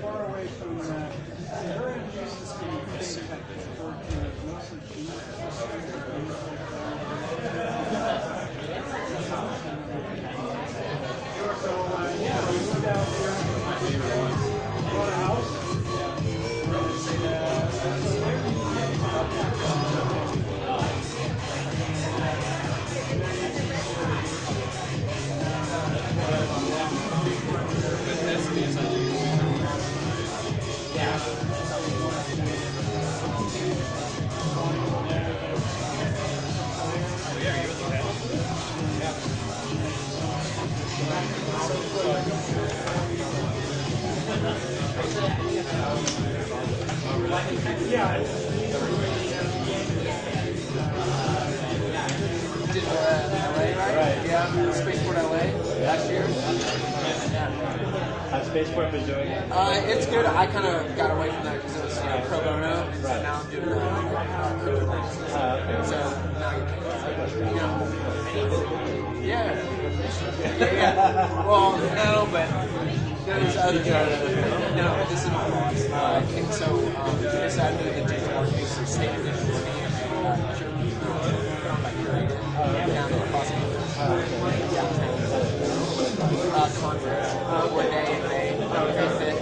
Far away from her introduces to Fintech mostly yeah, we moved out here. Bought a house. Yeah. Did LA, right? Yeah, Spaceport LA last year. How's Spaceport been doing? It's good. I kind of got away from that because it was pro bono. So now I'm doing crypto things. So now, yeah. Well, no, but there's other no, this is my boss. And so this I'm doing the digital marketing for state initiatives and curated down in Los Angeles. Conference one day in May 5th.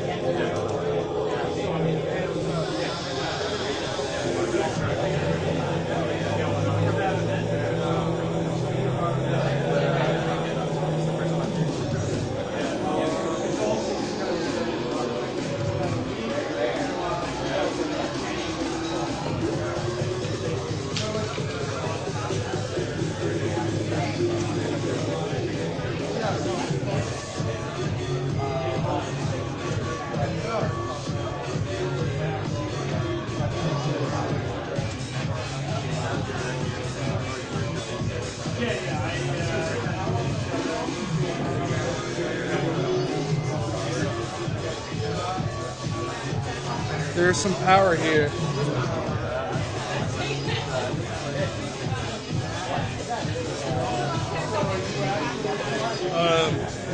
There's some power here.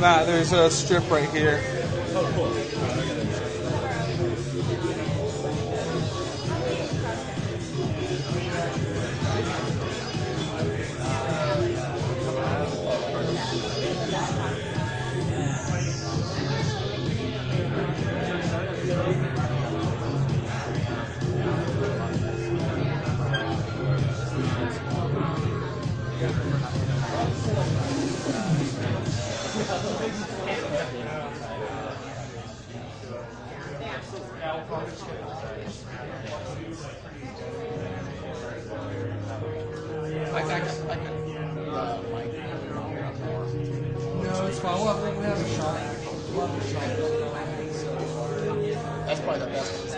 Nah, there's a strip right here. Oh, cool. No, it's fine. We have a shot. That's probably the best one.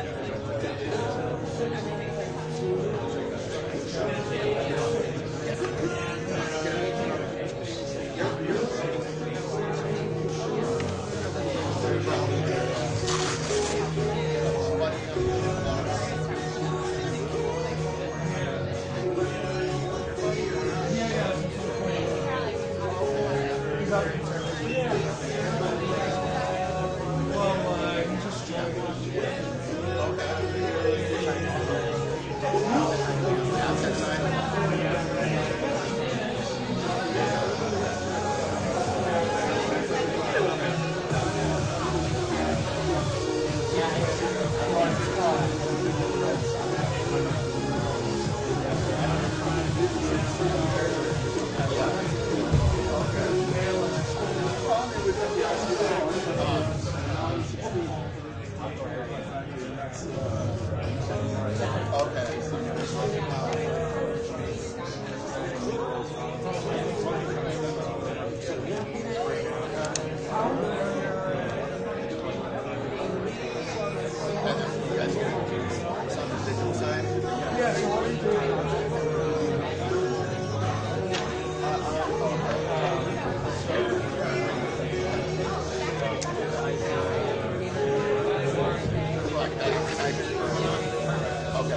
Well, he just joined.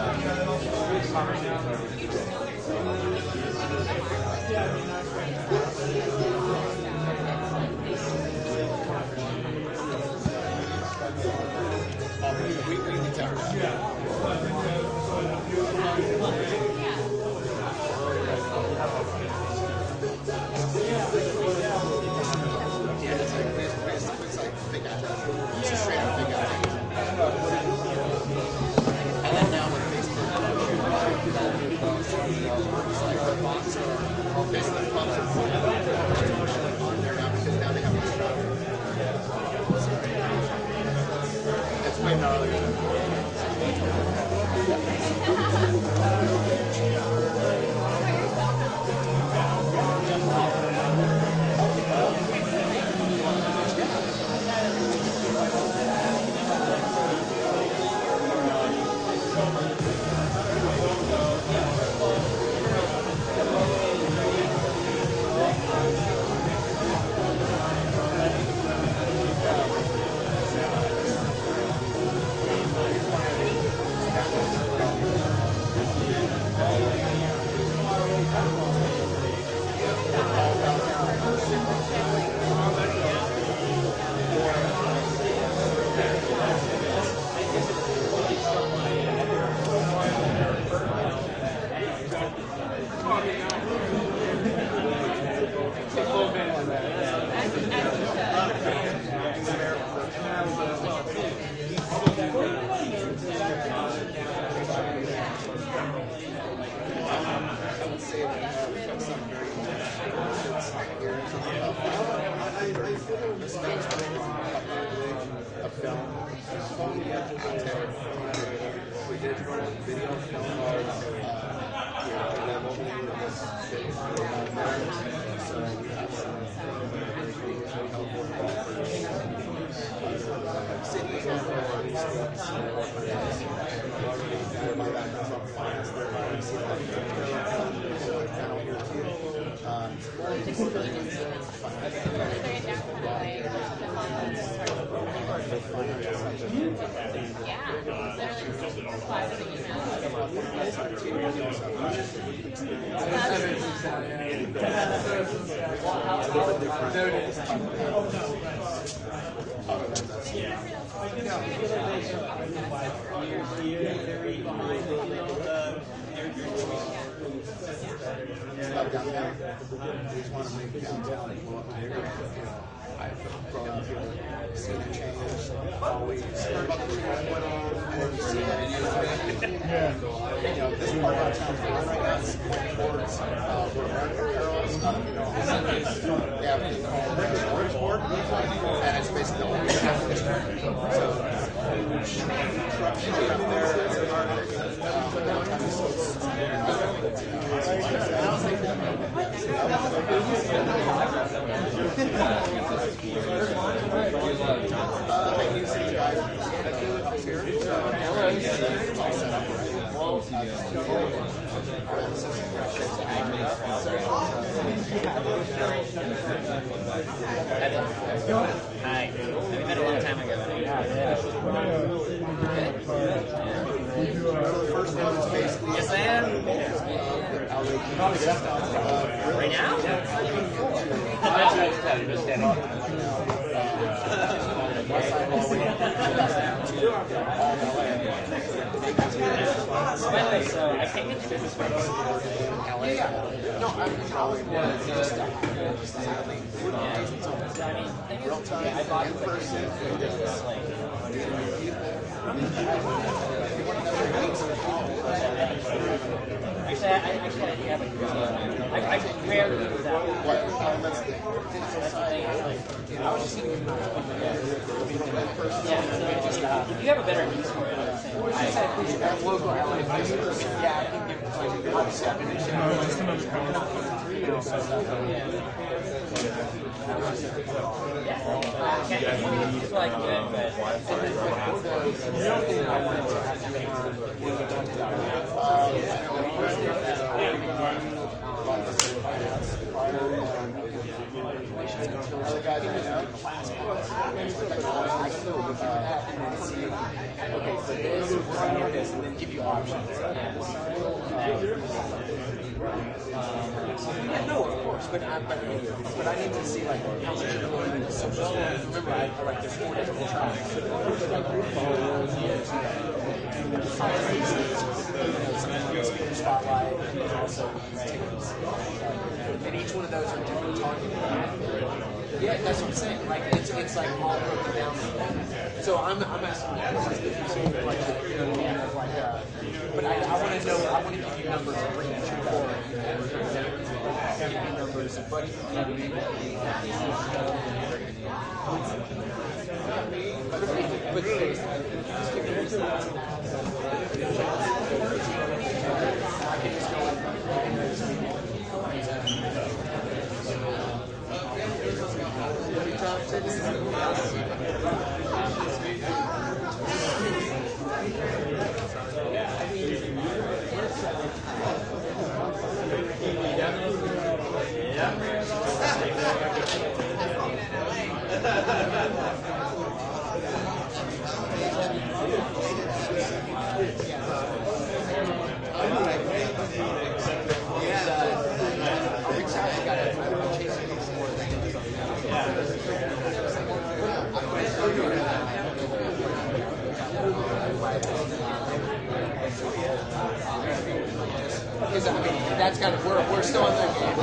We can cover that. Yeah, it's like fake address. It's just straight up fake address. And then now with Facebook, it's like the bots are basically bots are on there now because now they have more traffic. It's way gnarly. We did video film so we have some cities and my background's on finance, therefore I see that panel here too. Down there, we just want to make downtown go up here. I've grown up here, seen a change, always heard about the trend went on, and then you see that this part of town right now is towards where Arrows, they have a thing called Orange Board, and it's basically the only half district. So, trucks up there, Hi. We met a long time ago. Yes, I am. Right now? So I came into business from LA. No, I'm probably just I bought in person. Actually, I rarely do that. that's the thing. I was just going to Yeah, so if you have a better use for it, I have local LA. Yeah, I can give it's like good, but okay, so this this and then give you options. Yeah, no, of course, but I need to see like how much you're willing to social. Remember, I like there's 4 different tracks. Speaker spotlight, and then also tickets. And each one of those are different targeted. Yeah, that's what I'm saying. Like it's like all broken down. So I'm asking like but I want to know. I want to give you numbers and bring you to forward. Give you numbers and budget. Because I mean, that's kind of we're still in the game.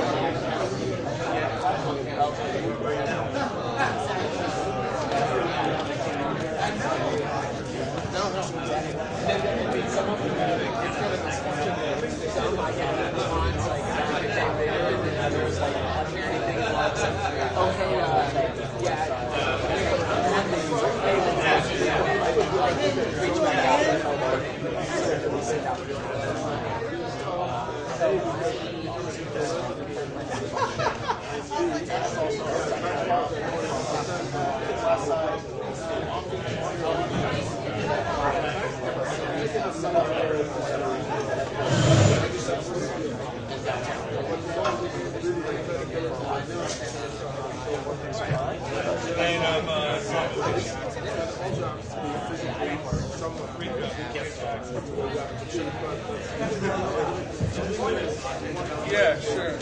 Yeah, sure.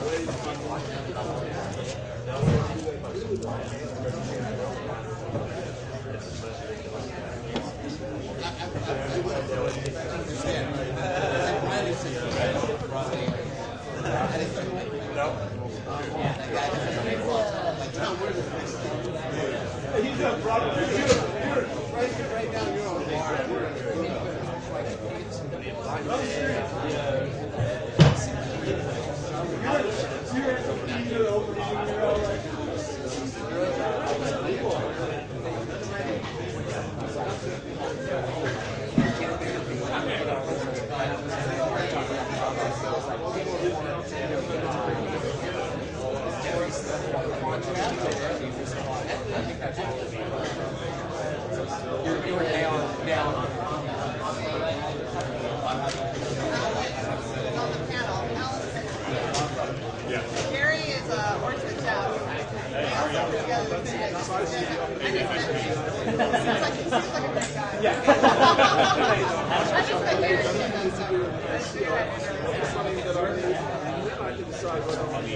He's on Broadway. Right down your own bar. You were down. Gary is Orchard Chef. They also put together the thing. Seems like a great guy. Yeah. I just met Gary. It's funny that I can decide what I want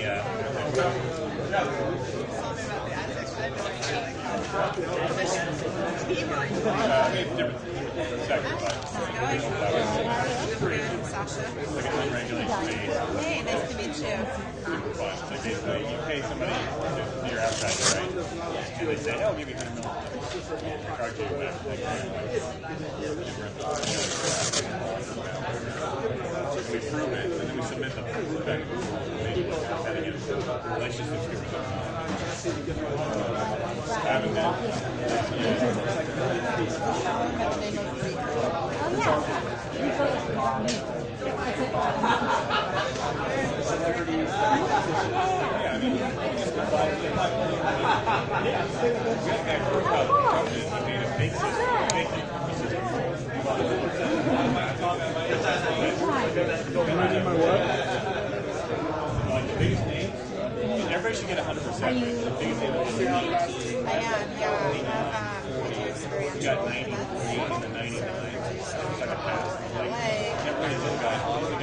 Hey, nice to meet you. So basically, you pay somebody, you're outside, right? And they say, hey, I'll give you $100 million. Charge you back. We prove it, and then we submit them back to the relationships here. Haven't everybody should get 100%. I am, yeah. I have experiential events. in LA. I've been working with all the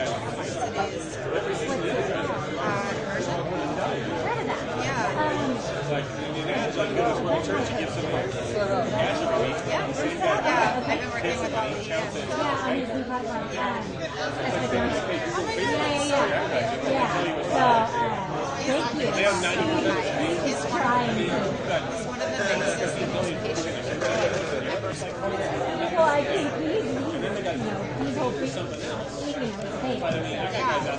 He's one of the nicest and most patient Well, I think he's hoping,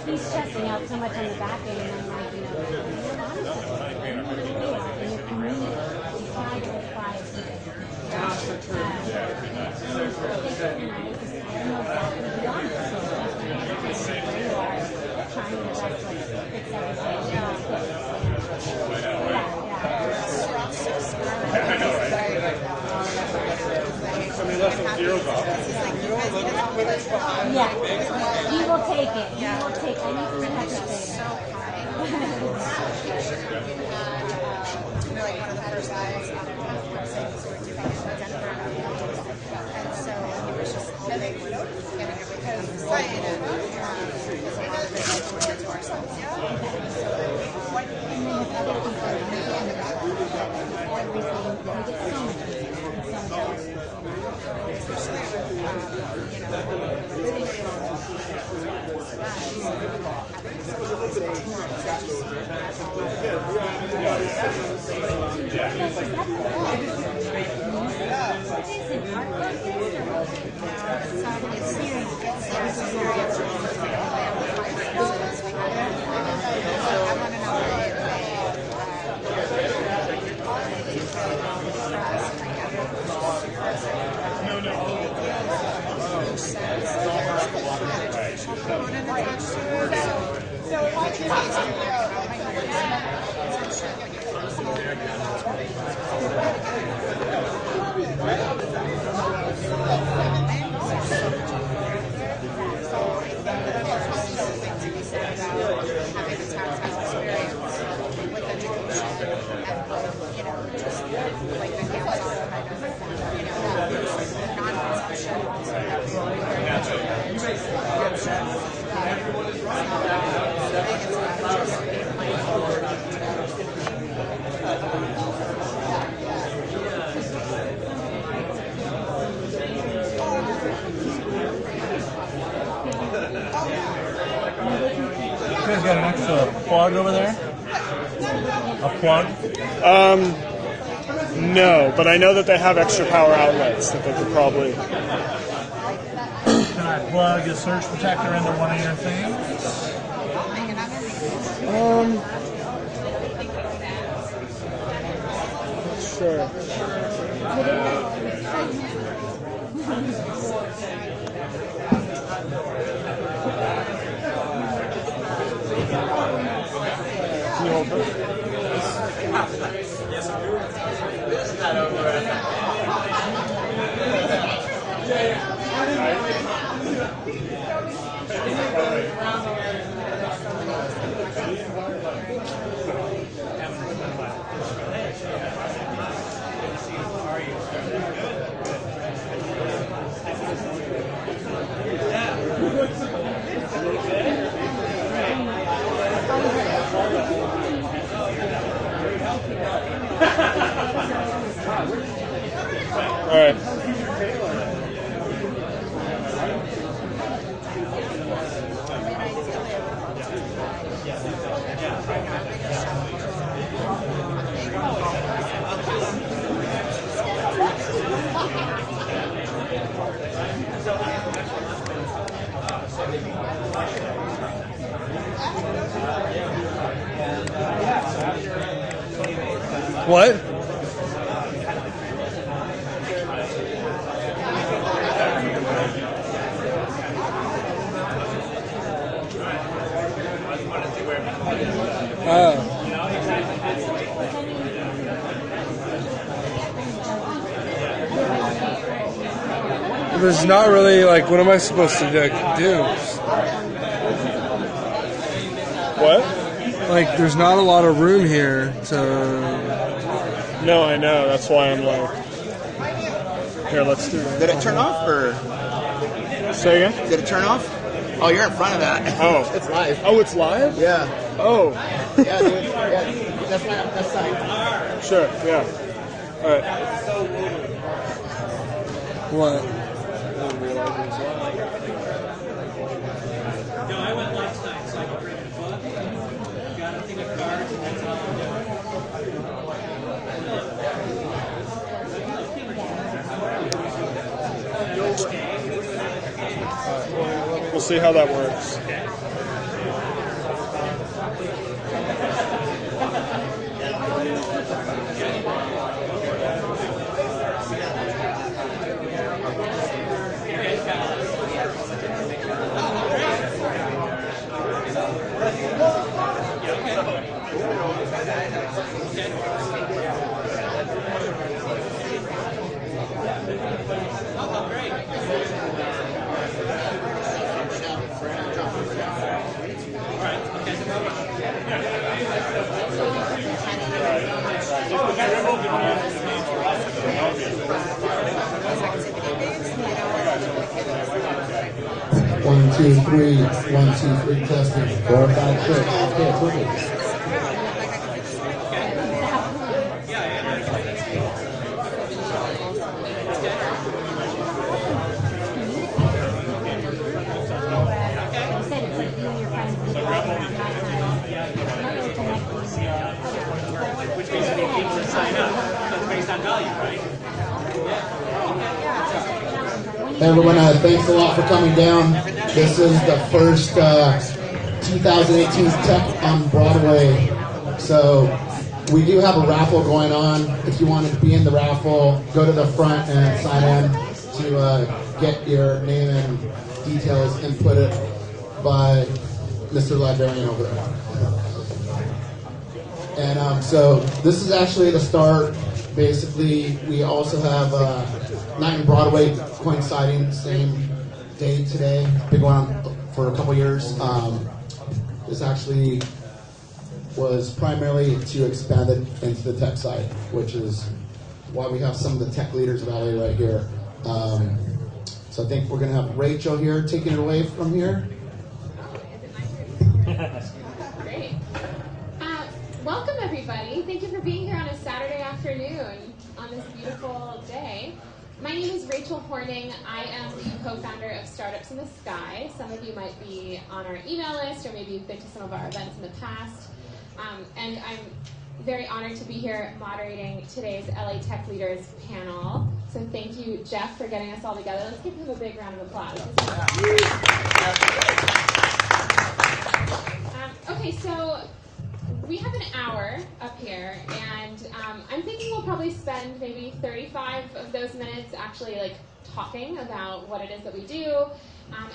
he's testing out so much on the back end, and I'm like, in your community, you try to apply it to it. I don't know exactly beyond it. Where you are, trying your best to fix everything. Yeah, he will take it. He will take it. I need to have to say like one of the first guys on the website was working in Denver, and so he was just getting everything excited and to ourselves. So what other people You guys got an extra plug over there? A plug? No, but I know that they have extra power outlets that they could probably. Can I plug a surge protector into one of your things? Sure. Can you hold this? All right. What? There's not really, like, what am I supposed to do? What? Like, there's not a lot of room here to... No, I know. That's why I'm like... Here, let's do it. Did it turn off or? Say again? Did it turn off? Oh, you're in front of that. Oh. It's live. Oh, it's live? Yeah. Oh. Yeah, dude. Yeah. That's my sign. Sure, yeah. All right. What? No, I went last night, so I could bring a book, got a thing of cards, and that's all I'm We'll see how that works. One, two, three. 1, 2, 3, testing. 4, 5, 6. Okay, perfect. which means you need people to sign up. So it's based on value, right? Hey everyone, thanks a lot for coming down. This is the first 2018 Tech on Broadway. So we do have a raffle going on. If you wanted to be in the raffle, go to the front and sign in to get your name and details inputted by Mr. Librarian over there. And so this is actually the start. Basically, we also have Night on Broadway coinciding same day today. Been going on for a couple years. This actually was primarily to expand it into the tech side, which is why we have some of the tech leaders of LA right here. So I think we're going to have Rachel here taking it away from here. Great. Welcome, everybody. Thank you for being here on a Saturday afternoon on this beautiful day. My name is Rachel Horning. I am the co-founder of Startups in the Sky. Some of you might be on our email list, or maybe you've been to some of our events in the past. And I'm very honored to be here moderating today's LA Tech Leaders panel. So thank you, Jeff, for getting us all together. Let's give him a big round of applause. Okay, so we have an hour up here, and I'm thinking we'll probably spend maybe 35 of those minutes actually like talking about what it is that we do,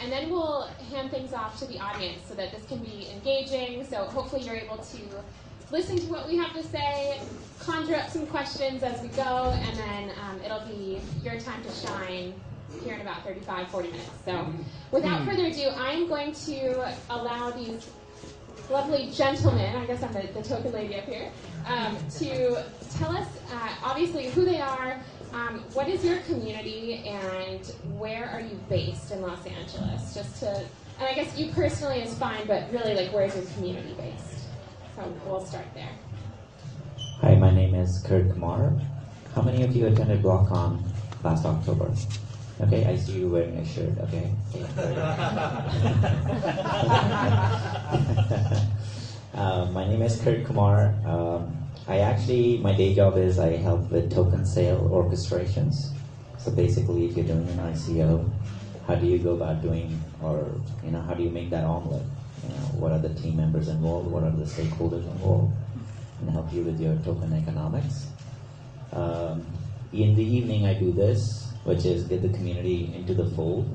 and then we'll hand things off to the audience so that this can be engaging. So hopefully you're able to listen to what we have to say, conjure up some questions as we go, and then it'll be your time to shine here in about 35, 40 minutes. So without further ado, I'm going to allow these lovely gentlemen, I guess I'm the token lady up here, to tell us obviously who they are, what is your community, and where are you based in Los Angeles? And I guess you personally is fine, but really, like, where's your community based? So we'll start there. Hi, my name is Kurt Kumar. How many of you attended BlockCon last October? Okay, I see you wearing a shirt, okay. My name is Kurt Kumar. My day job is I help with token sale orchestrations. So basically, if you're doing an ICO, how do you go about doing, or how do you make that omelet? What are the team members involved? What are the stakeholders involved? And help you with your token economics. In the evening, I do this, which is get the community into the fold.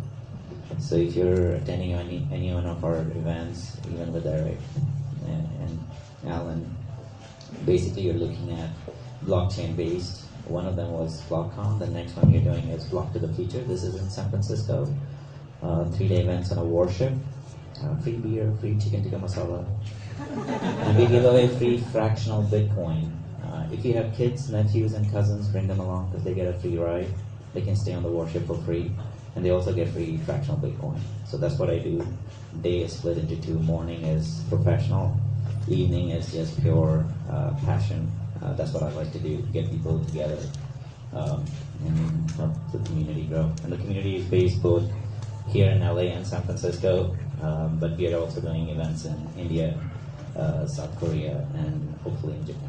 So if you're attending any one of our events, even with Eric and Alan, basically you're looking at blockchain-based. One of them was BlockCon. The next one you're doing is Block to the Future. This is in San Francisco. 3-day events on a warship. Free beer, free chicken tikka masala. And we give away free fractional Bitcoin. If you have kids, nephews, and cousins, bring them along because they get a free ride. They can stay on the warship for free. and they also get free fractional Bitcoin. So that's what I do. Day is split into two. Morning is professional, evening is just pure passion. That's what I like to do, get people together and help the community grow. And the community is based both here in LA and San Francisco, but we are also doing events in India, South Korea, and hopefully in Japan.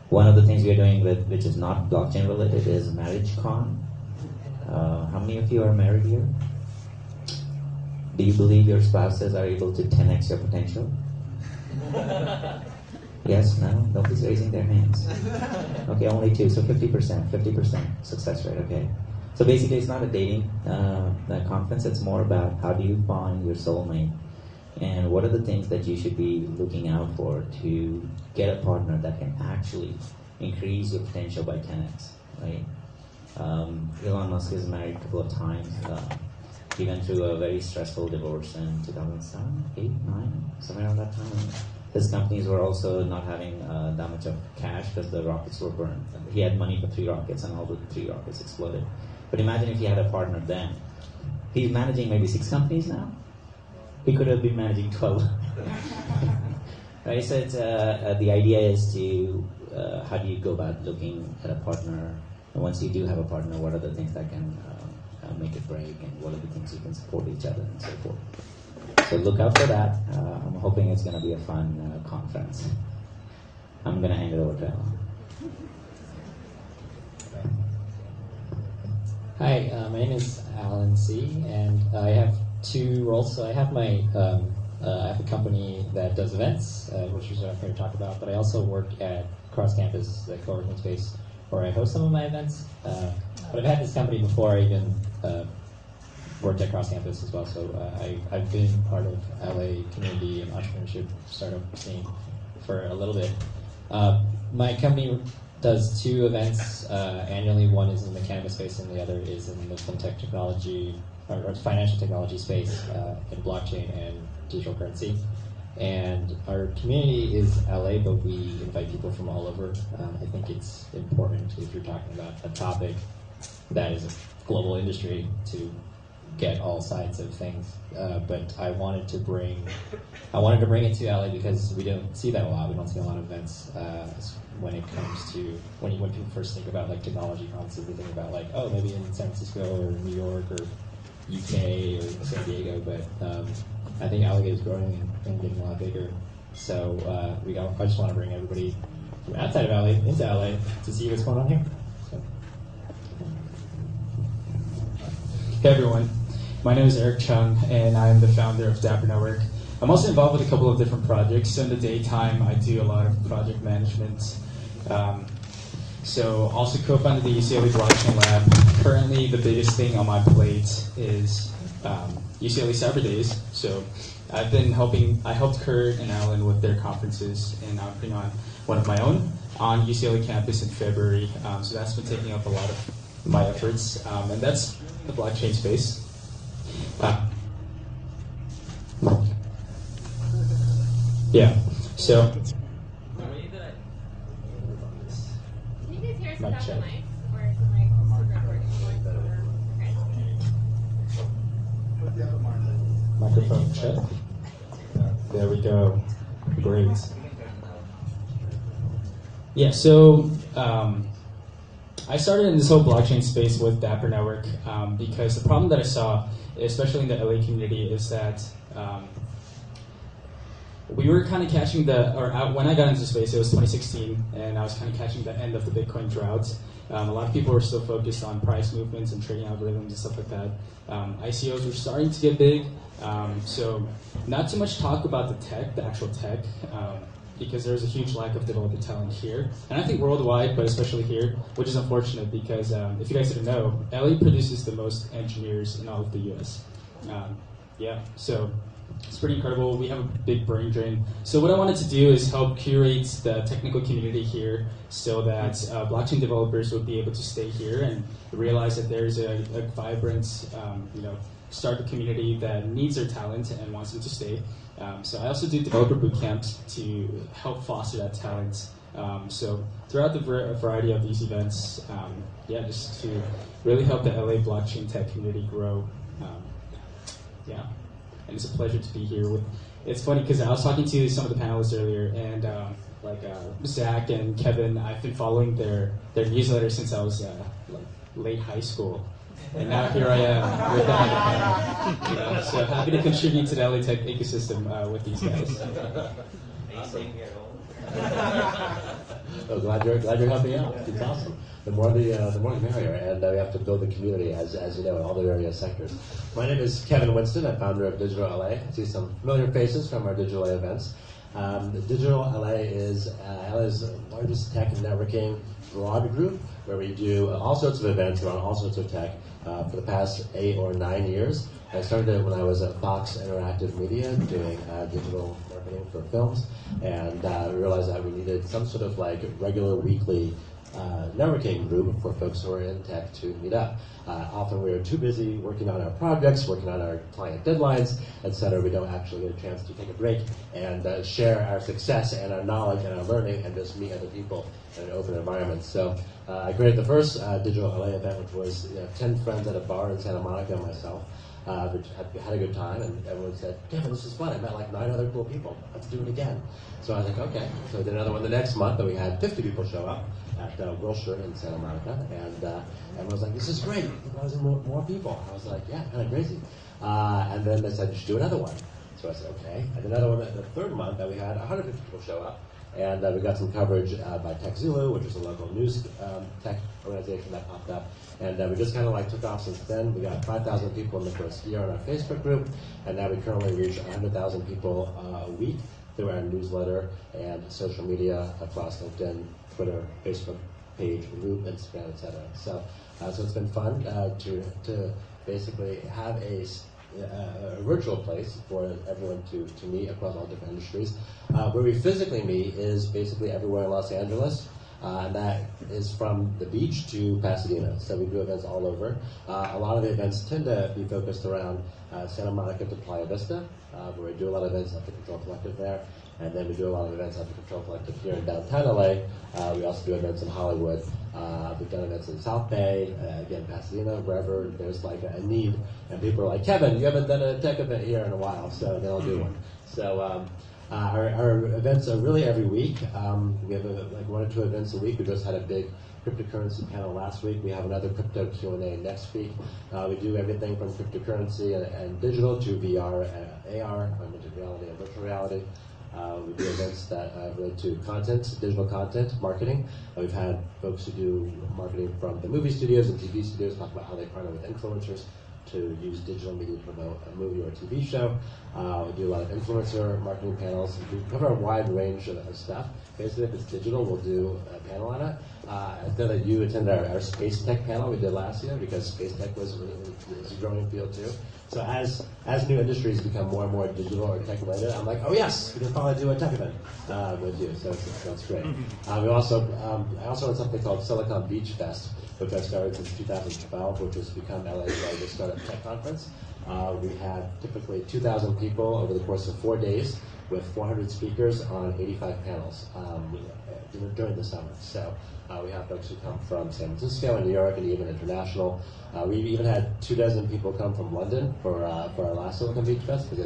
One of the things we are doing which is not blockchain related is Marriage Con. How many of you are married here? Do you believe your spouses are able to 10x your potential? Yes, no? Nobody's raising their hands. Okay, only two, so 50% success rate, okay? So basically it's not a dating conference, it's more about how do you find your soulmate and what are the things that you should be looking out for to get a partner that can actually increase your potential by 10x, right? Elon Musk is married a couple of times. He went through a very stressful divorce in 2007, 8, 9, somewhere around that time. His companies were also not having that much of cash because the rockets were burned. He had money for 3 rockets and all the 3 rockets exploded. But imagine if he had a partner then. He's managing maybe 6 companies now. He could have been managing 12. Right, so it's, the idea is to, how do you go about looking at a partner? And once you do have a partner, what are the things that can make it break, and what are the things you can support each other and so forth. So look out for that. I'm hoping it's going to be a fun conference. I'm going to hand it over to Alan. Hi, my name is Alan C., and I have 2 roles. So I have my I have a company that does events, which is what I'm here to talk about, but I also work at Cross Campus, the co-working space, where I host some of my events. But I've had this company before I even worked at Cross Campus as well, so I've been part of LA community and entrepreneurship startup scene for a little bit. My company does 2 events annually. One is in the cannabis space, and the other is in the fintech technology or financial technology space in blockchain and digital currency. And our community is LA, but we invite people from all over. I think it's important if you're talking about a topic that is a global industry to get all sides of things. But I wanted to bring it to LA because we don't see that a lot. We don't see a lot of events when it comes to when people first think about like technology conferences. They think about like, oh, maybe in San Francisco or New York or UK or San Diego, but I think LA is growing and getting a lot bigger. So I just want to bring everybody from outside of LA into LA to see what's going on here. So. Hey everyone, my name is Eric Chung, and I'm the founder of Dapper Network. I'm also involved with a couple of different projects. In the daytime, I do a lot of project management. So also co-founded the UCLA Blockchain Lab. Currently, the biggest thing on my plate is UCLA Cyber Days. So I helped Kurt and Alan with their conferences, and I'm putting on one of my own on UCLA campus in February. So that's been taking up a lot of my efforts, and that's the blockchain space. Yeah, so. Can you guys hear us Mic without the check. mic? Or is the mic super important? Okay. Microphone check. There we go. Great. Yeah, so I started in this whole blockchain space with Dapper Network because the problem that I saw, especially in the LA community, is that we were kind of catching when I got into space, it was 2016, and I was kind of catching the end of the Bitcoin drought. A lot of people were still focused on price movements and trading algorithms and stuff like that. ICOs were starting to get big, so not too much talk about the tech, the actual tech, because there's a huge lack of developer talent here, and I think worldwide, but especially here, which is unfortunate because if you guys didn't know, LA produces the most engineers in all of the US. So it's pretty incredible. We have a big brain drain. So what I wanted to do is help curate the technical community here so that blockchain developers would be able to stay here and realize that there's a vibrant startup community that needs their talent and wants them to stay. So I also do developer boot camps to help foster that talent So throughout the variety of these events, just to really help the LA blockchain tech community grow. And it's a pleasure to be here. It's funny because I was talking to some of the panelists earlier, and Zach and Kevin, I've been following their newsletter since I was late high school. And now here I am with that. So happy to contribute to the LA Tech ecosystem with these guys. Oh, glad you're helping out. It's awesome. The more the merrier, and we have to build the community, as you know, in all the various sectors. My name is Kevin Winston. I'm founder of Digital LA. I see some familiar faces from our Digital LA events. Digital LA is LA's largest tech and networking broad group, where we do all sorts of events around all sorts of tech for the past 8 or 9 years. I started when I was at Fox Interactive Media doing digital marketing for films, and realized that we needed some sort of regular weekly networking group for folks who are in tech to meet up. Often we are too busy working on our projects, working on our client deadlines, etc. We don't actually get a chance to take a break and share our success and our knowledge and our learning and just meet other people in an open environment. So I created the first Digital LA event, which was 10 friends at a bar in Santa Monica and myself. Which had a good time, and everyone said, "Damn, this is fun. I met 9 other cool people. Let's do it again." So I was like, "Okay." So I did another one the next month, and we had 50 people show up at Wilshire in Santa Monica, and everyone was like, "This is great. Why isn't more people?" I was like, "Yeah, kind of crazy." And then they said, "You should do another one." So I said, "Okay." I did another one the third month, and we had 150 people show up. And we got some coverage by TechZulu, which is a local news tech organization that popped up. And we just kind of took off since then. We got 5,000 people in the first year on our Facebook group, and now we currently reach 100,000 people a week through our newsletter and social media across LinkedIn, Twitter, Facebook page, group, Instagram, etc. So it's been fun to basically have a virtual place for everyone to meet across all different industries. Where we physically meet is basically everywhere in Los Angeles, and that is from the beach to Pasadena. So we do events all over. A lot of the events tend to be focused around Santa Monica to Playa Vista, where we do a lot of events at the Control Collective there. And then we do a lot of events at the Control Collective here in downtown LA. We also do events in Hollywood. We've done events in South Bay, again, Pasadena, wherever there's a need. And people are like, "Kevin, you haven't done a tech event here in a while," so then I'll do one. So our events are really every week. We have 1 or 2 events a week. We just had a big cryptocurrency panel last week. We have another crypto Q&A next week. We do everything from cryptocurrency and digital to VR, AR, augmented reality, and virtual reality. We do events that relate to content, digital content marketing. We've had folks who do marketing from the movie studios and TV studios talk about how they partner with influencers to use digital media to promote a movie or a TV show. We do a lot of influencer marketing panels. We cover a wide range of stuff. Basically, if it's digital, we'll do a panel on it. I know that you attended our Space Tech panel we did last year because Space Tech is a growing field too. So as new industries become more and more digital or tech related, I'm like, "Oh yes, we can probably do a tech event with you." So that's great. I also run something called Silicon Beach Fest, which I started since 2012, which has become LA's largest startup tech conference. We had typically 2,000 people over the course of 4 days with 400 speakers on 85 panels during the summer. So we have folks who come from San Francisco and New York and even international. We even had 24 people come from London for our last Silicon Beach Fest because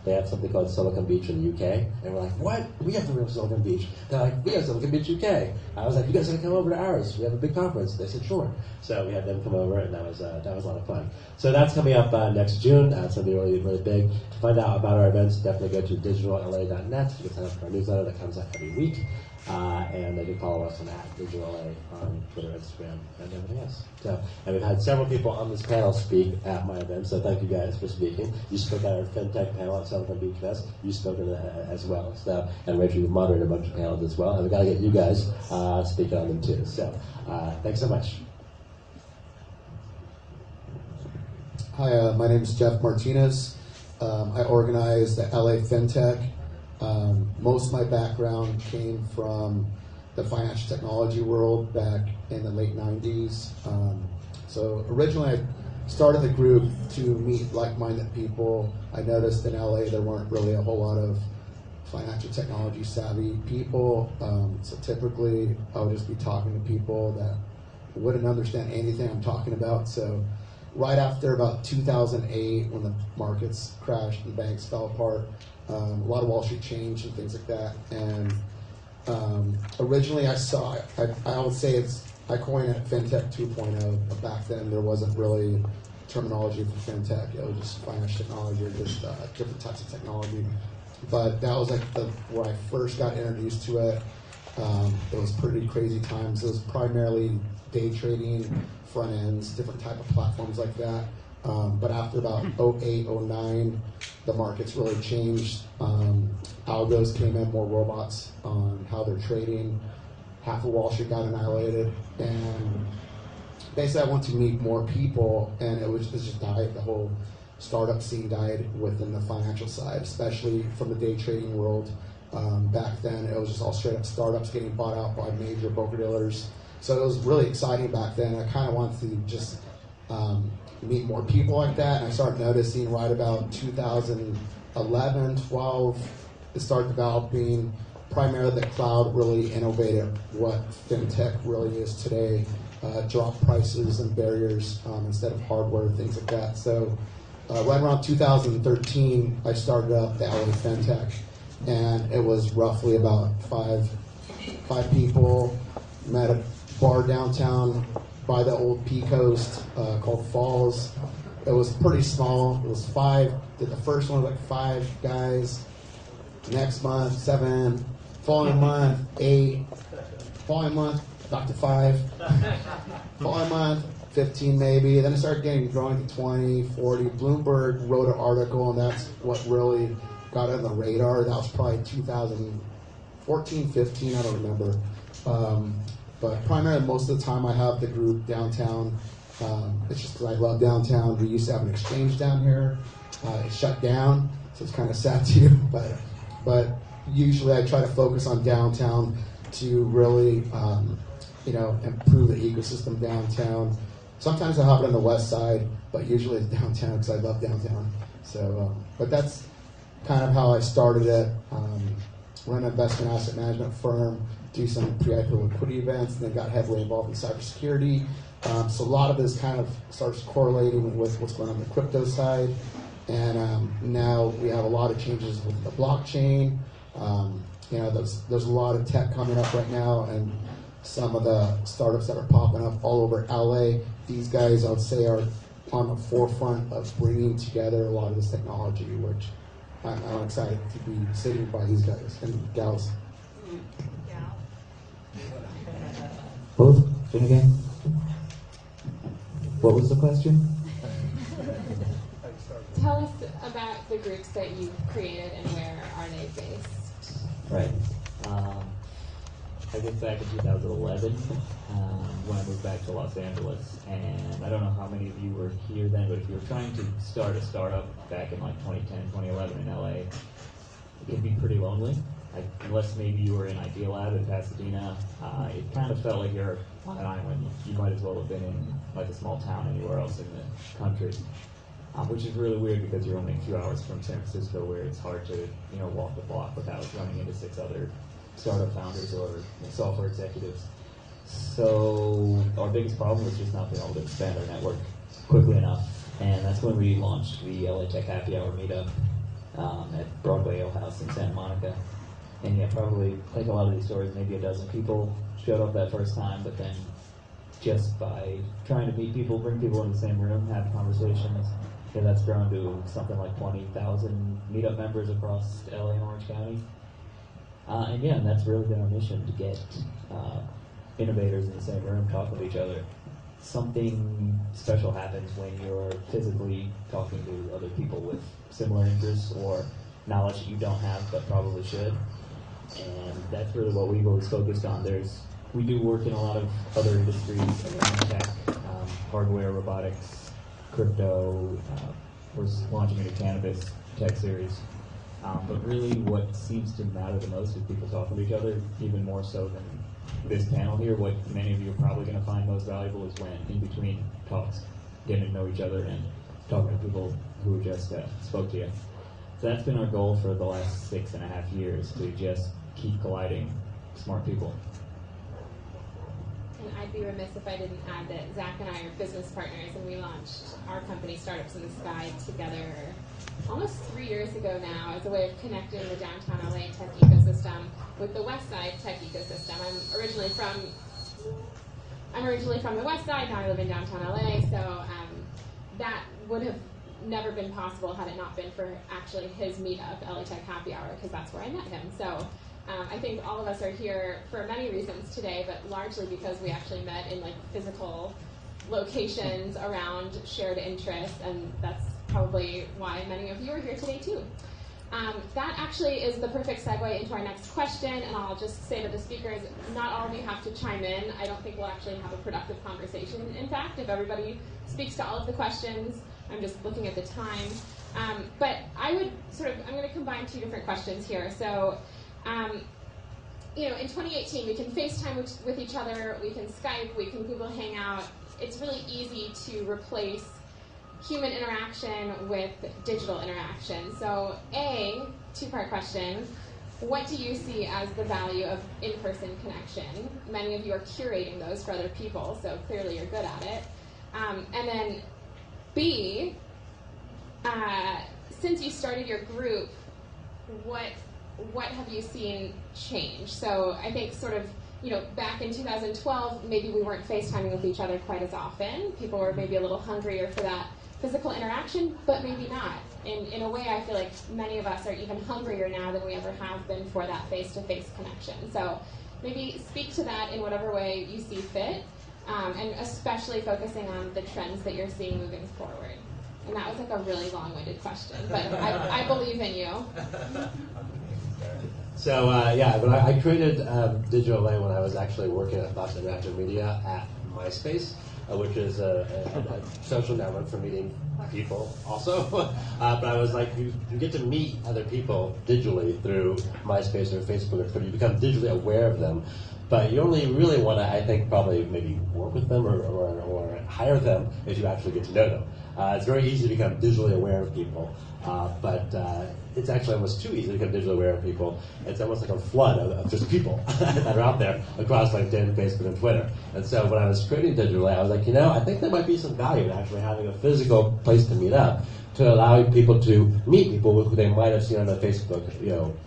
they have something called Silicon Beach in the UK. And we're like, "What? We have the real Silicon Beach." They're like, "We have Silicon Beach UK." I was like, "You guys gotta come over to ours. We have a big conference." They said, "Sure." So we had them come over, and that was a lot of fun. So that's coming up next June. It's going to be really, really big. To find out about our events, definitely go to digitalLA.net. You can sign up for our newsletter that comes out every week. And they can follow us on @DigitalLA on Twitter, Instagram, and everything else. So, and we've had several people on this panel speak at my event, so thank you guys for speaking. You spoke at our Fintech panel at Silicon Beach Fest. You spoke at as well. So, and Rachel, you've moderated a bunch of panels as well, and we've got to get you guys speaking on them too. So, thanks so much. Hi, my name is Jeff Martinez. I organize the LA Fintech. Most of my background came from the financial technology world back in the late 90s. So originally I started the group to meet like-minded people. I noticed in LA there weren't really a whole lot of financial technology savvy people. So typically, I would just be talking to people that wouldn't understand anything I'm talking about. So right after about 2008, when the markets crashed and banks fell apart, a lot of Wall Street changed and things like that. And originally I would say I coined it Fintech 2.0, but back then there wasn't really terminology for Fintech. It was just financial technology or just different types of technology. But that was like where I first got introduced to it. It was pretty crazy times. It was primarily day trading, front ends, different type of platforms like that. But after about 08, 09, the markets really changed. Algos came in, more robots on how they're trading. Half of Wall Street got annihilated. And basically I want to meet more people, and it just died. The whole startup scene died within the financial side, especially from the day trading world. Back then, it was just all straight up startups getting bought out by major broker dealers. So it was really exciting back then. I kind of wanted to just meet more people like that. And I started noticing right about 2011, 12, it started developing. Primarily the cloud really innovated what FinTech really is today. Drop prices and barriers instead of hardware, things like that. So right around 2013, I started up the LA Fintech, and it was roughly about five people. Met a bar downtown by the old P Coast called Falls. It was pretty small. It was 5. Did the first one was like 5 guys. Next month, 7. Following month, 8. Following month, back to 5. Following month, 15 maybe. Then it started growing to 20, 40. Bloomberg wrote an article, and that's what really got on the radar. That was probably 2014, 15, I don't remember. But primarily, most of the time, I have the group downtown. It's just because I love downtown. We used to have an exchange down here. It shut down, so it's kind of sad too. But usually, I try to focus on downtown to really, improve the ecosystem downtown. Sometimes I have it on the west side, but usually it's downtown because I love downtown. So, but that's kind of how I started it. Run an investment asset management firm, do some pre-IPO liquidity events, and then got heavily involved in cybersecurity. So a lot of this kind of starts correlating with what's going on the crypto side. And now we have a lot of changes with the blockchain. There's a lot of tech coming up right now, and some of the startups that are popping up all over LA. These guys, I would say, are on the forefront of bringing together a lot of this technology, which I'm excited to be sitting by these guys and gals. Both? Fin again? What was the question? Tell us about the groups that you've created and where are they based? Right. I guess back in 2011 when I moved back to Los Angeles, and I don't know how many of you were here then, but if you were trying to start a startup back in like 2010, 2011 in LA, it can be pretty lonely. Unless maybe you were in Idea Lab in Pasadena, it kind of felt like you're on an island. You might as well have been in like a small town anywhere else in the country, which is really weird because you're only a few hours from San Francisco, where it's hard to walk the block without running into 6 other startup founders or software executives. So our biggest problem was just not being able to expand our network quickly enough, and that's when we launched the LA Tech Happy Hour meetup at Broadway Ale House in Santa Monica. And yeah, probably like a lot of these stories, maybe a dozen people showed up that first time, but then just by trying to meet people, bring people in the same room, have conversations, that's grown to something like 20,000 meetup members across LA and Orange County. And that's really been our mission, to get innovators in the same room talking to each other. Something special happens when you're physically talking to other people with similar interests or knowledge that you don't have but probably should. And that's really what we've always focused on. We do work in a lot of other industries, tech, hardware, robotics, crypto. We're launching a Cannabis Tech series. But really what seems to matter the most is people talking to each other, even more so than this panel here. What many of you are probably going to find most valuable is when in between talks, getting to know each other and talking to people who just spoke to you. So that's been our goal for the last 6.5 years, to just keep colliding smart people. And I'd be remiss if I didn't add that Zach and I are business partners, and we launched our company, Startups in the Sky, together almost 3 years ago now as a way of connecting the downtown LA tech ecosystem with the West Side tech ecosystem. I'm originally from the West Side. Now I live in downtown LA, so that would have never been possible had it not been for actually his meetup, LA Tech Happy Hour, because that's where I met him. So I think all of us are here for many reasons today, but largely because we actually met in like physical locations around shared interests, and that's probably why many of you are here today too. That actually is the perfect segue into our next question, and I'll just say to the speakers, not all of you have to chime in. I don't think we'll actually have a productive conversation. In fact, if everybody speaks to all of the questions, I'm just looking at the time. But I would I'm going to combine two different questions here. So, in 2018, we can FaceTime with each other, we can Skype, we can Google Hangout. It's really easy to replace human interaction with digital interaction. So, A, two-part question, what do you see as the value of in-person connection? Many of you are curating those for other people, so clearly you're good at it. And then B, since you started your group, what have you seen change? So I think back in 2012, maybe we weren't FaceTiming with each other quite as often. People were maybe a little hungrier for that physical interaction, but maybe not. In a way, I feel like many of us are even hungrier now than we ever have been for that face-to-face connection. So maybe speak to that in whatever way you see fit, and especially focusing on the trends that you're seeing moving forward. And that was like a really long-winded question, but I believe in you. So when I created Digital LA when I was actually working at Fox Interactive Media at MySpace, which is a social network for meeting people also. But I was like, you get to meet other people digitally through MySpace or Facebook or Twitter. You become digitally aware of them. But you only really want to, I think, probably maybe work with them or hire them if you actually get to know them. It's very easy to become digitally aware of people, but it's actually almost too easy to become digitally aware of people. It's almost like a flood of just people that are out there across LinkedIn, Facebook, and Twitter. And so when I was creating digitally, I was like, I think there might be some value in actually having a physical place to meet up, to allow people to meet people who they might have seen on a Facebook,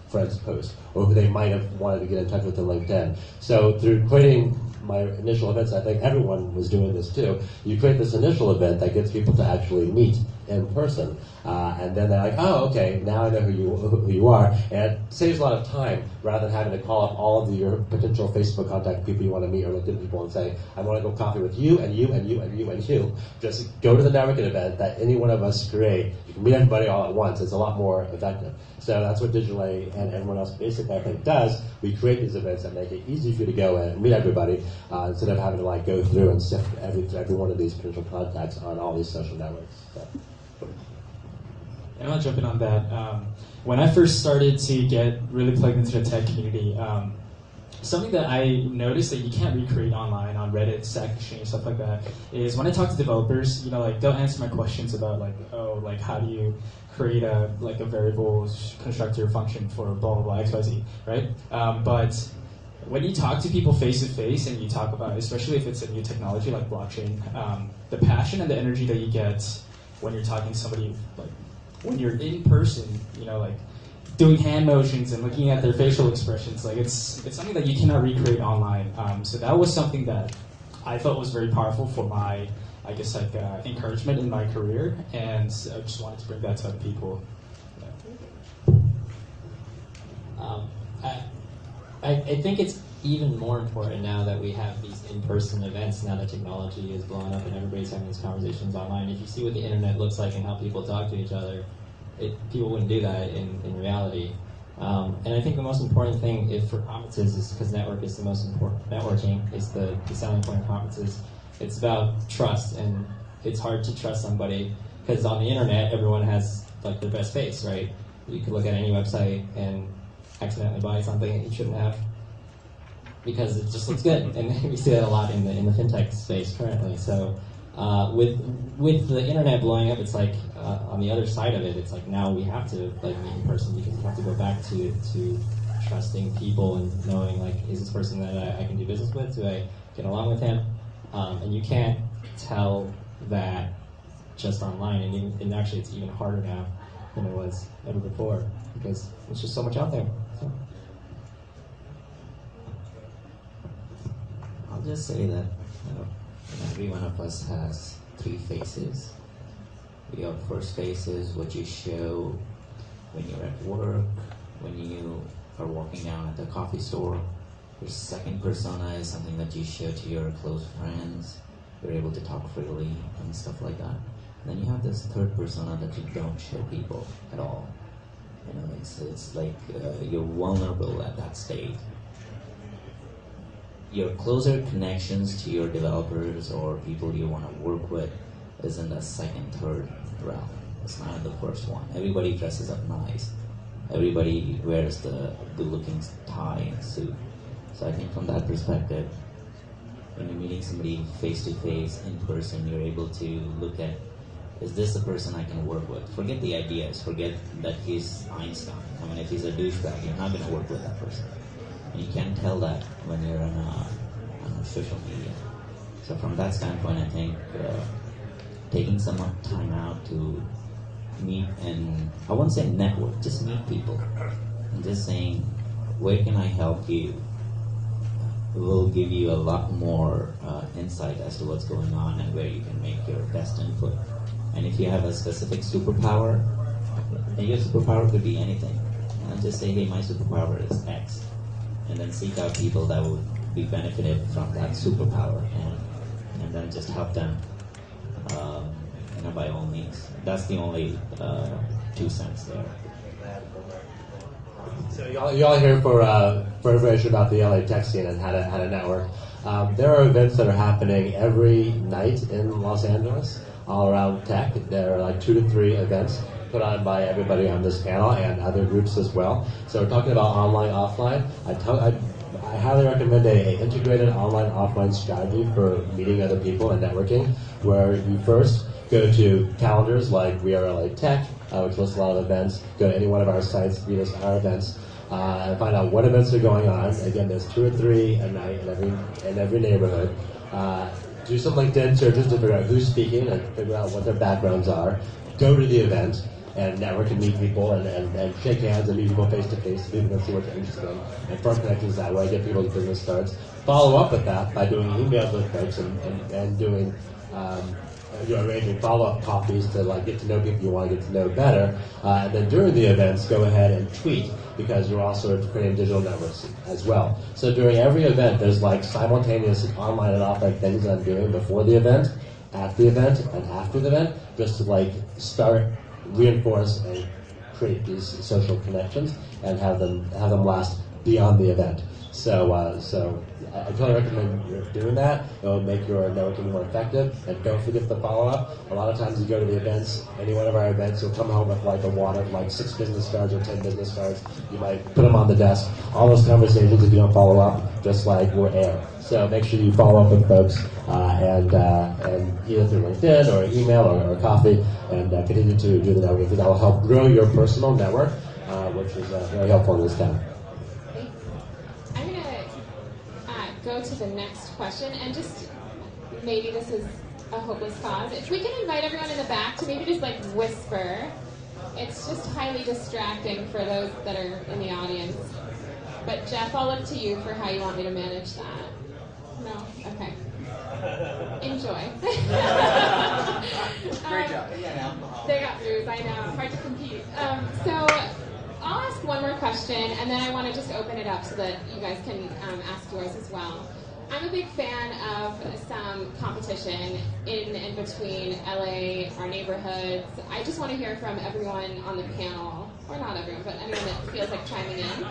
friends post, or who they might have wanted to get in touch with on LinkedIn. So through creating my initial events, I think everyone was doing this too. You create this initial event that gets people to actually meet in person, and then they're like, oh, okay, now I know who you are, and it saves a lot of time rather than having to call up all of your potential Facebook contact people you want to meet or LinkedIn people and say, I want to go coffee with you and you and you and you and you. Just go to the networking event that any one of us create. You can meet everybody all at once. It's a lot more effective. So that's what Digital A and everyone else basically I think does. We create these events that make it easy for you to go and meet everybody instead of having to go through and sift every one of these potential contacts on all these social networks. So. And I'll jump in on that. When I first started to get really plugged into the tech community, something that I noticed that you can't recreate online on Reddit, Stack Exchange, stuff like that, is when I talk to developers, they'll answer my questions about how do you create a variable constructor function for blah blah blah XYZ, right? But when you talk to people face to face and you talk about, especially if it's a new technology like blockchain, the passion and the energy that you get when you're talking to somebody, when you're in person, doing hand motions and looking at their facial expressions, it's something that you cannot recreate online. So that was something that I felt was very powerful for my, encouragement in my career, and I just wanted to bring that to other people. I think it's even more important now that we have these in-person events, now that technology is blowing up and everybody's having these conversations online. If you see what the internet looks like and how people talk to each other, people wouldn't do that in reality. And I think the most important thing for conferences is, because networking is the selling point of conferences, it's about trust, and it's hard to trust somebody because on the internet everyone has their best face, right? You could look at any website and accidentally buy something that you shouldn't have because it just looks good, and we see that a lot in the fintech space currently. So With the internet blowing up, it's like on the other side of it, it's like now we have to like meet in person because you have to go back to trusting people and knowing like, is this person that I can do business with? Do I get along with him? And you can't tell that just online, and actually it's even harder now than it was ever before because there's just so much out there. So. I'll just say that every one of us has three faces. Your first face is what you show when you're at work, when you are walking down at the coffee store. Your second persona is something that you show to your close friends. You're able to talk freely and stuff like that. Then you have this third persona that you don't show people at all. It's like you're vulnerable at that state. Your closer connections to your developers or people you want to work with is in the second, third realm. It's not in the first one. Everybody dresses up nice. Everybody wears the good-looking tie and suit. So I think from that perspective, when you're meeting somebody face-to-face, in person, you're able to look at, is this the person I can work with? Forget the ideas. Forget that he's Einstein. I mean, if he's a douchebag, you're not going to work with that person. And you can't tell that when you're on social media. So from that standpoint, I think taking some time out to meet and, I won't say network, just meet people. And just saying, where can I help you? Will give you a lot more insight as to what's going on and where you can make your best input. And if you have a specific superpower, and your superpower could be anything. And just say, hey, my superpower is X. And then seek out people that would be benefited from that superpower and then just help them by all means. That's the only 2 cents there. So y'all here for information about the LA tech scene and how to network. There are events that are happening every night in Los Angeles all around tech. There are like 2 to 3 events put on by everybody on this panel and other groups as well. So we're talking about online, offline. I highly recommend a integrated online, offline strategy for meeting other people and networking, where you first go to calendars like We Are LA Tech, which lists a lot of events. Go to any one of our sites, view our events, and find out what events are going on. Again, there's 2 or 3 a night in every neighborhood. Do some LinkedIn searches to figure out who's speaking and figure out what their backgrounds are. Go to the event and network and meet people and shake hands and meet people face to face so people can see what they're interested in and form connections that way, get people's business starts. Follow up with that by doing emails with folks and doing arranging follow-up coffees to like get to know people you want to get to know better. And then during the events, go ahead and tweet because you're also creating digital networks as well. So during every event, there's like simultaneous online and offline things that I'm doing before the event, at the event, and after the event, just to like start, reinforce, and create these social connections and have them last beyond the event. So I totally recommend you doing that. It will make your networking more effective. And don't forget the follow-up. A lot of times you go to the events, any one of our events, you'll come home with like a wad of like 6 business cards or 10 business cards. You might put them on the desk. All those conversations, if you don't follow up, just like we're air. So make sure you follow up with folks and either through LinkedIn or email or coffee and continue to do the networking because that will help grow your personal network, which is very helpful in this town. Go to the next question, and just maybe this is a hopeless cause. If we can invite everyone in the back to maybe just like whisper, it's just highly distracting for those that are in the audience. But Jeff, I'll look to you for how you want me to manage that. No? Okay. Enjoy. Great job. They got booze, I know. Hard to compete. So I'll ask one more question, and then I want to just open it up so that you guys can ask yours as well. I'm a big fan of some competition in and between LA, our neighborhoods. I just want to hear from everyone on the panel, or not everyone, but anyone that feels like chiming in.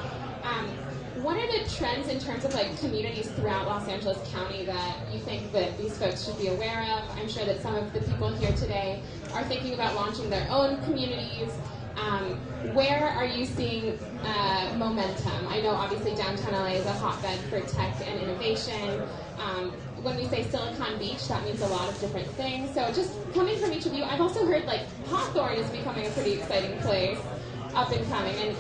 What are the trends in terms of like communities throughout Los Angeles County that you think that these folks should be aware of? I'm sure that some of the people here today are thinking about launching their own communities. Where are you seeing momentum? I know obviously downtown LA is a hotbed for tech and innovation. When we say Silicon Beach, that means a lot of different things. So just coming from each of you, I've also heard like Hawthorne is becoming a pretty exciting place, up and coming. And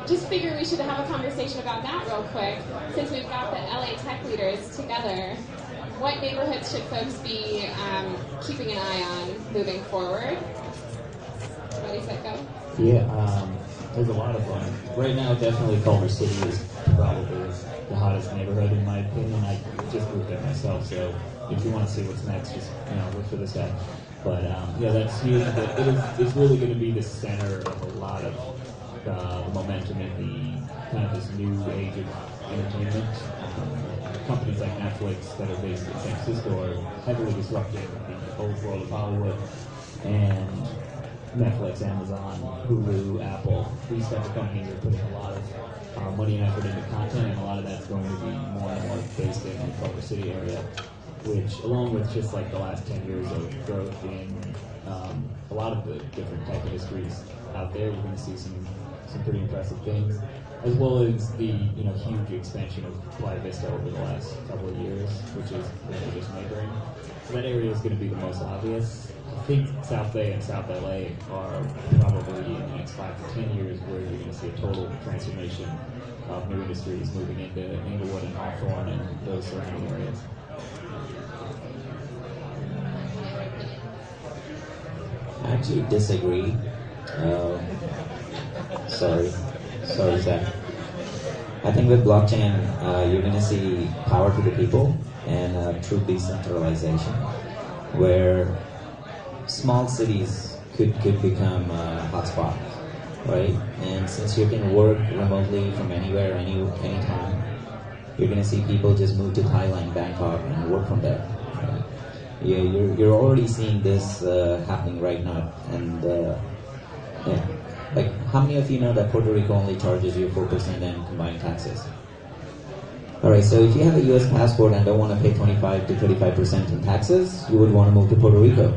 just figure we should have a conversation about that real quick, since we've got the LA tech leaders together. What neighborhoods should folks be keeping an eye on moving forward? Ready, set, go. Yeah, there's a lot of them. Right now, definitely Culver City is probably the hottest neighborhood in my opinion. I just moved there myself, so if you want to see what's next, just look for this guy. But yeah, that's huge. It's really going to be the center of a lot of the momentum in the kind of this new age of entertainment. Companies like Netflix that are based in San Francisco are heavily disrupting the old world of Hollywood, and Netflix, Amazon, Hulu, Apple, these type of companies are putting a lot of money and effort into content, and a lot of that's going to be more and more based in the Culver City area, which, along with just like the last 10 years of growth in a lot of the different tech industries out there, you're going to see some pretty impressive things, as well as the huge expansion of Playa Vista over the last couple of years, which is just neighboring. So that area is going to be the most obvious. I think South Bay and South LA are probably in the next 5 to 10 years where you're going to see a total transformation of new industries moving into Inglewood and Hawthorne and those surrounding areas. I actually disagree. Sorry, Zach. I think with blockchain, you're going to see power to the people and true decentralization, where small cities could become a hotspot, right? And since you can work remotely from anywhere, anytime, you're going to see people just move to Thailand, Bangkok, and work from there. Right? You're already seeing this happening right now, and yeah. Like, how many of you know that Puerto Rico only charges you 4% in combined taxes? Alright, so if you have a US passport and don't want to pay 25 to 35% in taxes, you would want to move to Puerto Rico.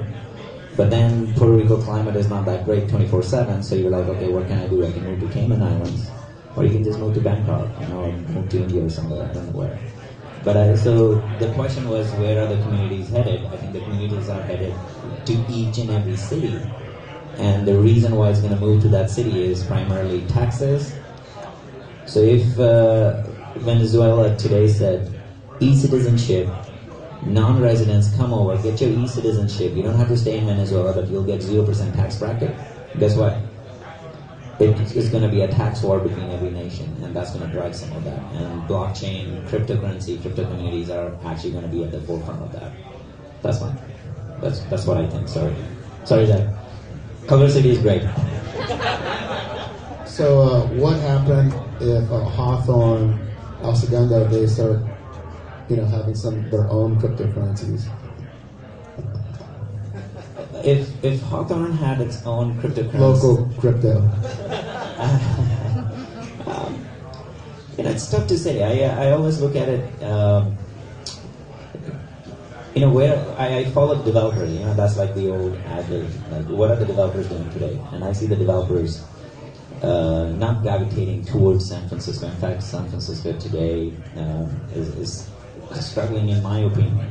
But then Puerto Rico climate is not that great 24/7, so you're like, okay, what can I do? I can move to Cayman Islands, or you can just move to Bangkok, or move to India or somewhere, I don't know where. But so the question was, where are the communities headed? I think the communities are headed to each and every city. And the reason why it's going to move to that city is primarily taxes. So if Venezuela today said, e-citizenship, non-residents come over, get your e-citizenship, you don't have to stay in Venezuela, but you'll get 0% tax bracket. Guess what? It's going to be a tax war between every nation, and that's going to drive some of that. And blockchain, cryptocurrency, crypto communities are actually going to be at the forefront of that. That's fine. That's what I think. Sorry, Zach. Culver City is great. So what happened if Hawthorne, El Segundo, they start, having their own cryptocurrencies? If Hawthorne had its own cryptocurrency, local crypto. It's tough to say. I always look at it. Where I follow developers, that's like the old adage, like what are the developers doing today? And I see the developers not gravitating towards San Francisco. In fact, San Francisco today is struggling, in my opinion,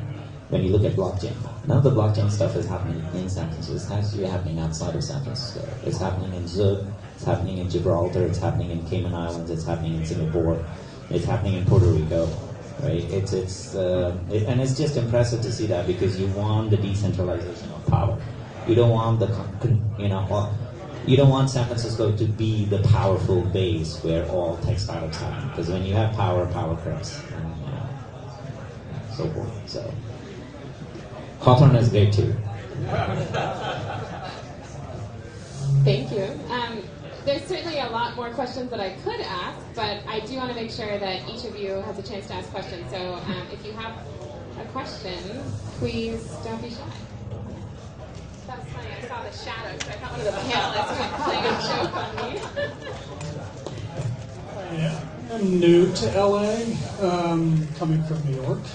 when you look at blockchain. None of the blockchain stuff is happening in San Francisco. It's actually happening outside of San Francisco. It's happening in Zug, it's happening in Gibraltar, it's happening in Cayman Islands, it's happening in Singapore, it's happening in Puerto Rico. Right? And it's just impressive to see that, because you want the decentralization of power. You don't want you don't want San Francisco to be the powerful base where all tech startups happen, because when you have power corrupts, and so forth. So Hawthorne is great too. Thank you. There's certainly a lot more questions that I could ask, but I do want to make sure that each of you has a chance to ask questions. So if you have a question, please don't be shy. That was funny. I saw the shadow, so I thought one of the panelists was playing a joke on me. I'm new to LA, coming from New York.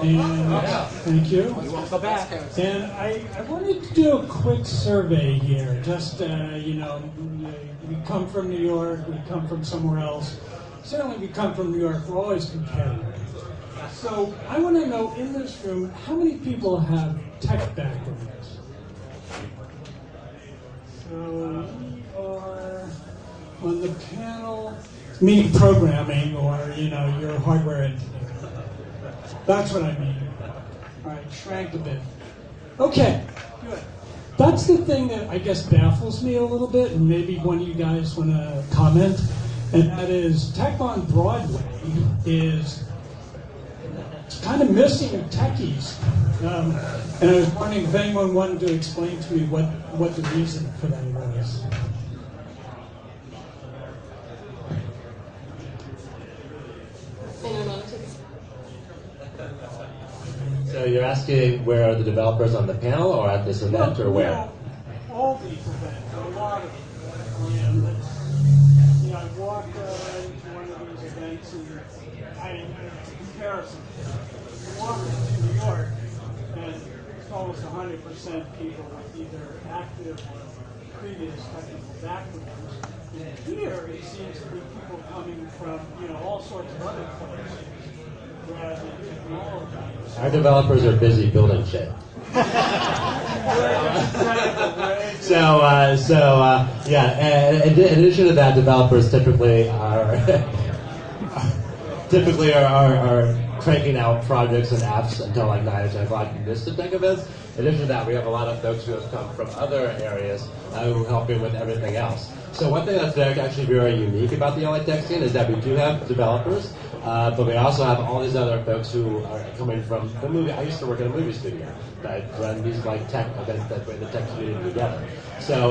And thank you. Go back. And I wanted to do a quick survey here. Just, we come from New York, we come from somewhere else. Certainly we come from New York, we're always competitive. So I want to know in this room, how many people have tech backgrounds? So we are on the panel, meaning programming or, you're a hardware engineer. That's what I mean. All right, shrank a bit. Okay, good. That's the thing that I guess baffles me a little bit, and maybe one of you guys want to comment, and that is Tech on Broadway is kind of missing techies. And I was wondering if anyone wanted to explain to me what the reason for that was. So you're asking where are the developers on the panel or at this event or where? All these events, a lot of them. I walked into one of these events and comparison. You walk into New York and it's almost 100% people with either active or previous technical backgrounds. And here it seems to be people coming from all sorts of other places. Our developers are busy building shit. In addition to that, developers typically are cranking out projects and apps until like 9 or 10 o'clock and miss the tech events. In addition to that, we have a lot of folks who have come from other areas who are helping with everything else. So one thing that's actually very unique about the LA tech scene is that we do have developers, but we also have all these other folks who are coming from the movie. I used to work in a movie studio that run these like tech events that bring the tech community together. So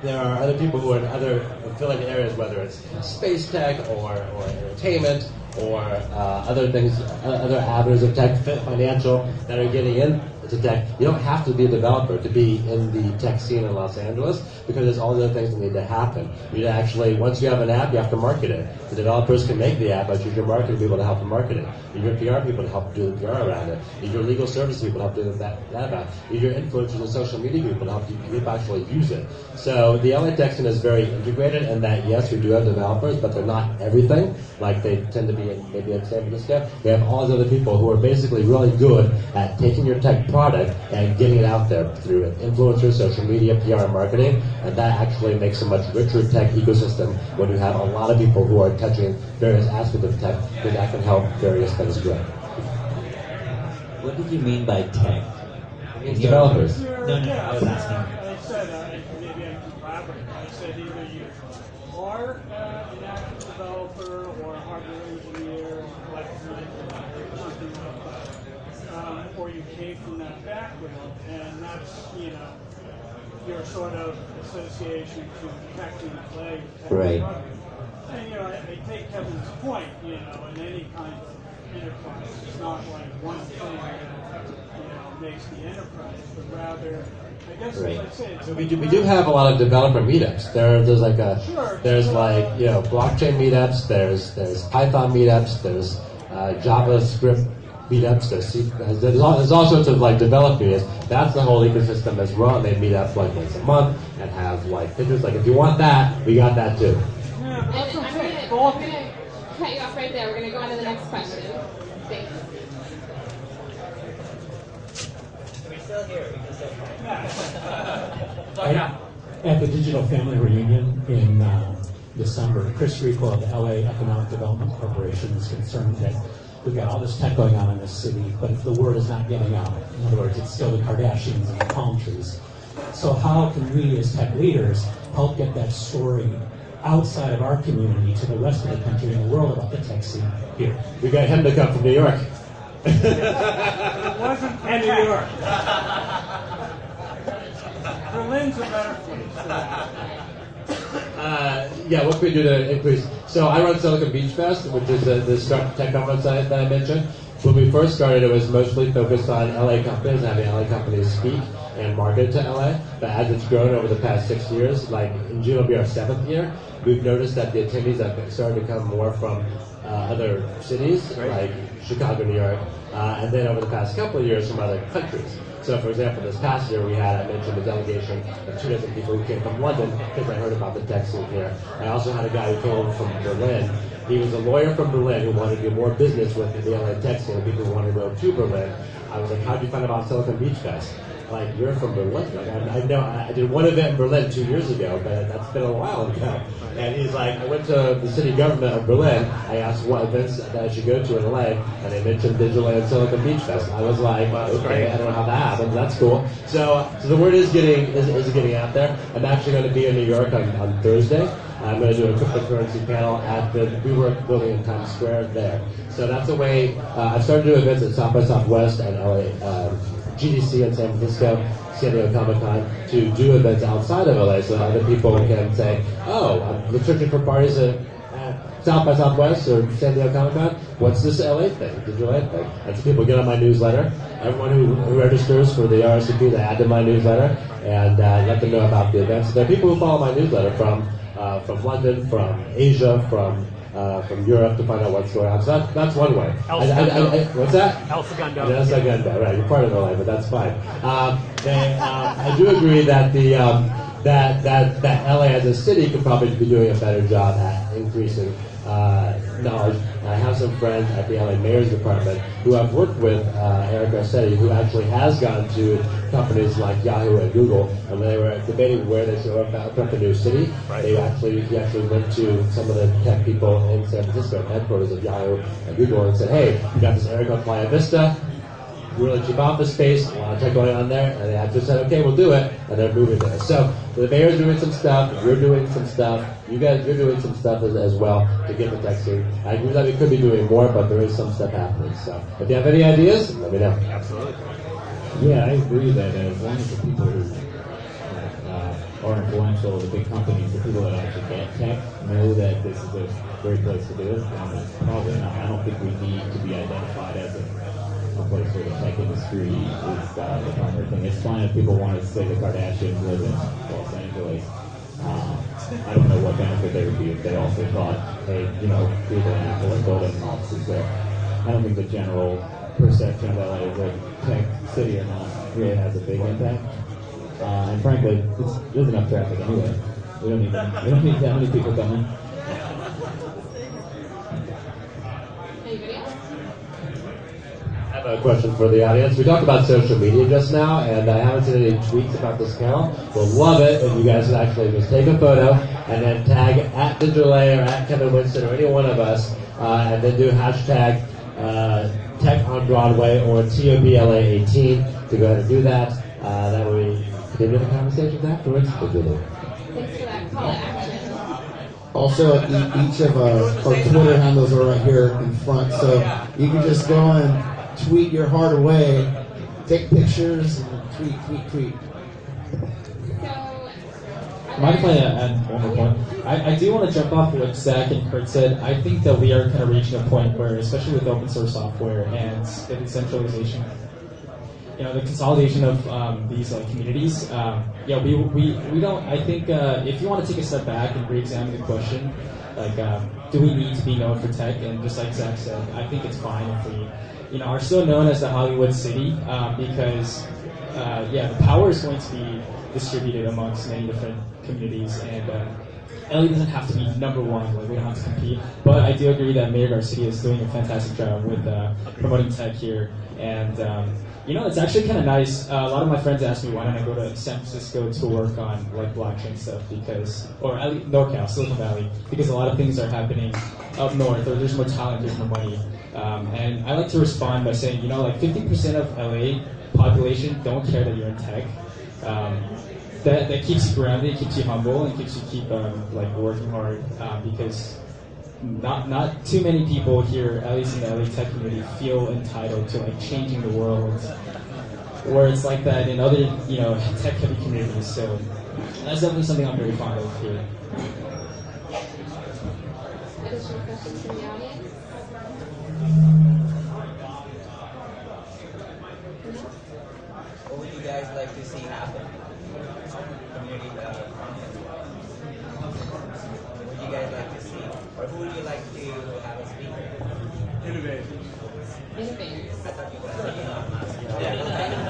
there are other people who are in other affiliated areas, whether it's space tech or entertainment or other things, other avenues of tech, financial, that are getting into tech. You don't have to be a developer to be in the tech scene in Los Angeles because there's all the other things that need to happen. You need to actually, once you have an app, you have to market it. The developers can make the app, but you need your marketing people to help them market it. You need your PR people to help do the PR around it. You need your legal service people to help do that about it. You need your influencers and social media people to help you actually use it. So the LA tech scene is very integrated in that, yes, we do have developers, but they're not everything, like they tend to be maybe in San Francisco. We have all these other people who are basically really good at taking your tech product and getting it out there through influencers, social media, PR, and marketing, and that actually makes a much richer tech ecosystem when you have a lot of people who are touching various aspects of tech, because that can help various things grow. What did you mean by tech? Developers. No, I was asking. I said, maybe I can elaborate. I said either you are an active developer or a hardware engineer or electrical engineer or something like that. Or you came from that background, and that's, your sort of association to tech in LA. Right. And, I take Kevin's point, in any kind of enterprise, it's not like one thing that, makes the enterprise, but rather, I guess, right. I'd say it's... We do have a lot of developer meetups. There's blockchain meetups, there's Python meetups, there's JavaScript meetups, there's all sorts of like developer meetups. That's the whole ecosystem as well, and they meet up like once a month and have like pictures. Like if you want that, we got that too. And I'm going to cut you off right there. We're going to go on to the next question. Thanks. We're still here. At the Digital Family Reunion in December, Chris Rico of the LA Economic Development Corporation is concerned that we've got all this tech going on in this city, but the word is not getting out. In other words, it's still the Kardashians and the palm trees. So how can we as tech leaders help get that story outside of our community to the rest of the country and the world about the tech scene here? We got him to come from New York. It wasn't from New York. Berlin's a better place. What can we do to increase? So I run Silicon Beach Fest, which is the start tech conference that I mentioned. When we first started, it was mostly focused on LA companies, having LA companies speak. and marketed to LA. But as it's grown over the past 6 years, like in June will be our 7th year, we've noticed that the attendees have started to come more from other cities, like Chicago, New York, and then over the past couple of years from other countries. So, for example, this past year I mentioned a delegation of 2 dozen people who came from London because I heard about the tech scene here. I also had a guy who came over from Berlin. He was a lawyer from Berlin who wanted to do more business with the LA tech scene and people who wanted to go to Berlin. I was like, how did you find about Silicon Beach Fest? Like, you're from Berlin. Like, I know I did one event in Berlin 2 years ago, but that's been a while ago. And he's like, I went to the city government of Berlin. I asked what events that I should go to in LA, and they mentioned Digital and Silicon Beach Fest. I was like, okay, I don't know how that happened. That's cool. So the word is getting out there. I'm actually going to be in New York on Thursday. I'm going to do a cryptocurrency panel at the WeWork building in Times Square there. So that's a way. I've started to do events at South by Southwest and LA, GDC in San Francisco, San Diego Comic-Con, to do events outside of LA so other people can say, oh, I'm searching for parties at South by Southwest or San Diego Comic-Con. What's this LA thing? Digital LA thing? And so people get on my newsletter. Everyone who registers for the RSVP, they add to my newsletter and let them know about the events. So there are people who follow my newsletter from London, from Asia, from Europe to find out what's going on. So that's one way. What's that? El Segundo. El Segundo, right. You're part of LA, but that's fine. I do agree that that LA as a city could probably be doing a better job at increasing knowledge. I have some friends at the LA Mayor's Department who have worked with Eric Garcetti, who actually has gone to companies like Yahoo and Google, and when they were debating where they should open up a new city, he actually went to some of the tech people in San Francisco, headquarters of Yahoo and Google, and said, hey, we got this area called Playa Vista, really cheap office space, a lot of tech going on there, and they had just said, okay, we'll do it, and they're moving there. So the mayor's doing some stuff, you're doing some stuff, you're doing some stuff as well to get the tech scene. I agree that we could be doing more, but there is some stuff happening. So if you have any ideas, let me know. Absolutely. Yeah, I agree that as long as the people who are influential, the big companies, the people that actually get tech, know that this is a great place to do it, probably not. I don't think we need to be identified as a place where the tech industry is the primary thing. It's fine if people want to say the Kardashians live in Los Angeles. I don't know what benefit there would be if they also thought, hey, Google and Apple are building offices there. I don't think the general perception of LA as a tech city or not really has a big impact. And frankly, there's enough traffic anyway. We don't need that many people coming. Anybody else? I have a question for the audience. We talked about social media just now, and I haven't seen any tweets about this panel. We'll love it if you guys would actually just take a photo and then tag at Digital A or at Kevin Winston or any one of us, and then do hashtag Tech on Broadway or TOBLA18 to go ahead and do that. That way we continue the conversations afterwards. Thanks for that call to action. Also, each of our Twitter handles are right here in front, so you can just go and tweet your heart away, take pictures, and tweet. Mind if I add one more point? I do want to jump off what Zach and Kurt said. I think that we are kind of reaching a point where, especially with open source software and the decentralization, the consolidation of these communities, we don't. I think if you want to take a step back and re-examine the question, do we need to be known for tech? And just like Zach said, I think it's fine if we, are still known as the Hollywood city because, the power is going to be distributed amongst many different communities, and LA doesn't have to be number one. We don't have to compete. But I do agree that Mayor Garcia is doing a fantastic job with promoting tech here, and it's actually kind of nice. A lot of my friends ask me why don't I go to San Francisco to work on blockchain stuff or at least NorCal, Silicon Valley, because a lot of things are happening up north, or there's more talent, there's more money. And I like to respond by saying, 50% of LA population don't care that you're in tech. That keeps you grounded, keeps you humble, and keeps you keep working hard because not too many people here, at least in the LA tech community, feel entitled to changing the world, where it's like that in other tech heavy communities. So that's definitely something I'm very fond of here. Additional questions from the audience? What would you guys like like to see happen? Community content. What would you guys like to see? Or who would you like to have a speaker? Innovators. Innovators. I thought you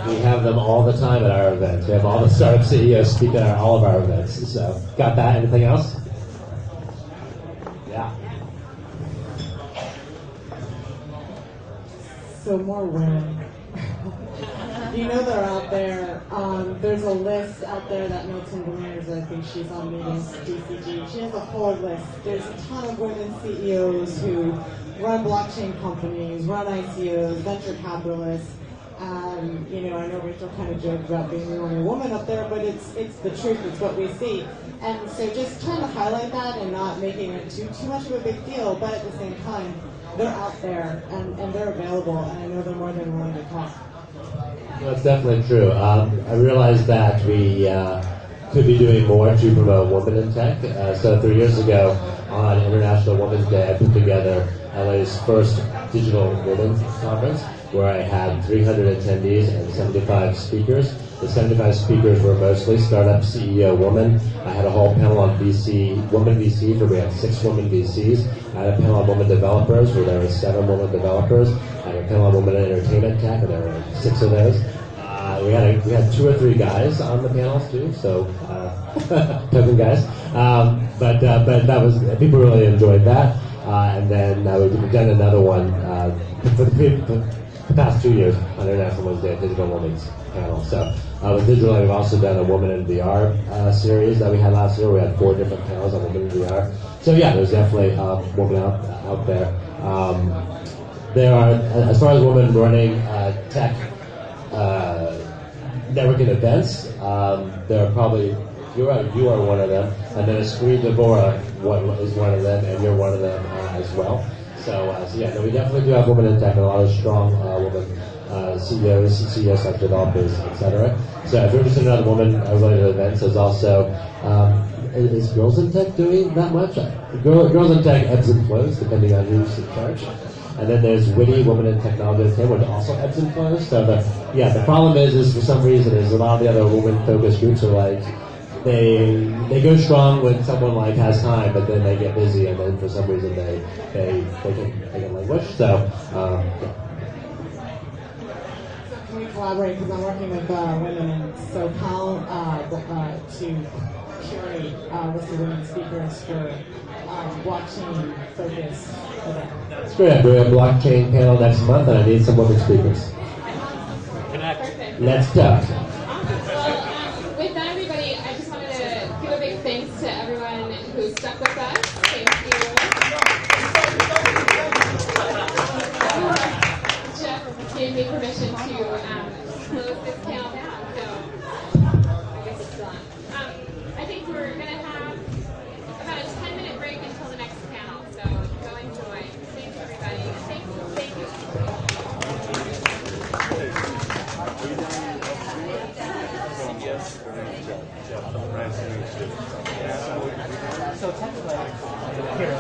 were We have them all the time at our events. We have all the startup CEOs speak at all of our events. So, got that? Anything else? Yeah. So more women. You know they're out there. There's a list out there that Milton Blair's, I think she's on meetings, DCG. She has a whole list. There's a ton of women CEOs who run blockchain companies, run ICOs, venture capitalists. You know, I know Rachel kind of joked about being the only woman up there, but it's the truth. It's what we see. And so just trying to highlight that and not making it too much of a big deal, but at the same time, they're out there and they're available, and I know they're more than willing to talk. That's definitely true. I realized that we could be doing more to promote women in tech. So 3 years ago, on International Women's Day, I put together LA's first digital women's conference, where I had 300 attendees and 75 speakers. The 75 speakers were mostly startup CEO women. I had a whole panel on women VCs, where we had 6 women VCs. I had a panel on women developers, where there were 7 women developers. I had a panel on women in entertainment tech, and there were 6 of those. We had 2 or 3 guys on the panels too, so token guys. But that was, people really enjoyed that. And then we've done another one for the past 2 years on International Women's Day, Digital Women's panel. So with Digital, we've also done a Woman in VR series that we had last year. We had 4 different panels on Women in VR. So yeah, there's definitely women out there. There are, as far as women running tech networking events, there are probably, you are one of them, and then Espree Deborah is one of them, and you're one of them as well. So yeah, no, we definitely do have women in tech, and a lot of strong women CEOs, CEOs like developers, etc. So if you're interested in other women-related events, there's also, is Girls in Tech doing that much? Girls in Tech ebbs and flows, depending on who's in charge. And then there's Witty, Women in Technology, which also ebbs and flows. So the problem is for some reason, is a lot of the other women-focused groups are like, they go strong when someone like has time, but then they get busy, and then for some reason they can languish. So yeah. Can we collaborate? Because I'm working with women in SoCal to curate with the women speakers for blockchain-focused events. That's great. I'm doing a blockchain panel next month, and I need some women speakers. Perfect. Let's talk. Well, with that, everybody, I just wanted to give a big thanks to everyone who stuck with us. Thank you. Jeff gave me permission to close this panel down, so I guess it's still on. I think we're going to have about a 10-minute break until the next panel, so go enjoy. Thanks, everybody. Thank you. So technically, here.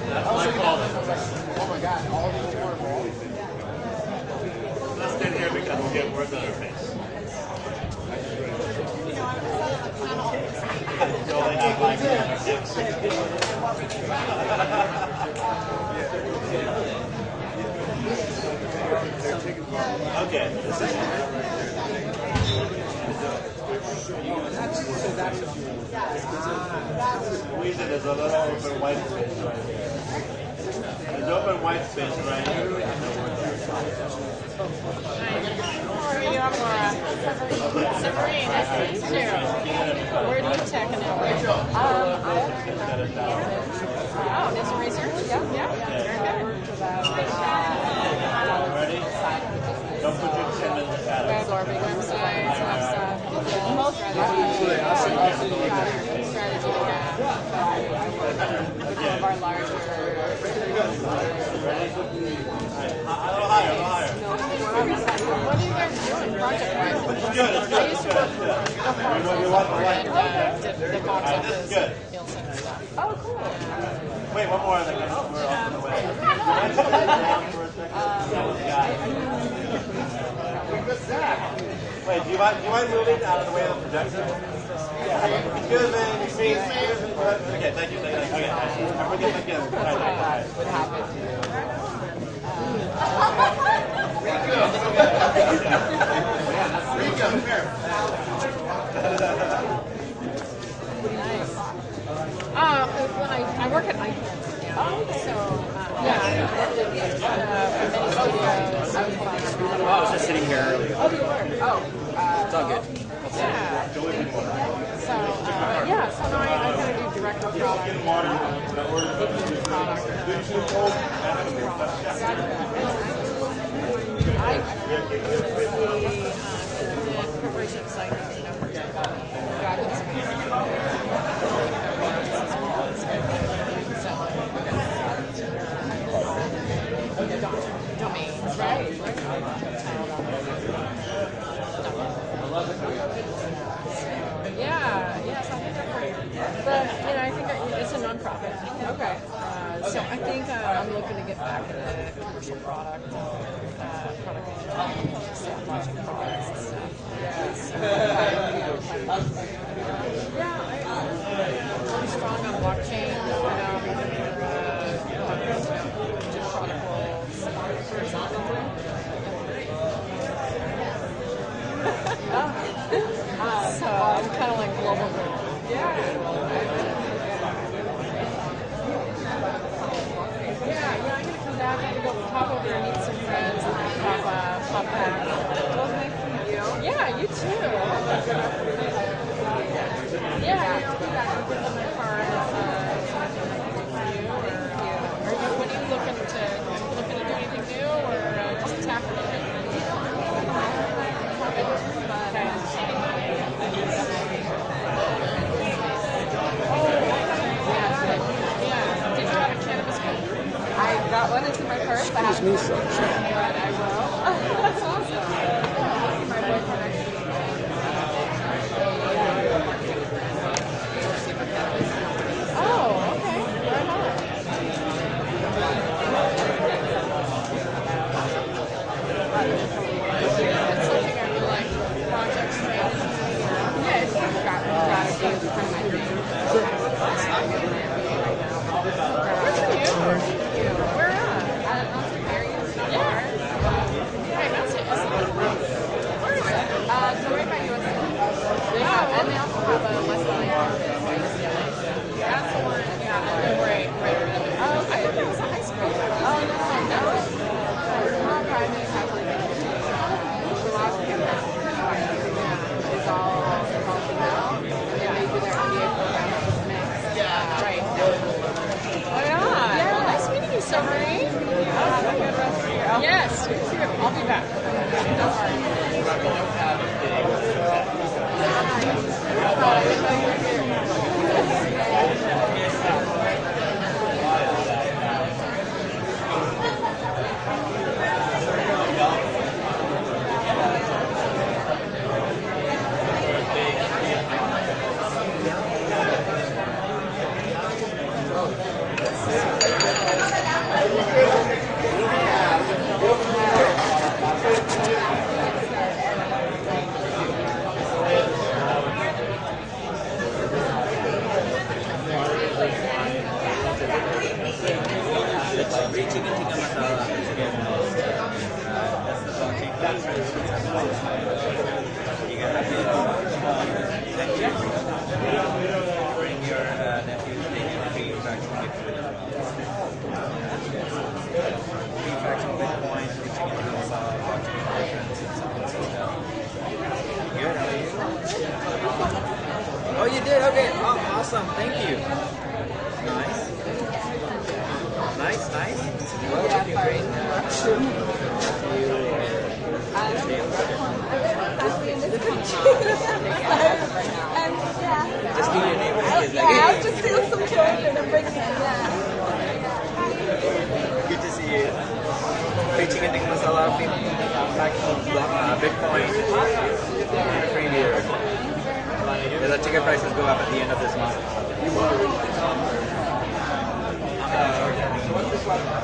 That's my call. Oh my God, all these waterfalls. Let's stand here because we'll get words on our face. So they have like okay. Squeeze it. There's a little open white space right here. There's open white space right here. How are you, Amora? Sabrine, nice to meet you. Where do you tech and network? Oh, there's some research? Yeah. Very good. Ready? Don't put your chin in the shadow. Guys are big websites, stuff. Most strategy of our larger. What are you guys doing project-wise? I used to work for the box office, Nielsen stuff. Oh, cool. Wait, one more. Like, we're off on the way. You mind just sitting down for a second? Wait, do you mind moving out of the way of the projector? Yeah. Excuse me. Okay, thank you. Okay, everyone get back in. What happened? Rico, come here. When I work at iPhone now, so yeah, I worked at many studios. I was just sitting here earlier. Oh, you were? Oh. It's all good. Yeah. So, so now I kind of do direct with product. I preparation site, domains, right? So I think that's great. But, I think it's a nonprofit. Okay. So I think I'm looking to get back into commercial product management, launching products and stuff. I'm strong on blockchain, just product roles, for example. So I'm kind of like global. I'm going to come back and go pop over and meet some friends and pop back. Well, nice to meet you. Yeah, you too. I'll be back. I'll give them my card. When are you looking to do anything new or just tap it? Did you have a cannabis card? I got one. It's in my purse. Excuse me, sir. I will. That's awesome. My boyfriend actually. Oh, okay. Right on. It's something I really like. Projects, training. Yeah, it's got to do kind of my thing. Good for you. Where at? Not too areas. Not far. Hey, that's it. Where is it? So right by USC. And they also have a West LA office. That's the one. Yeah. Right. Oh, I thought that was a high school. Oh, no. Small private Catholic institution. The last campus is all female. And they do their MBA program with mixed. Right. Oh, yeah. Well, nice meeting you, Submarine. Have a good rest of your Yes, you too. I'll be back. Don't Oh, you did? Okay. Oh, awesome. Thank you. Nice. Yeah, sorry. Just give your name. I was just stealing some children and bringing them. Good to see you. Preaching in masala, back Bitcoin, preview. The ticket prices go up at the end of this month. Check.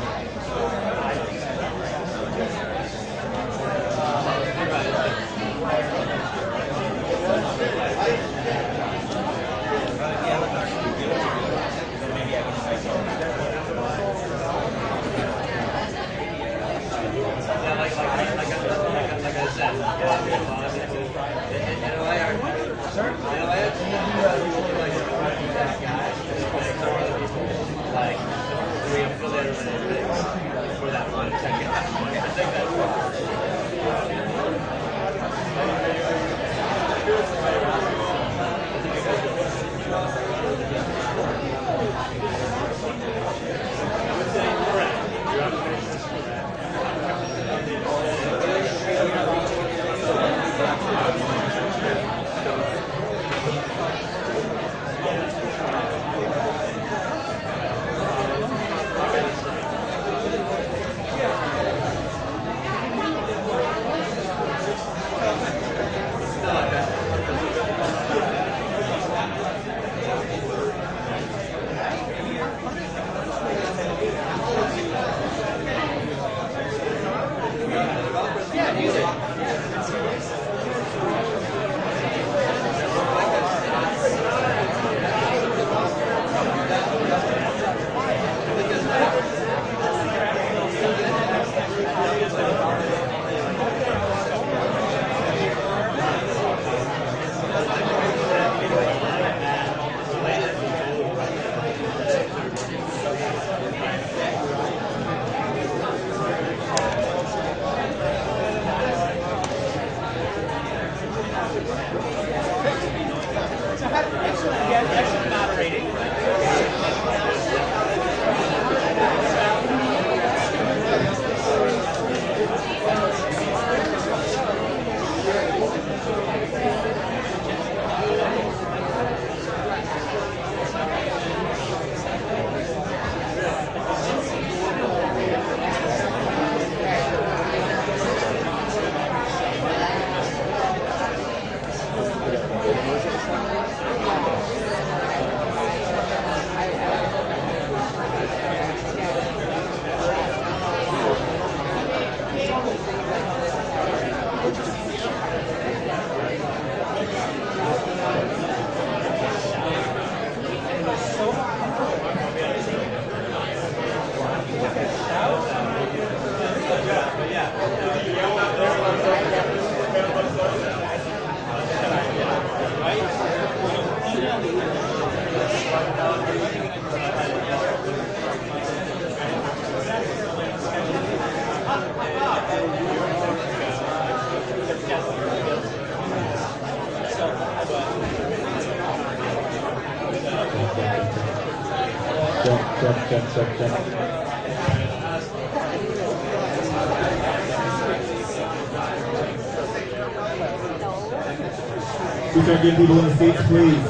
We start getting people in the seats, please.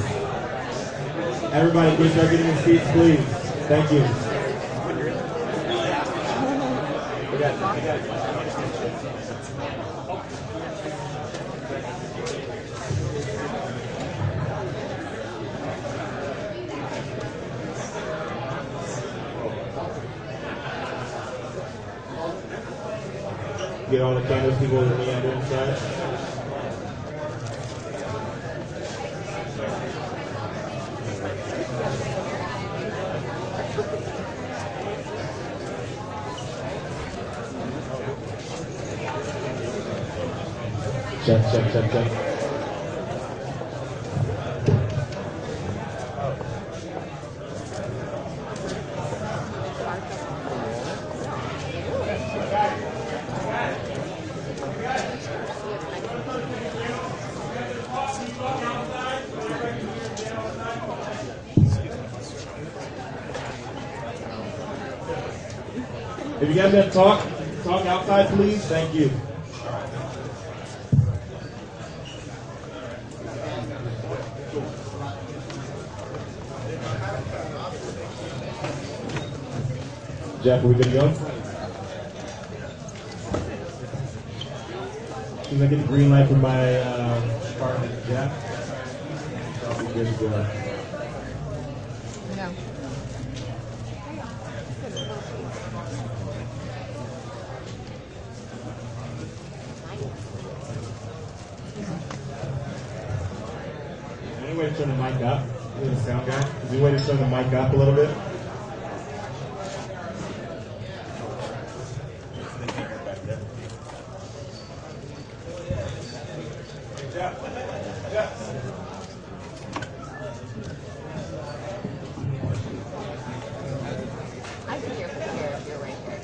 Everybody, please start getting in the seats, please. Thank you. Get all the cannabis people in the ambulance side. Check. If you guys have to talk outside, please. Thank you. Jeff, are we good to go? Should I get the green light from my partner, Jeff? I'll be good to go. No. a way to turn the mic up? You're the sound guy. Is there a way to turn the mic up a little bit? I can hear from here if you're right here.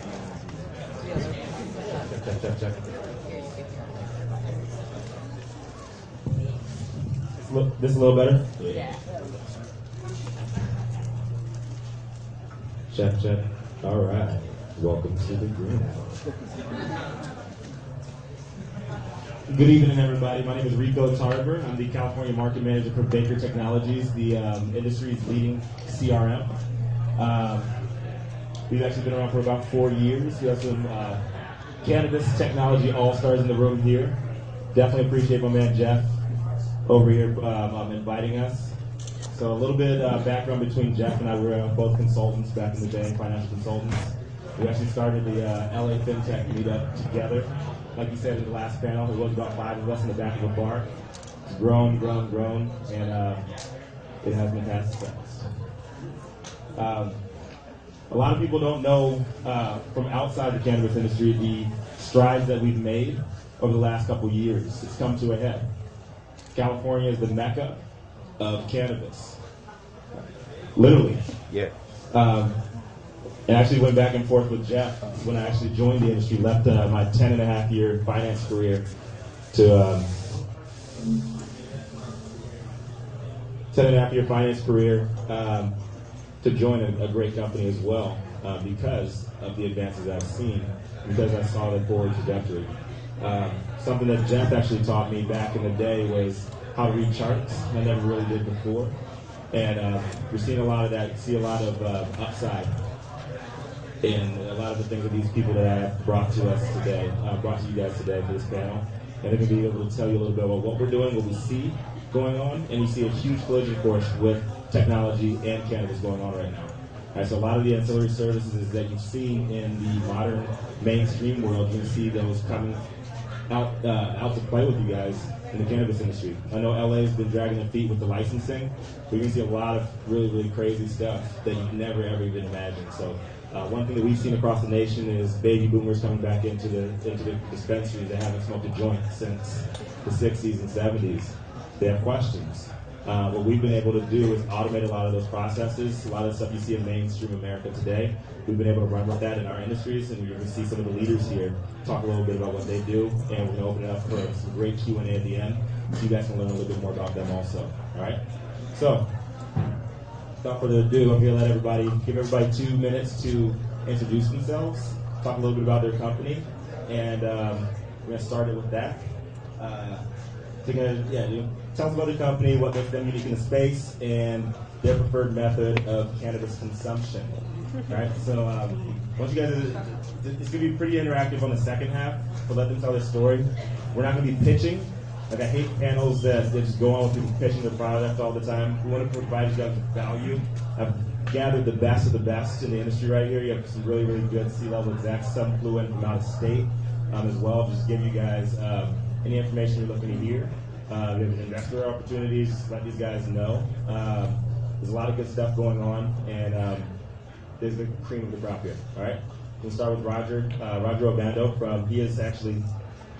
Check. This a little better? Yeah. Check. All right. Welcome to the greenhouse. Good evening, everybody. My name is Rico Tarver. I'm the California Market Manager for Baker Technologies, the industry's leading CRM. We've actually been around for about 4 years. We have some Cannabis Technology all-stars in the room here. Definitely appreciate my man Jeff over here inviting us. So a little bit background between Jeff and I. We were both consultants back in the day, financial consultants. We actually started the LA Fintech meetup together. Like you said in the last panel, it was about 5 of us in the back of a bar. It's grown, and it has been had success. A lot of people don't know from outside the cannabis industry the strides that we've made over the last couple years. It's come to a head. California is the mecca of cannabis. Literally. Yeah. And actually went back and forth with Jeff when I actually joined the industry, left my 10.5-year finance career to 10.5-year finance career to join a great company as well because of the advances I've seen, because I saw the forward trajectory. Something that Jeff actually taught me back in the day was how to read charts. I never really did before. And we're seeing a lot of that, see a lot of upside in a lot of the things that these people that I have brought to us today, brought to you guys today for this panel. And they're going to be able to tell you a little bit about what we're doing, what we see going on, and we see a huge collision course with technology and cannabis going on right now. All right, so a lot of the ancillary services that you've seen in the modern mainstream world, you can see those coming out to play with you guys in the cannabis industry. I know LA's been dragging their feet with the licensing, but you can see a lot of really crazy stuff that you've never ever even imagined. So one thing that we've seen across the nation is baby boomers coming back into the dispensaries that haven't smoked a joint since the 60s and 70s. They have questions. What we've been able to do is automate a lot of those processes. A lot of the stuff you see in mainstream America today, we've been able to run with that in our industries, and you're going to see some of the leaders here talk a little bit about what they do, and we're going to open it up for some great Q&A at the end, so you guys can learn a little bit more about them also. All right? So, without further ado, I'm going to give everybody 2 minutes to introduce themselves, talk a little bit about their company, and we're going to start it with that. Tell us about the company, what makes them unique in the space, and their preferred method of cannabis consumption. All right, so once you guys, it's going to be pretty interactive on the second half, but let them tell their story. We're not going to be pitching. Like, I hate panels that just go on with people pitching their product all the time. We want to provide you guys with value. I've gathered the best of the best in the industry right here. You have some really good C-level execs. Some flew in from out of state as well. Just give you guys any information you're looking to hear. We have investor opportunities. Let these guys know. There's a lot of good stuff going on, and there's the cream of the crop here. All right, we'll start with Roger Obando. He is actually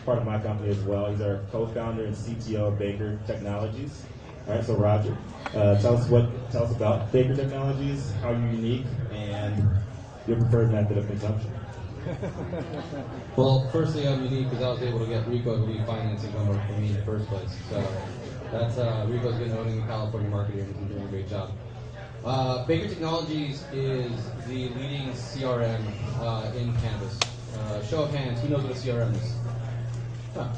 part of my company as well. He's our co-founder and CTO of Baker Technologies. All right, so Roger, tell us about Baker Technologies, how you're unique, and your preferred method of consumption. Well, firstly, I'm unique because I was able to get Rico to lead financing number for me in the first place. So that's Rico's been owning the California market here and he's been doing a great job. Baker Technologies is the leading CRM in cannabis. Show of hands, who knows what a CRM is?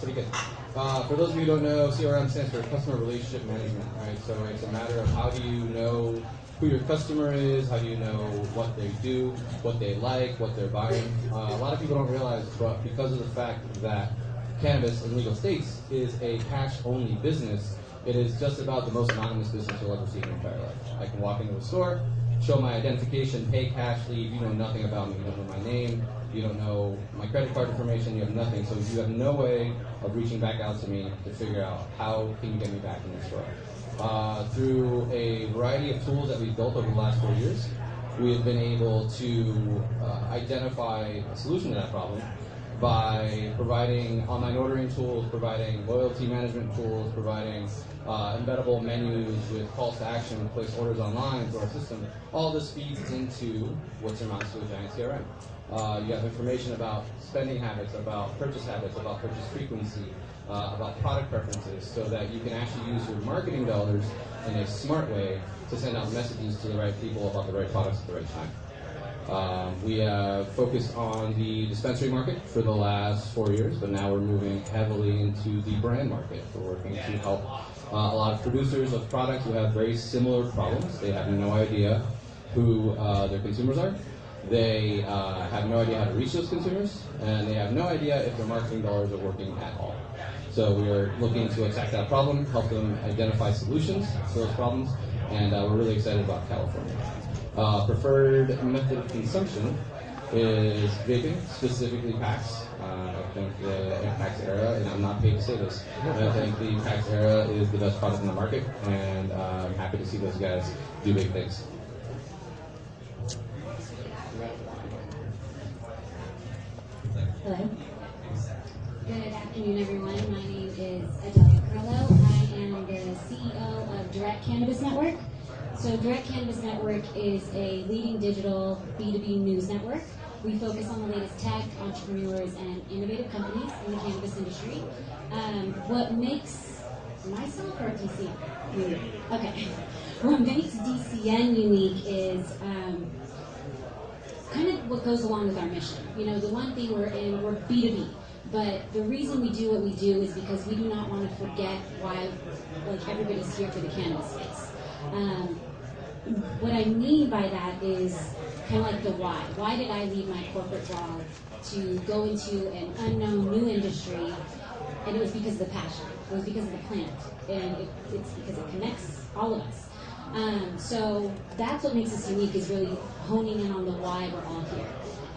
Pretty good. For those of you who don't know, CRM stands for Customer Relationship Management. Right? So it's a matter of how do you know who your customer is, how do you know what they do, what they like, what they're buying. A lot of people don't realize, but because of the fact that cannabis in legal states is a cash-only business, it is just about the most anonymous business you'll ever see in your entire life. I can walk into a store, show my identification, pay cash, leave, you know nothing about me. You don't know my name, you don't know my credit card information, you have nothing. So you have no way of reaching back out to me to figure out how can you get me back in the store. Through a variety of tools that we've built over the last 4 years, we have been able to identify a solution to that problem by providing online ordering tools, providing loyalty management tools, providing embeddable menus with calls to action to place orders online through our system. All this feeds into what amounts to a giant CRM. You have information about spending habits, about purchase frequency, about product preferences, so that you can actually use your marketing dollars in a smart way to send out messages to the right people about the right products at the right time. We have focused on the dispensary market for the last 4 years, but now we're moving heavily into the brand market. We're working to help a lot of producers of products who have very similar problems. They have no idea who their consumers are. They have no idea how to reach those consumers, and they have no idea if their marketing dollars are working at all. So we are looking to attack that problem, help them identify solutions to those problems, and we're really excited about California. Preferred method of consumption is vaping, specifically PAX. I think the PAX era, and I'm not paid to say this, I think the PAX era is the best product in the market, and I'm happy to see those guys do big things. Hello. Good afternoon, everyone. My name is Adelia Carlo. I am the CEO of Direct Cannabis Network. So Direct Cannabis Network is a leading digital B2B news network. We focus on the latest tech, entrepreneurs, and innovative companies in the cannabis industry. What makes myself or DCN unique? Okay. What makes DCN unique is kind of what goes along with our mission. You know, the one thing we're B2B. But the reason we do what we do is because we do not want to forget why, like, everybody's here for the cannabis space. What I mean by that is kind of like the why. Why did I leave my corporate job to go into an unknown new industry? And it was because of the passion. It was because of the plant. And it's because it connects all of us. So that's what makes us unique, is really honing in on the why we're all here.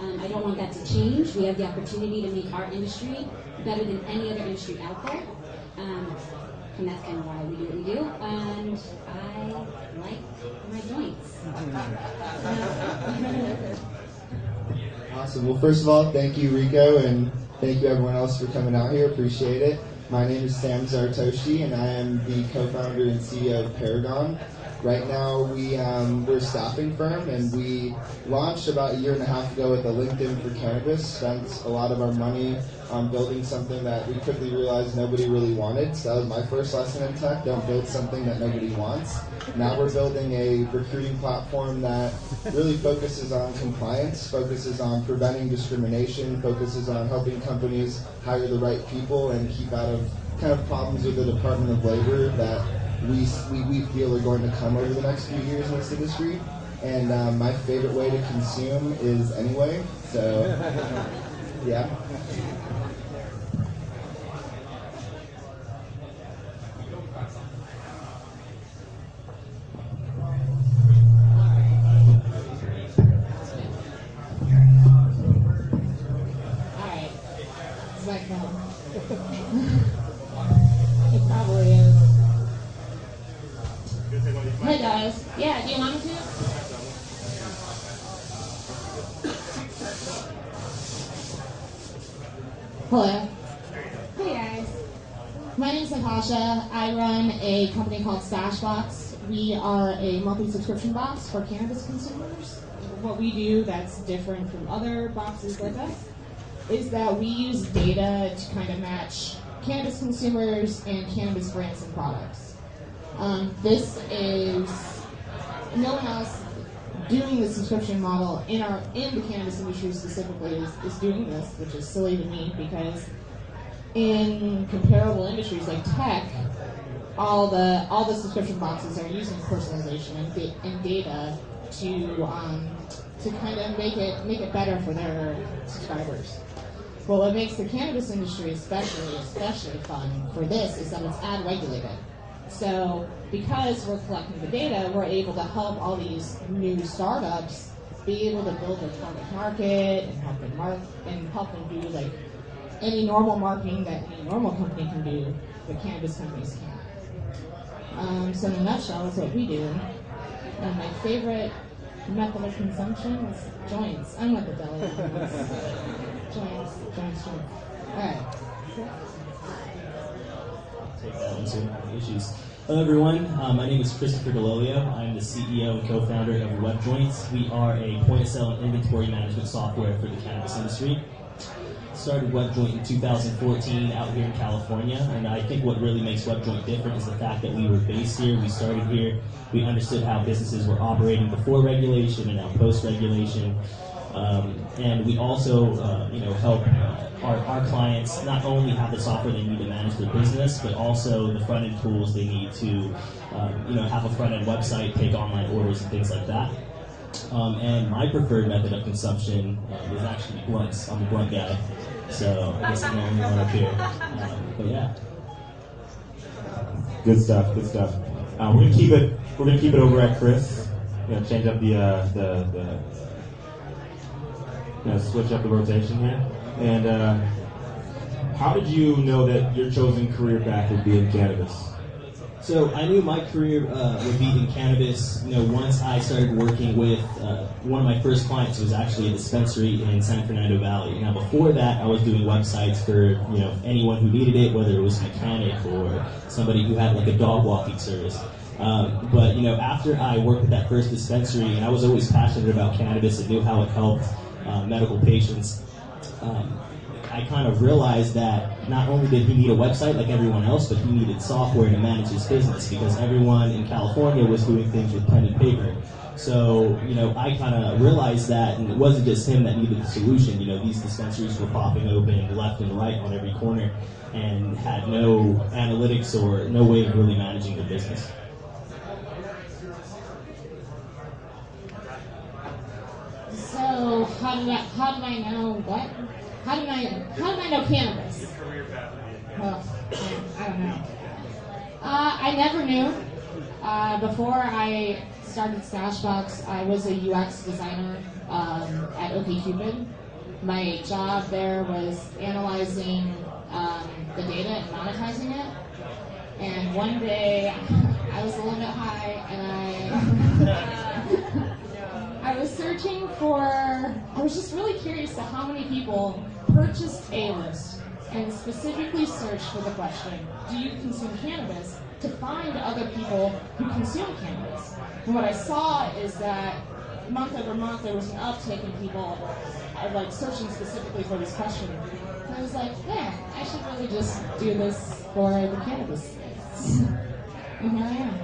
I don't want that to change. We have the opportunity to make our industry better than any other industry out there. And that's kind of why we do what we do. And I like my joints. Awesome. Well, first of all, thank you, Rico, and thank you everyone else for coming out here. Appreciate it. My name is Sam Zartoshi, and I am the co-founder and CEO of Paragon. Right now, we're a staffing firm, and we launched about 1.5 years ago with a LinkedIn for cannabis. Spent a lot of our money on building something that we quickly realized nobody really wanted. So that was my first lesson in tech: don't build something that nobody wants. Now we're building a recruiting platform that really focuses on compliance, focuses on preventing discrimination, focuses on helping companies hire the right people and keep out of kind of problems with the Department of Labor that we feel are going to come over the next few years in this industry. And my favorite way to consume is anyway. So, yeah. Alright. It's my phone. It probably is. Hey guys. Yeah, do you want me to? Hello. Hey guys. My name is Natasha. I run a company called Stashbox. We are a monthly subscription box for cannabis consumers. What we do that's different from other boxes like us is that we use data to kind of match cannabis consumers and cannabis brands and products. This is no one else doing the subscription model in the cannabis industry specifically is doing this, which is silly to me because in comparable industries like tech, all the subscription boxes are using personalization and data to kind of make it better for their subscribers. Well, what makes the cannabis industry especially fun for this is that it's ad regulated. So because we're collecting the data, we're able to help all these new startups be able to build their target market and help them do like any normal marketing that any normal company can do, but cannabis companies can't. So in a nutshell, that's what we do. And my favorite method of consumption is joints. I'm with the deli. Joints. All right. Take that one too. Issues. Hello everyone, my name is Christopher DeLolio. I'm the CEO and co-founder of WebJoints. We are a point-of-sale and inventory management software for the cannabis industry. Started WebJoint in 2014 out here in California, and I think what really makes WebJoint different is the fact that we were based here, we started here, we understood how businesses were operating before regulation and now post-regulation, and we also help our clients not only have the software they need to manage their business, but also the front-end tools they need to have a front-end website, take online orders, and things like that. And my preferred method of consumption is actually blunts. I'm a blunt guy, so I guess I'm the only one up here. But yeah. Good stuff. Good stuff. We're gonna keep it. We're gonna keep it over at Chris. Change up the switch up the rotation here. And how did you know that your chosen career path would be in cannabis? So I knew my career would be in cannabis. Once I started working with one of my first clients was actually a dispensary in San Fernando Valley. Now before that, I was doing websites for anyone who needed it, whether it was a mechanic or somebody who had like a dog walking service. But after I worked with that first dispensary, and I was always passionate about cannabis and knew how it helped medical patients. I kind of realized that not only did he need a website like everyone else, but he needed software to manage his business because everyone in California was doing things with pen and paper. So, I kind of realized that, and it wasn't just him that needed the solution. These dispensaries were popping open left and right on every corner and had no analytics or no way of really managing their business. So how did I know what? How did I know cannabis? Well, I don't know. I never knew. Before I started Stashbox, I was a UX designer at OkCupid. My job there was analyzing the data and monetizing it. And one day, I was a little bit high, and I was searching I was just really curious to how many people purchased A-List and specifically searched for the question, do you consume cannabis, to find other people who consume cannabis. And what I saw is that month over month there was an uptick in people searching specifically for this question. And I was like, yeah, I should really just do this for the cannabis space. And here I am.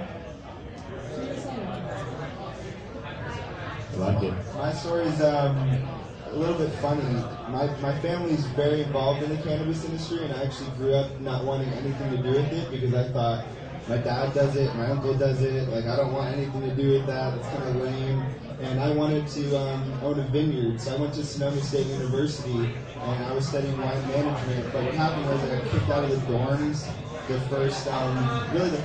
Pretty excited. I like it. My story is a little bit funny. My family is very involved in the cannabis industry, and I actually grew up not wanting anything to do with it because I thought my dad does it, my uncle does it. I don't want anything to do with that. It's kind of lame. And I wanted to own a vineyard, so I went to Sonoma State University, and I was studying wine management. But what happened was I got kicked out of the dorms the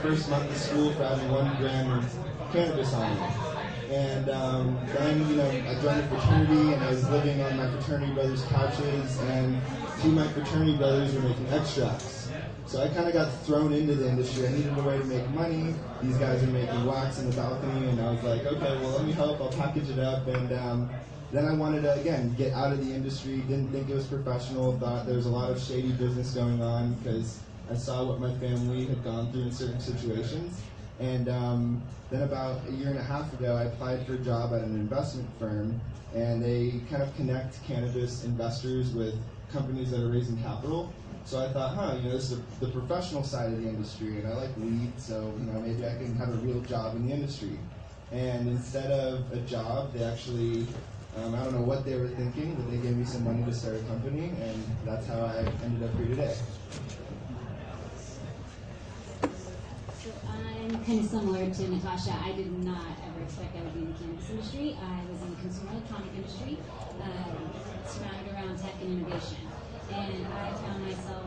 first month of school for having 1 gram of cannabis on me. And then, I joined a fraternity, and I was living on my fraternity brothers' couches, and 2 of my fraternity brothers were making extracts. So I kind of got thrown into the industry. I needed a way to make money. These guys are making wax in the balcony, and I was like, okay, well, let me help. I'll package it up. And then I wanted to, again, get out of the industry. Didn't think it was professional. Thought there was a lot of shady business going on because I saw what my family had gone through in certain situations. And then about 1.5 years ago, I applied for a job at an investment firm, and they kind of connect cannabis investors with companies that are raising capital. So I thought, this is the professional side of the industry, and I like weed, so maybe I can have a real job in the industry. And instead of a job, they actually, I don't know what they were thinking, but they gave me some money to start a company, and that's how I ended up here today. I'm kind of similar to Natasha. I did not ever expect I would be in the cannabis industry. I was in the consumer electronic industry, surrounded around tech and innovation. And I found myself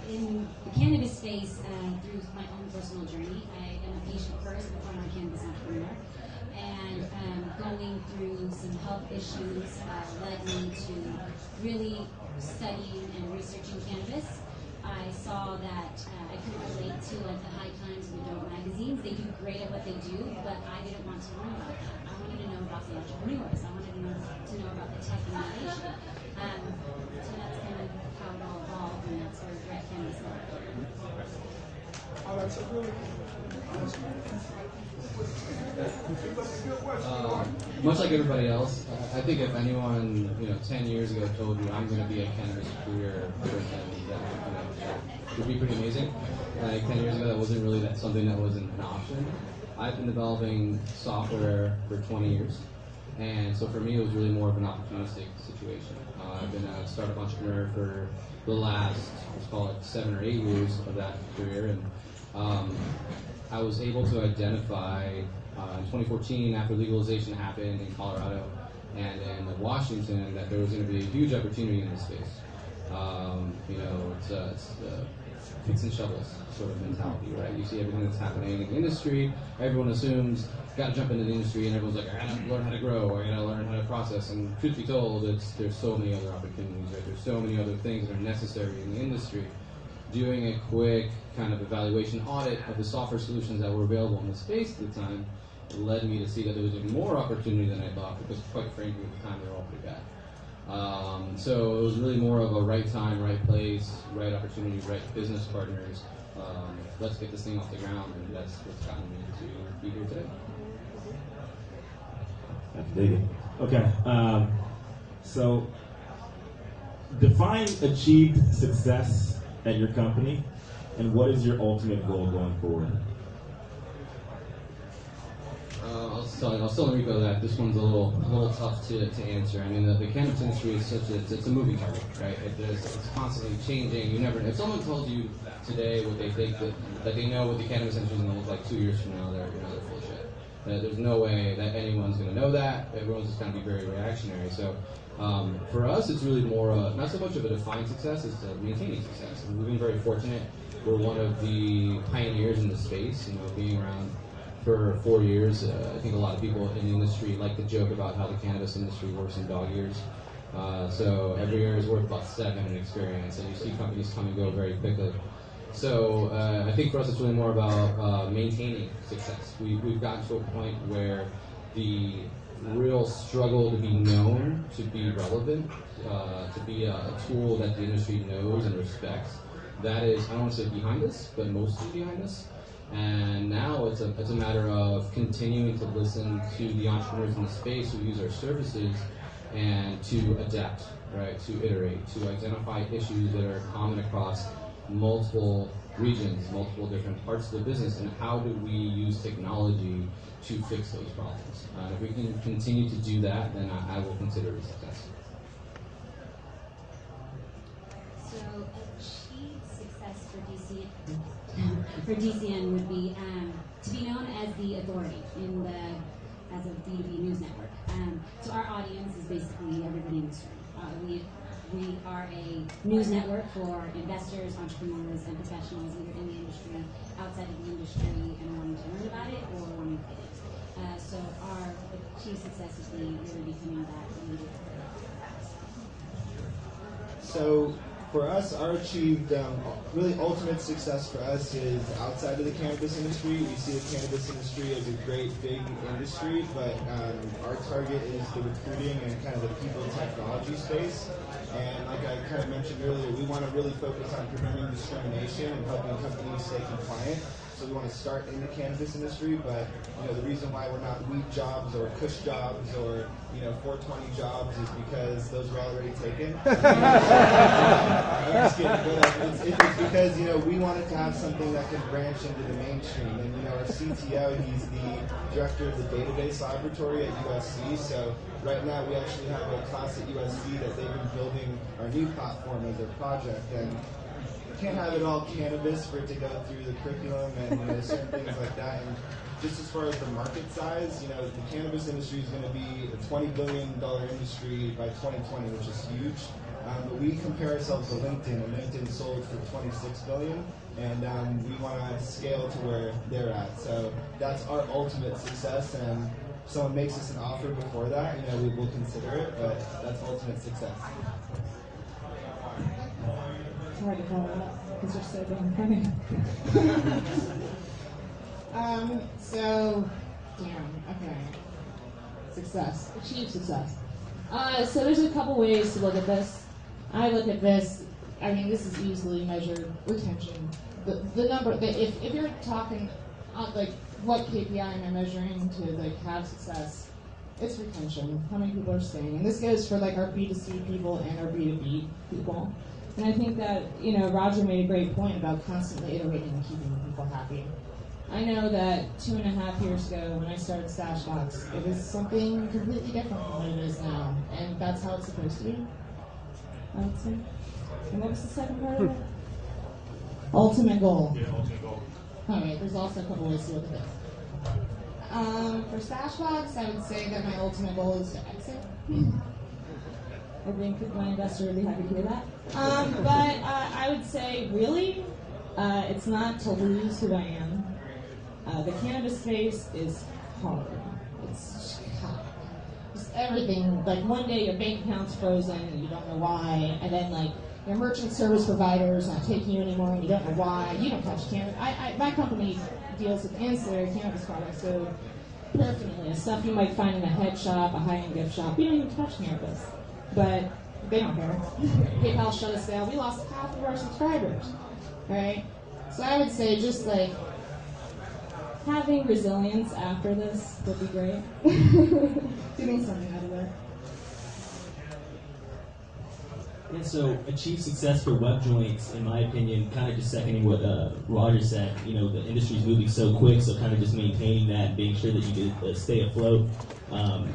in the cannabis space through my own personal journey. I am a patient first before I'm a cannabis entrepreneur. And going through some health issues led me to really studying and researching cannabis. I I saw that I couldn't relate to like the High Times and the Dope magazines. They do great at what they do, but I didn't want to learn about that. I wanted to know about the entrepreneurs. I wanted to know about the tech and innovation. So that's kind of how it all evolved, and that's where Red Cannabis started. Oh, that's a really much like everybody else, I think if anyone 10 years ago told you I'm going to be a cannabis career person, that would be pretty amazing. Like 10 years ago, that wasn't really something that wasn't an option. I've been developing software for 20 years, and so for me, it was really more of an opportunistic situation. I've been a startup entrepreneur for the last, let's call it 7 or 8 years of that career, and I was able to identify in 2014, after legalization happened in Colorado and in Washington, that there was going to be a huge opportunity in this space. It's the picks and shovels sort of mentality, right? You see everything that's happening in the industry, everyone assumes, got to jump into the industry, and everyone's like, I got to learn how to grow, I got to learn how to process, and truth be told, there's so many other opportunities, right? There's so many other things that are necessary in the industry. Doing a quick kind of evaluation audit of the software solutions that were available in the space at the time led me to see that there was even more opportunity than I thought, because quite frankly at the time they were all pretty bad. So it was really more of a right time, right place, right opportunity, right business partners. Let's get this thing off the ground, and that's what's gotten me to be here today. I can dig it. Okay, so define achieved success at your company, and what is your ultimate goal going forward? I was telling Rico that this one's a little tough to answer. I mean, the cannabis industry is it's a moving target, right? It's constantly changing. You never know. If someone tells you today what they think that they know what the cannabis industry is going to look like 2 years from now, they're full of shit. There's no way that anyone's going to know that. Everyone's just going to be very reactionary. So for us, it's really more not so much of a defined success, it's a maintaining success. And we've been very fortunate. We're one of the pioneers in the space, being around for 4 years. I think a lot of people in the industry like to joke about how the cannabis industry works in dog years. So every year is worth about 7 in experience, and you see companies come and go very quickly. So I think for us it's really more about maintaining success. We've gotten to a point where the real struggle to be known, to be relevant, to be a tool that the industry knows and respects, that is, I don't want to say behind us, but mostly behind us. And now it's a matter of continuing to listen to the entrepreneurs in the space who use our services and to adapt, right? To iterate, to identify issues that are common across multiple regions, multiple different parts of the business, and how do we use technology to fix those problems. If we can continue to do that, then I will consider it a success. So achieved success for DCN would be to be known as the authority as a B2B news network. So our audience is basically everybody in this room. We are a news network for investors, entrepreneurs, and professionals either in the industry, outside of the industry, and wanting to learn about it or wanting to get it. So our achieved success is really becoming that leader. So for us, our achieved, really ultimate success for us is outside of the cannabis industry. We see the cannabis industry as a great big industry, but our target is the recruiting and kind of the people technology space. And like I kind of mentioned earlier, we want to really focus on preventing discrimination and helping companies stay compliant. So we want to start in the cannabis industry, but the reason why we're not weed jobs or kush jobs or 420 jobs is because those were already taken. I'm just kidding, but it's because we wanted to have something that can branch into the mainstream. And our CTO, he's the director of the database laboratory at USC. So right now we actually have a class at USC that they've been building our new platform as their project. And can't have it all cannabis for it to go through the curriculum and certain things like that. And just as far as the market size, the cannabis industry is going to be a $20 billion industry by 2020, which is huge. But we compare ourselves to LinkedIn, and LinkedIn sold for $26 billion, and we want to scale to where they're at. So that's our ultimate success. And if someone makes us an offer before that, we will consider it, but that's ultimate success. It's hard to follow up. because you're so damn funny. Okay. Success. Achieve success. So there's a couple ways to look at this. I look at this, this is easily measured retention. The number, if you're talking, what KPI am I measuring to, have success? It's retention. How many people are staying? And this goes for, our B2C people and our B2B people. And I think that, Roger made a great point about constantly iterating and keeping people happy. I know that 2.5 years ago when I started Stashbox, it was something completely different from what it is now. And that's how it's supposed to be, I would say. And what was the second part of it? Ultimate goal. Yeah, ultimate goal. Alright, there's also a couple ways to look at this. For Stashbox, I would say that my ultimate goal is to exit. I think my investor would be happy to hear that. But I would say, really, it's not to lose who I am. The cannabis space is hard. It's hard. Just everything. One day your bank account's frozen and you don't know why, and then your merchant service provider's not taking you anymore and you don't know why. You don't touch cannabis. My company deals with ancillary cannabis products, so paraphernalia, stuff you might find in a head shop, a high-end gift shop. We don't even touch cannabis, but they don't care. PayPal shut us down. We lost half of our subscribers. All right, so I would say just having resilience after this would be great. Getting something out of it. Yeah, so achieve success for web joints, in my opinion, kind of just seconding what Roger said. The industry's moving so quick, so kind of just maintaining that and being sure that you can stay afloat.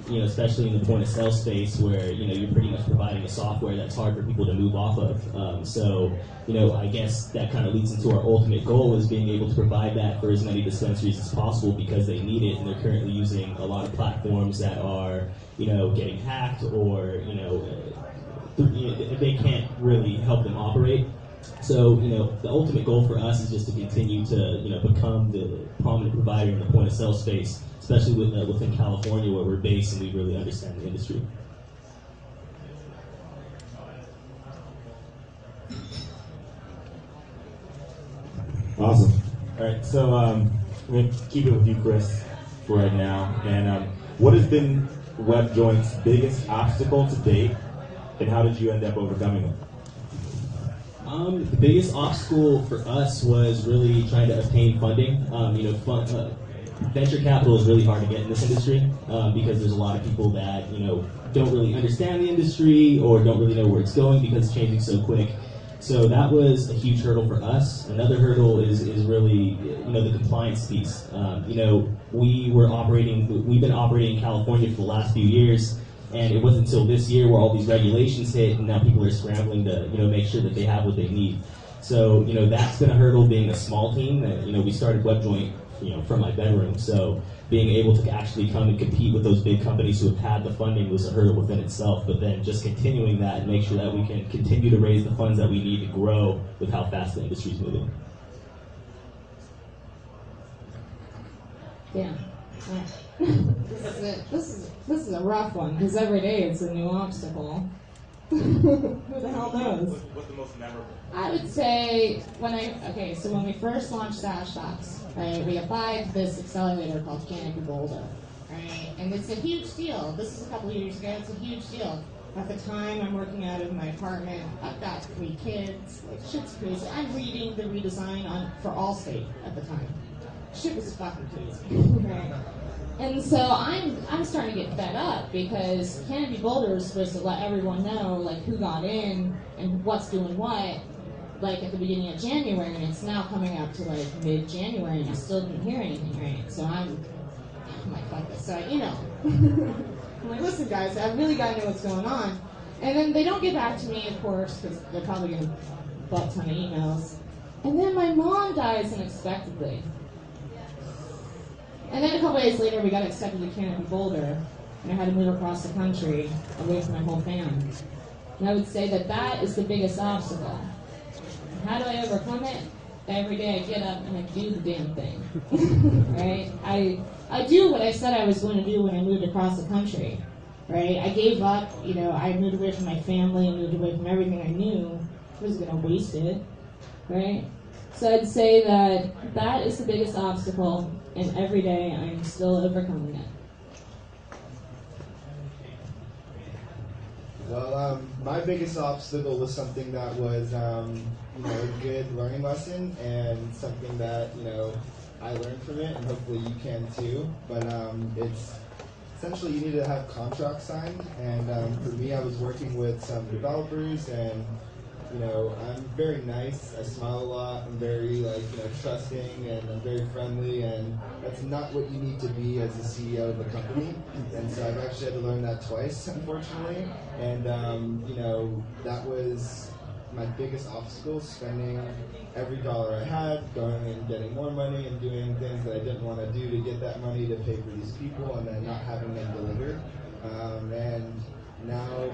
Especially in the point of sale space where you're pretty much providing a software that's hard for people to move off of. I guess that kind of leads into our ultimate goal is being able to provide that for as many dispensaries as possible because they need it, and they're currently using a lot of platforms that are getting hacked or they can't really help them operate. So, the ultimate goal for us is just to continue to, become the prominent provider in the point of sale space, especially within California where we're based and we really understand the industry. Awesome. All right, so I'm going to keep it with you, Chris, for right now. And what has been WebJoint's biggest obstacle to date, and how did you end up overcoming it? The biggest obstacle for us was really trying to obtain funding. Venture capital is really hard to get in this industry because there's a lot of people that don't really understand the industry or don't really know where it's going because it's changing so quick. So that was a huge hurdle for us. Another hurdle is really the compliance piece. We've been operating in California for the last few years. And it wasn't until this year where all these regulations hit, and now people are scrambling to, make sure that they have what they need. So, that's been a hurdle being a small team. We started WebJoint, from my bedroom. So being able to actually come and compete with those big companies who have had the funding was a hurdle within itself. But then just continuing that and make sure that we can continue to raise the funds that we need to grow with how fast the industry's moving. Yeah. This is a rough one because every day it's a new obstacle. Who the hell knows? What's the most memorable? I would say when we first launched Stashbox, right, we applied to this accelerator called Cannabis Boulder, right, and it's a huge deal. This is a couple of years ago. It's a huge deal. At the time, I'm working out of my apartment. I've got 3 kids. Shit's crazy. I'm reading the redesign for Allstate at the time. Shit was fucking crazy. Right? And so I'm starting to get fed up because Cannabis Boulder is supposed to let everyone know who got in and what's doing what at the beginning of January, and it's now coming up to mid-January and I still didn't hear anything, right? So I'm like, fuck this. So I'm like, listen guys, I really gotta know what's going on. And then they don't get back to me, of course, because they're probably gonna butt ton of emails. And then my mom dies unexpectedly. And then a couple days later, we got accepted to Cannabis Boulder, and I had to move across the country away from my whole family. And I would say that is the biggest obstacle. How do I overcome it? Every day I get up and I do the damn thing. Right? I do what I said I was going to do when I moved across the country. Right? I gave up. I moved away from my family and moved away from everything I knew. I was going to waste it. right? So I'd say that that is the biggest obstacle, and every day I'm still overcoming it. Well, my biggest obstacle was something that was, a good learning lesson and something that, I learned from it, and hopefully you can too. But it's essentially you need to have contracts signed, and for me, I was working with some developers, and I'm very nice. I smile a lot. I'm very trusting, and I'm very friendly, and that's not what you need to be as a CEO of a company. And so I've actually had to learn that twice, unfortunately. And that was my biggest obstacle: spending every dollar I had, going and getting more money, and doing things that I didn't want to do to get that money to pay for these people, and then not having them deliver. And now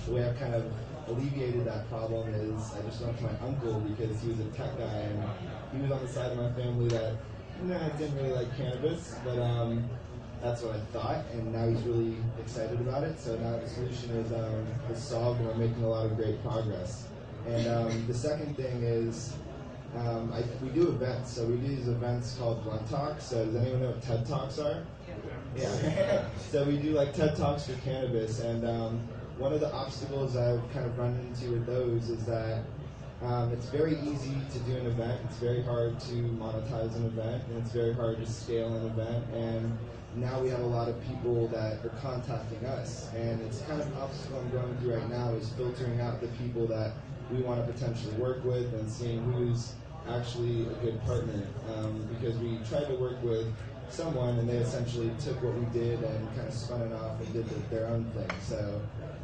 the way I've kind of alleviated that problem is I just went to my uncle because he was a tech guy, and he was on the side of my family that didn't really like cannabis, but that's what I thought, and now he's really excited about it. So now the solution is solved, and we're making a lot of great progress. And the second thing is we do events. So we do these events called Blunt Talks. So does anyone know what TED Talks are? Yeah. So we do TED Talks for cannabis, and one of the obstacles I've kind of run into with those is that it's very easy to do an event. It's very hard to monetize an event, and it's very hard to scale an event. And now we have a lot of people that are contacting us, and it's kind of an obstacle I'm going through right now is filtering out the people that we want to potentially work with and seeing who's actually a good partner. Because we tried to work with someone, and they essentially took what we did and kind of spun it off and did their own thing. So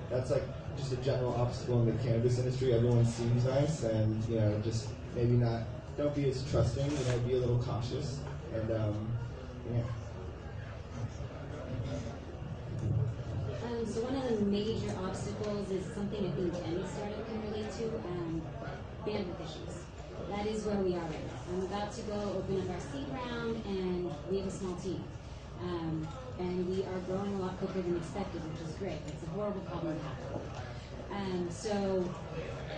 that's just a general obstacle in the cannabis industry. Everyone seems nice, and just maybe don't be as trusting. Be a little cautious, and yeah. So one of the major obstacles is something I think any startup can relate to, bandwidth issues. That is where we are right now. I'm about to go open up our seed round, and we have a small team. And we are growing a lot quicker than expected, which is great. It's a horrible problem to have. So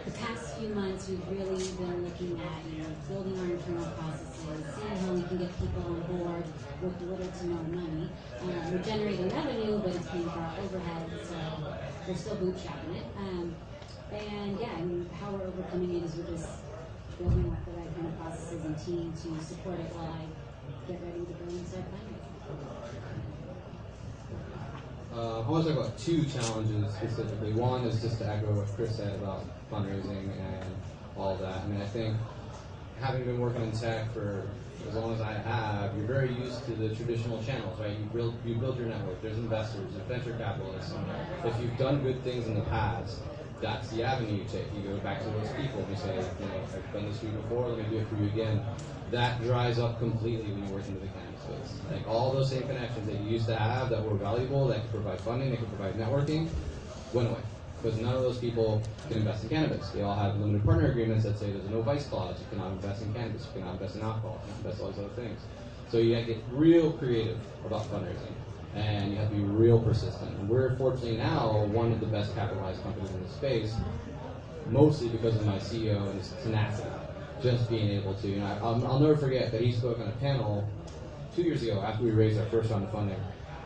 the past few months, we've really been looking at building our internal processes, seeing how we can get people on board with little to no money. We're generating revenue, but it's paying for our overhead, so we're still bootstrapping it. How we're overcoming it is we're just building up the right kind of processes and team to support it while I get ready to go and start planning. I want to talk about two challenges specifically. One is just to echo what Chris said about fundraising and all that. I mean, I think having been working in tech for as long as I have, you're very used to the traditional channels, right? You build your network. There's investors, there's venture capitalists. If you've done good things in the past, that's the avenue you take. You go back to those people and you say, I've done this for you before, let me do it for you again. That dries up completely when you work into the cannabis space. All those same connections that you used to have that were valuable, that could provide funding, that could provide networking, went away. Because none of those people can invest in cannabis. They all have limited partner agreements that say there's a no vice clause. You cannot invest in cannabis. You cannot invest in alcohol. You cannot invest in all these other things. So you have to get real creative about fundraising. And you have to be real persistent. And we're fortunately now one of the best capitalized companies in the space, mostly because of my CEO and his tenacity. Just being able to, I'll never forget that he spoke on a panel 2 years ago after we raised our first round of funding.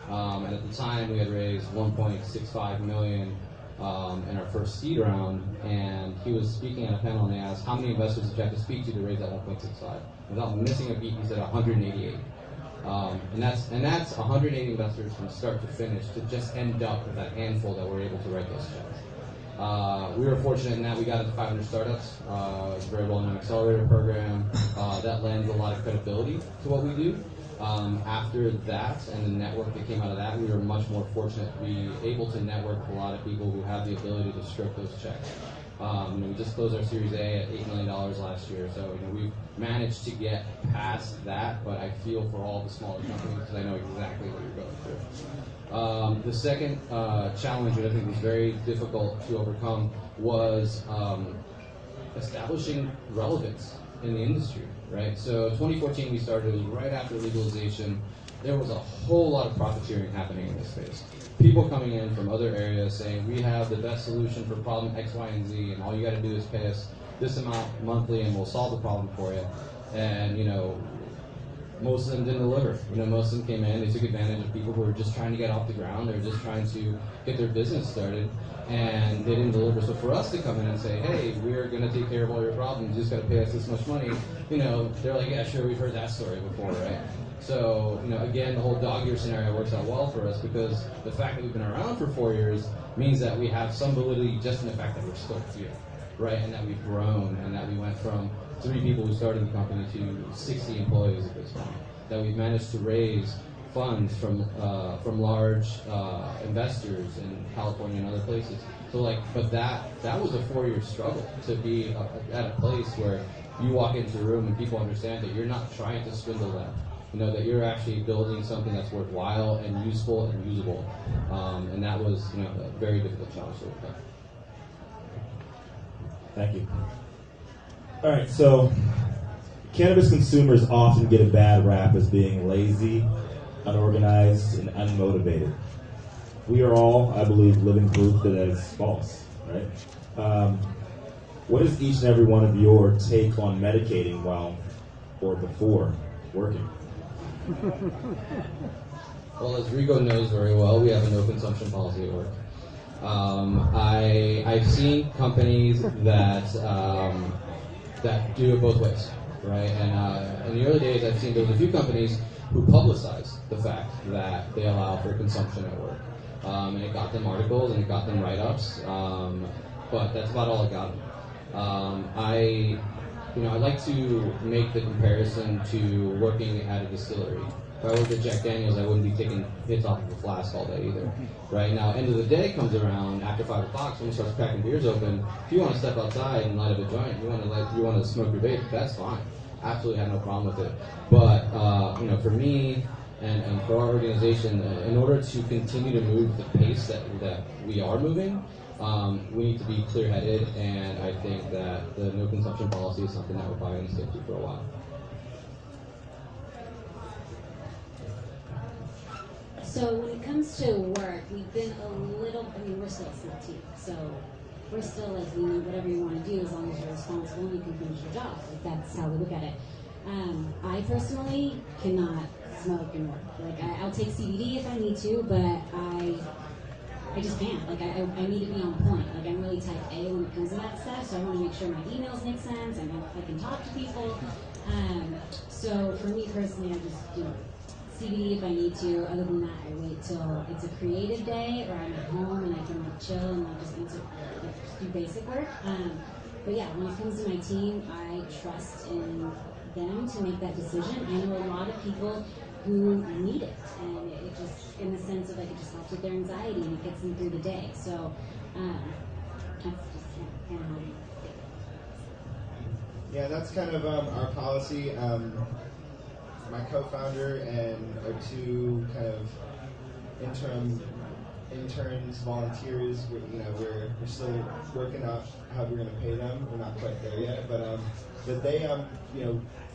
And at the time we had raised $1.65 million in our first seed round, and he was speaking on a panel, and they asked, how many investors did you have to speak to raise that 1.65? Without missing a beat, he said 188. And that's 180 investors from start to finish to just end up with that handful that were able to write those checks. We were fortunate in that we got into 500 startups. It's a very well-known accelerator program that lends a lot of credibility to what we do. After that and the network that came out of that, we were much more fortunate to be able to network with a lot of people who have the ability to script those checks. We just closed our Series A at $8 million last year, so we've managed to get past that, but I feel for all the smaller companies because I know exactly what you're going through. The second challenge that I think was very difficult to overcome was establishing relevance in the industry, right? So 2014 we started, it was right after legalization. There was a whole lot of profiteering happening in this space. People coming in from other areas saying, we have the best solution for problem X, Y, and Z, and all you got to do is pay us this amount monthly and we'll solve the problem for you. And, you know, most of them didn't deliver. You know, most of them came in, they took advantage of people who were just trying to get off the ground, or just trying to get their business started, and they didn't deliver. So for us to come in and say, hey, we're going to take care of all your problems, you just got to pay us this much money, you know, they're like, yeah, sure, we've heard that story before, right? So, you know, again, the whole dog year scenario works out well for us, because the fact that we've been around for 4 years means that we have some validity just in the fact that we're still here, right? And that we've grown, and that we went from 3 people who started the company to 60 employees at this point. That we've managed to raise funds from large investors in California and other places. So like, but that was a 4-year struggle to be at a place where you walk into a room and people understand that you're not trying to swindle them. You know, that you're actually building something that's worthwhile and useful and usable. And that was, you know, a very difficult challenge to overcome. Thank you. All right, so cannabis consumers often get a bad rap as being lazy, unorganized, and unmotivated. We are all, I believe, living proof that that is false, right? What is each and every one of your take on medicating while or before working? Well, as Rico knows very well, we have a no consumption policy at work. I've seen companies that that do it both ways, right? And in the early days, I've seen there was a few companies who publicize the fact that they allow for consumption at work, and it got them articles and it got them write-ups, but that's about all it got them. I like to make the comparison to working at a distillery. If I worked at Jack Daniels, I wouldn't be taking hits off of a flask all day either. Right now, end of the day comes around after 5 o'clock. Someone starts cracking beers open. If you want to step outside and light up a joint, you want to smoke your vape, that's fine. Absolutely have no problem with it. But for me and for our organization, in order to continue to move the pace that we are moving, we need to be clear-headed, and I think that the no consumption policy is something that we're probably going to stick to for a while. So when it comes to work, we've been we're still a small team. So we're still like, whatever you want to do, as long as you're responsible and you can finish your job. Like, that's how we look at it. I personally cannot smoke and work. Like, I'll take CBD if I need to, but I just can't. Like, I need to be on point. Like, I'm really type A when it comes to that stuff, so I want to make sure my emails make sense, I can talk to people. So for me personally, I just do CBD if I need to. Other than that, I wait till it's a creative day, or I'm at home and I can like chill and like just do basic work. But yeah, when it comes to my team, I trust in them to make that decision. I know a lot of people who need it, and it just, in the sense of like, it just helps with their anxiety and it gets them through the day. So that's just kind of how we think. Yeah, that's kind of our policy. My co-founder and our 2 kind of interns, volunteers, we're still working out how we're going to pay them. We're not quite there yet, but they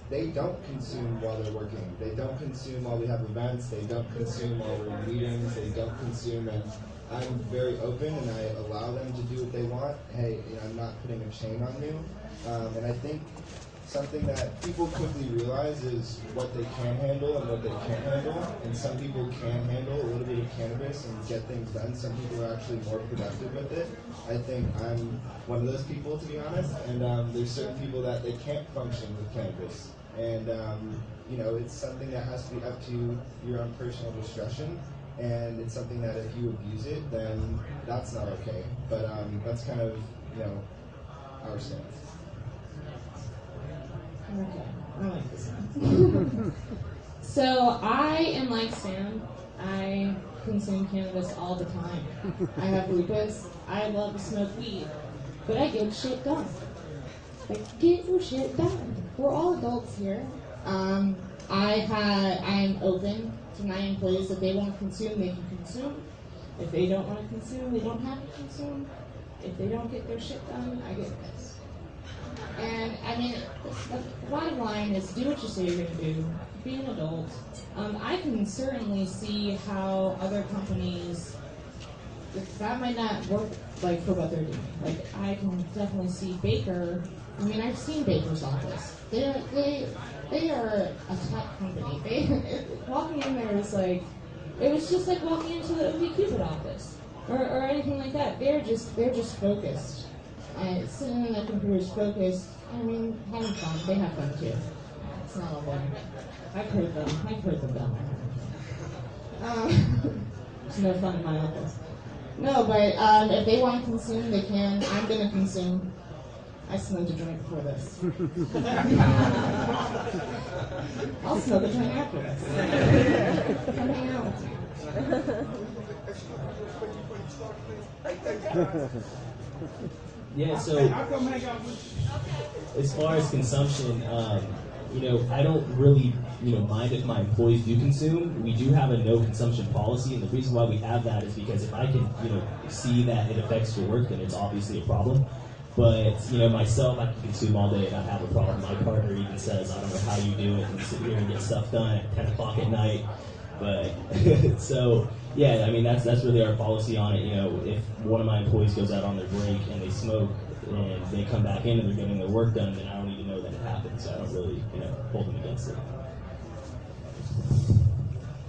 they don't consume while they're working. They don't consume while we have events. They don't consume while we're in meetings. They don't consume, and I'm very open and I allow them to do what they want. Hey, I'm not putting a chain on you, and I think something that people quickly realize is what they can handle and what they can't handle. And some people can handle a little bit of cannabis and get things done. Some people are actually more productive with it. I think I'm one of those people, to be honest. And there's certain people that they can't function with cannabis. And it's something that has to be up to your own personal discretion. And it's something that if you abuse it, then that's not okay. But that's kind of our stance. Okay, I like this one. So I am like Sam. I consume cannabis all the time. I have lupus. I love to smoke weed, but I get shit done. Like, get your shit done. We're all adults here. I'm open to my employees. If they want to consume, they can consume. If they don't want to consume, they don't have to consume. If they don't get their shit done, I get pissed. And I mean, the bottom line is do what you say you're going to do. Be an adult. I can certainly see how other companies, that might not work like for what they're doing. Like, I can definitely see Baker I mean, I've seen Baker's office. They are a tech company. Walking in there is like, it was just like walking into the OkCupid office or anything like that. They're just focused. Sitting on their computers, focused. I mean, having fun. They have fun too. It's not all bad. I've heard them down there. There's no fun in my office. No, but if they want to consume, they can. I'm going to consume. I smoked a joint before this. I'll smoke a joint after this. Come hang out with me. Yeah, so as far as consumption, I don't really, mind if my employees do consume. We do have a no consumption policy, and the reason why we have that is because if I can, see that it affects your work, then it's obviously a problem. But, myself, I can consume all day and not have a problem. My partner even says, I don't know how you do it, and sit here and get stuff done at 10 o'clock at night. But, so, yeah, I mean, that's really our policy on it. If one of my employees goes out on their break and they smoke and they come back in and they're getting their work done, then I don't even know that it happened, so I don't really, hold them against it.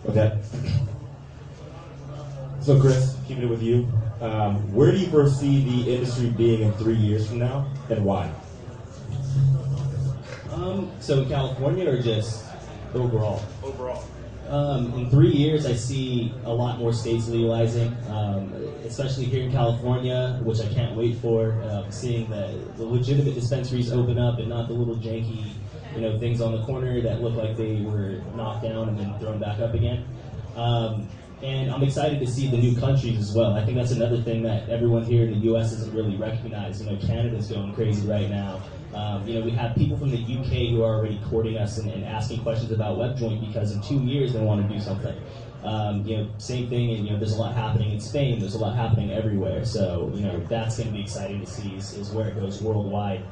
Okay. So, Chris, keeping it with you, where do you foresee the industry being in 3 years from now, and why? So in California or just overall? Overall. In 3 years, I see a lot more states legalizing, especially here in California, which I can't wait for. Seeing the legitimate dispensaries open up and not the little janky, things on the corner that look like they were knocked down and then thrown back up again. And I'm excited to see the new countries as well. I think that's another thing that everyone here in the U.S. doesn't really recognize. Canada's going crazy right now. We have people from the UK who are already courting us and asking questions about WebJoint because in 2 years they want to do something. Same thing, and there's a lot happening in Spain. There's a lot happening everywhere. So that's going to be exciting to see is where it goes worldwide.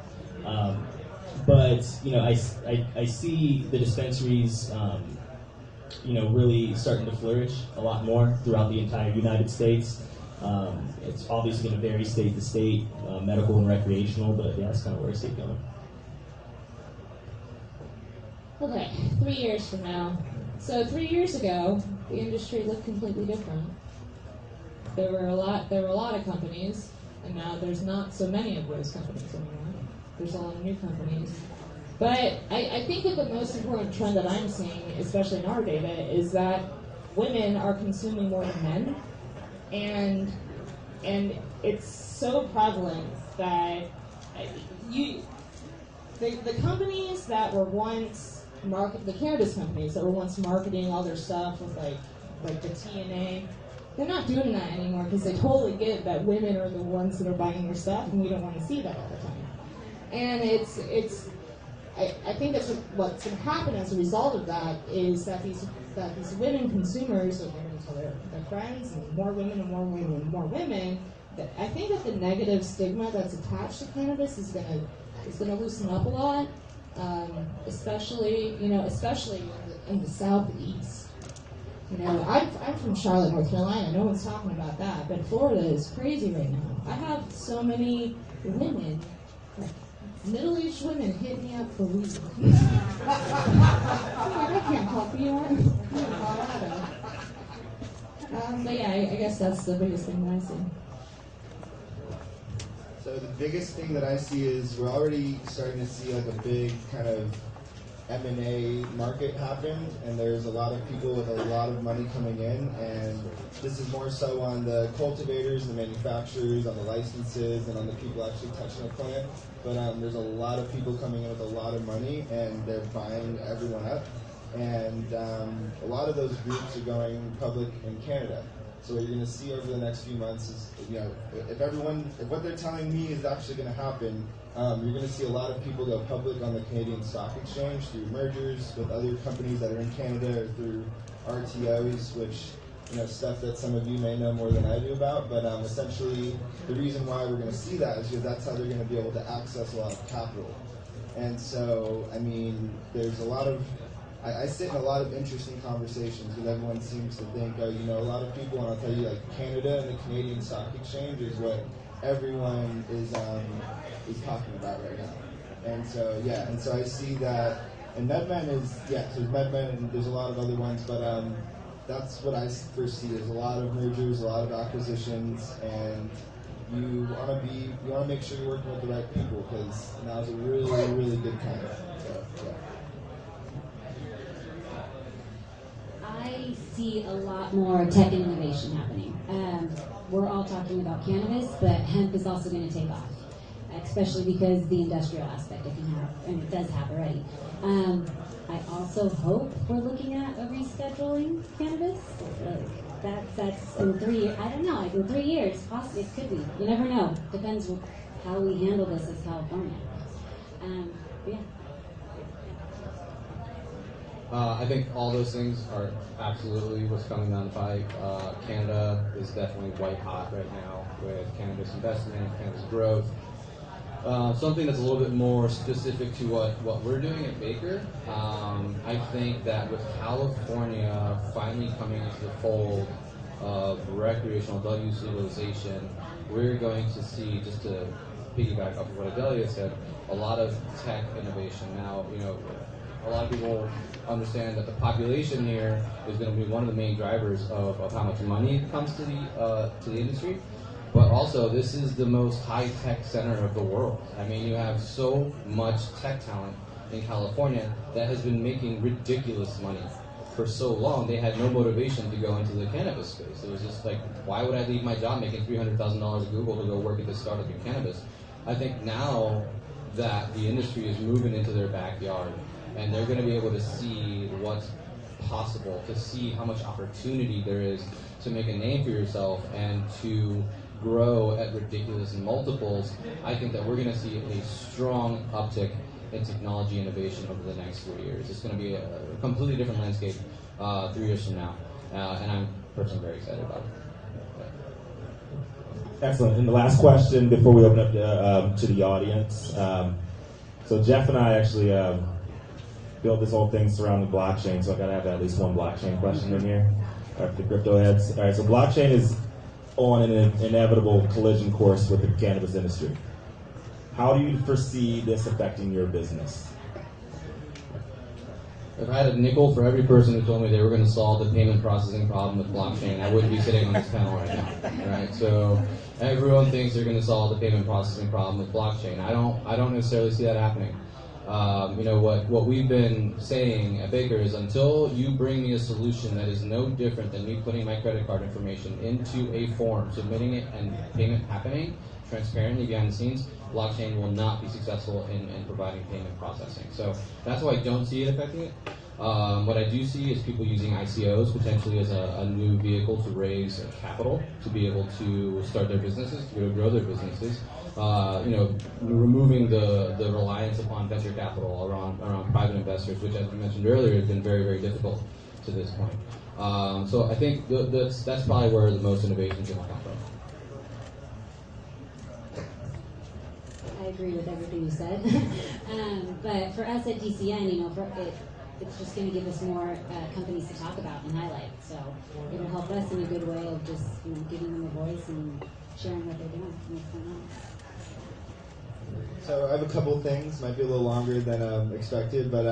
But I see the dispensaries. Really starting to flourish a lot more throughout the entire United States. It's obviously going to vary state to state, medical and recreational, but yeah, that's kind of where I see it going. Okay, 3 years from now. So 3 years ago, the industry looked completely different. There were a lot of companies, and now there's not so many of those companies anymore. There's a lot of new companies. But I think that the most important trend that I'm seeing, especially in our data, is that women are consuming more than men, and it's so prevalent that the companies that were once the cannabis companies that were once marketing all their stuff with like the TNA, they're not doing that anymore because they totally get that women are the ones that are buying their stuff, and we don't want to see that all the time. And I think that's what's going to happen as a result of that is that these women consumers are going to tell their friends, and more women and more women and more women. That I think that the negative stigma that's attached to cannabis is going to loosen up a lot, especially in the southeast. I'm from Charlotte, North Carolina. No one's talking about that, but Florida is crazy right now. I have so many women. Middle-aged women hit me up for weed. I can't help you. I'm in Colorado. But yeah, I guess that's the biggest thing that I see. So the biggest thing that I see is we're already starting to see like a big kind of M&A market happen, and there's a lot of people with a lot of money coming in, and this is more so on the cultivators, the manufacturers, on the licenses, and on the people actually touching the plant. But there's a lot of people coming in with a lot of money, and they're buying everyone up. And a lot of those groups are going public in Canada. So what you're going to see over the next few months is, if what they're telling me is actually going to happen, you're going to see a lot of people go public on the Canadian Stock Exchange through mergers with other companies that are in Canada or through RTOs, which, stuff that some of you may know more than I do about. But essentially, the reason why we're going to see that is because that's how they're going to be able to access a lot of capital. And so, there's a lot of I sit in a lot of interesting conversations because everyone seems to think, a lot of people, and I'll tell you, Canada and the Canadian Stock Exchange is what everyone is talking about right now. And so I see that, and MedMen is, so there's MedMen and there's a lot of other ones, but that's what I first see. There's a lot of mergers, a lot of acquisitions, and you want to make sure you're working with the right people, because now's a really, really good time. So, I see a lot more tech and innovation happening. We're all talking about cannabis, but hemp is also going to take off, especially because the industrial aspect it can have, and it does have already. I also hope we're looking at a rescheduling cannabis. That's in 3 years. I don't know. Like in 3 years, possibly it could be. You never know. Depends how we handle this as California. But yeah. I think all those things are absolutely what's coming down the pipe. Canada is definitely white hot right now with cannabis investment, cannabis growth. Something that's a little bit more specific to what we're doing at Baker, I think that with California finally coming into the fold of recreational adult use legalization, we're going to see, just to piggyback off of what Adelia said, a lot of tech innovation. Now, a lot of people understand that the population here is going to be one of the main drivers of how much money comes to the industry. But also, this is the most high-tech center of the world. I mean, you have so much tech talent in California that has been making ridiculous money for so long. They had no motivation to go into the cannabis space. It was just like, why would I leave my job making $300,000 at Google to go work at this startup in cannabis? I think now that the industry is moving into their backyard, and they're going to be able to see what's possible, to see how much opportunity there is to make a name for yourself and to grow at ridiculous multiples. I think that we're going to see a strong uptick in technology innovation over the next 3 years. It's going to be a completely different landscape 3 years from now, and I'm personally very excited about it. Excellent. And the last question before we open up to the audience. So Jeff and I actually built this whole thing surrounding blockchain, so I got to have at least one blockchain question in here for the crypto heads. All right, so blockchain is on an inevitable collision course with the cannabis industry. How do you foresee this affecting your business? If I had a nickel for every person who told me they were going to solve the payment processing problem with blockchain, I wouldn't be sitting on this panel right now. Right? So everyone thinks they're going to solve the payment processing problem with blockchain. I don't necessarily see that happening. What we've been saying at Baker is, until you bring me a solution that is no different than me putting my credit card information into a form, submitting it, and payment happening transparently behind the scenes, blockchain will not be successful in providing payment processing. So that's why I don't see it affecting it. What I do see is people using ICOs potentially as a new vehicle to raise capital to be able to start their businesses, to grow their businesses. Removing the reliance upon venture capital around private investors, which, as we mentioned earlier, has been very, very difficult to this point. So I think that's probably where the most innovation is going to come from. I agree with everything you said. But for us at DCN, it's just going to give us more companies to talk about and highlight. So it'll help us in a good way of just giving them a voice and sharing what they're doing and what's going on. So I have a couple of things, might be a little longer than expected, but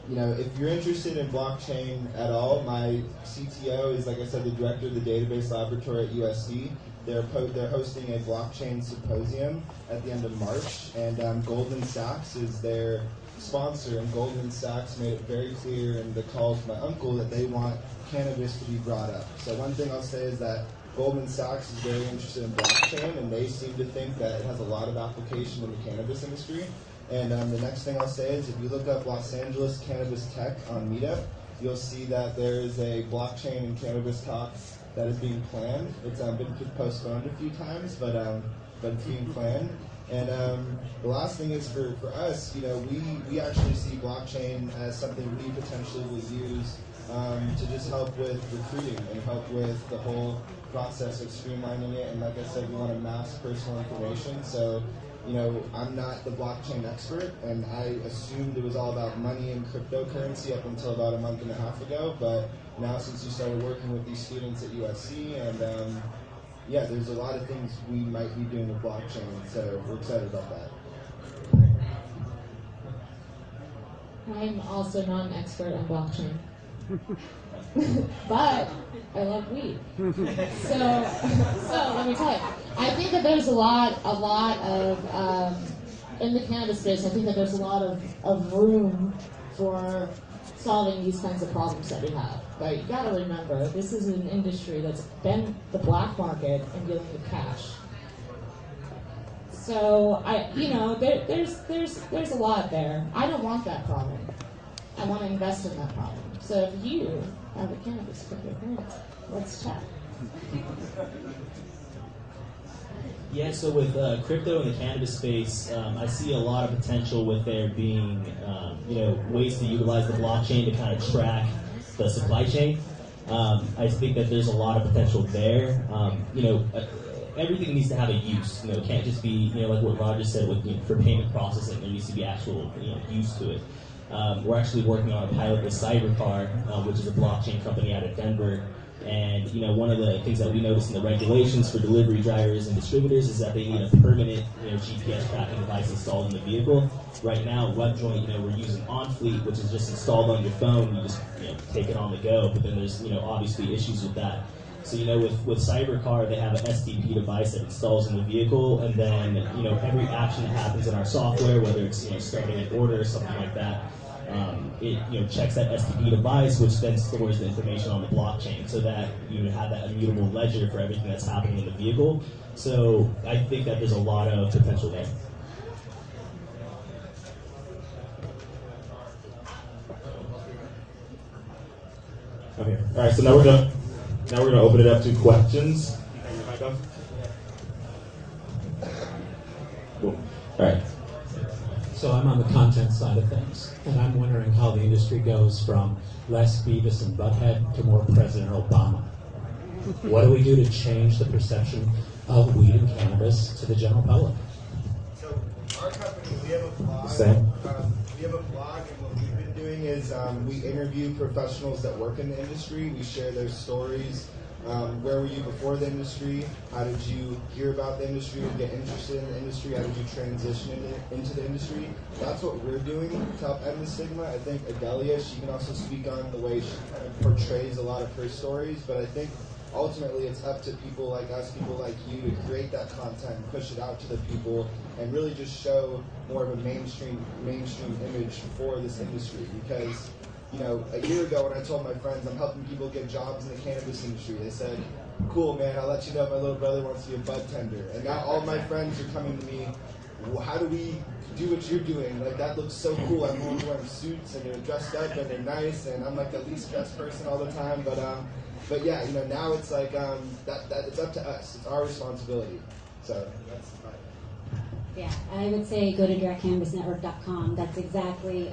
if you're interested in blockchain at all, my CTO is, like I said, the director of the database laboratory at USC. They're hosting a blockchain symposium at the end of March, and Goldman Sachs is their sponsor, and Goldman Sachs made it very clear in the call to my uncle that they want cannabis to be brought up. So one thing I'll say is that Goldman Sachs is very interested in blockchain, and they seem to think that it has a lot of application in the cannabis industry. And the next thing I'll say is, if you look up Los Angeles Cannabis Tech on Meetup, you'll see that there is a blockchain and cannabis talk that is being planned. It's been postponed a few times, but it's being planned. And the last thing is for us, we actually see blockchain as something we potentially will use to just help with recruiting and help with the whole process of streamlining it. And like I said, we want to mask personal information. So, I'm not the blockchain expert, and I assumed it was all about money and cryptocurrency up until about a month and a half ago. But now, since you started working with these students at USC, and there's a lot of things we might be doing with blockchain, so we're excited about that. I'm also not an expert on blockchain. But I love weed. So let me tell you, I think that there's a lot of in the cannabis space. I think that there's a lot of room for solving these kinds of problems that we have. But you got to remember, this is an industry that's been the black market and dealing with cash. So there's a lot there. I don't want that problem. I want to invest in that problem. So if you have a cannabis cryptocurrency, let's chat. Yeah, so with crypto in the cannabis space, I see a lot of potential with there being, ways to utilize the blockchain to kind of track the supply chain. I think that there's a lot of potential there. Everything needs to have a use. It can't just be, like what Roger said with for payment processing. There needs to be actual, use to it. We're actually working on a pilot with Cybercar, which is a blockchain company out of Denver. And one of the things that we notice in the regulations for delivery drivers and distributors is that they need a permanent GPS tracking device installed in the vehicle. Right now, WebJoint, we're using OnFleet, which is just installed on your phone. You just take it on the go. But then there's obviously issues with that. So with Cybercar, they have an STP device that installs in the vehicle, and then every action that happens in our software, whether it's starting an order or something like that. It checks that STP device, which then stores the information on the blockchain, so that you have that immutable ledger for everything that's happening in the vehicle. So I think that there's a lot of potential there. Okay. All right. So now we're gonna open it up to questions. Cool. All right. So I'm on the content side of things, and I'm wondering how the industry goes from less Beavis and Butthead to more President Obama. What do we do to change the perception of weed and cannabis to the general public? So our company, we have a blog. Same. We have a blog, and what we've been doing is we interview professionals that work in the industry. We share their stories. Where were you before the industry? How did you hear about the industry and get interested in the industry? How did you transition into the industry? That's what we're doing to help end the stigma. I think Adelia, she can also speak on the way she kind of portrays a lot of her stories, but I think ultimately it's up to people like us, people like you, to create that content and push it out to the people and really just show more of a mainstream image for this industry. Because a year ago when I told my friends I'm helping people get jobs in the cannabis industry, they said, cool, man, I'll let you know if my little brother wants to be a bud tender. And now all my friends are coming to me, well, how do we do what you're doing? Like, that looks so cool. Everyone's wearing suits and they're dressed up and they're nice, and I'm like the least dressed person all the time. But yeah, now it's like that it's up to us. It's our responsibility. So that's fine. Yeah, I would say go to directcannabisnetwork.com. That's exactly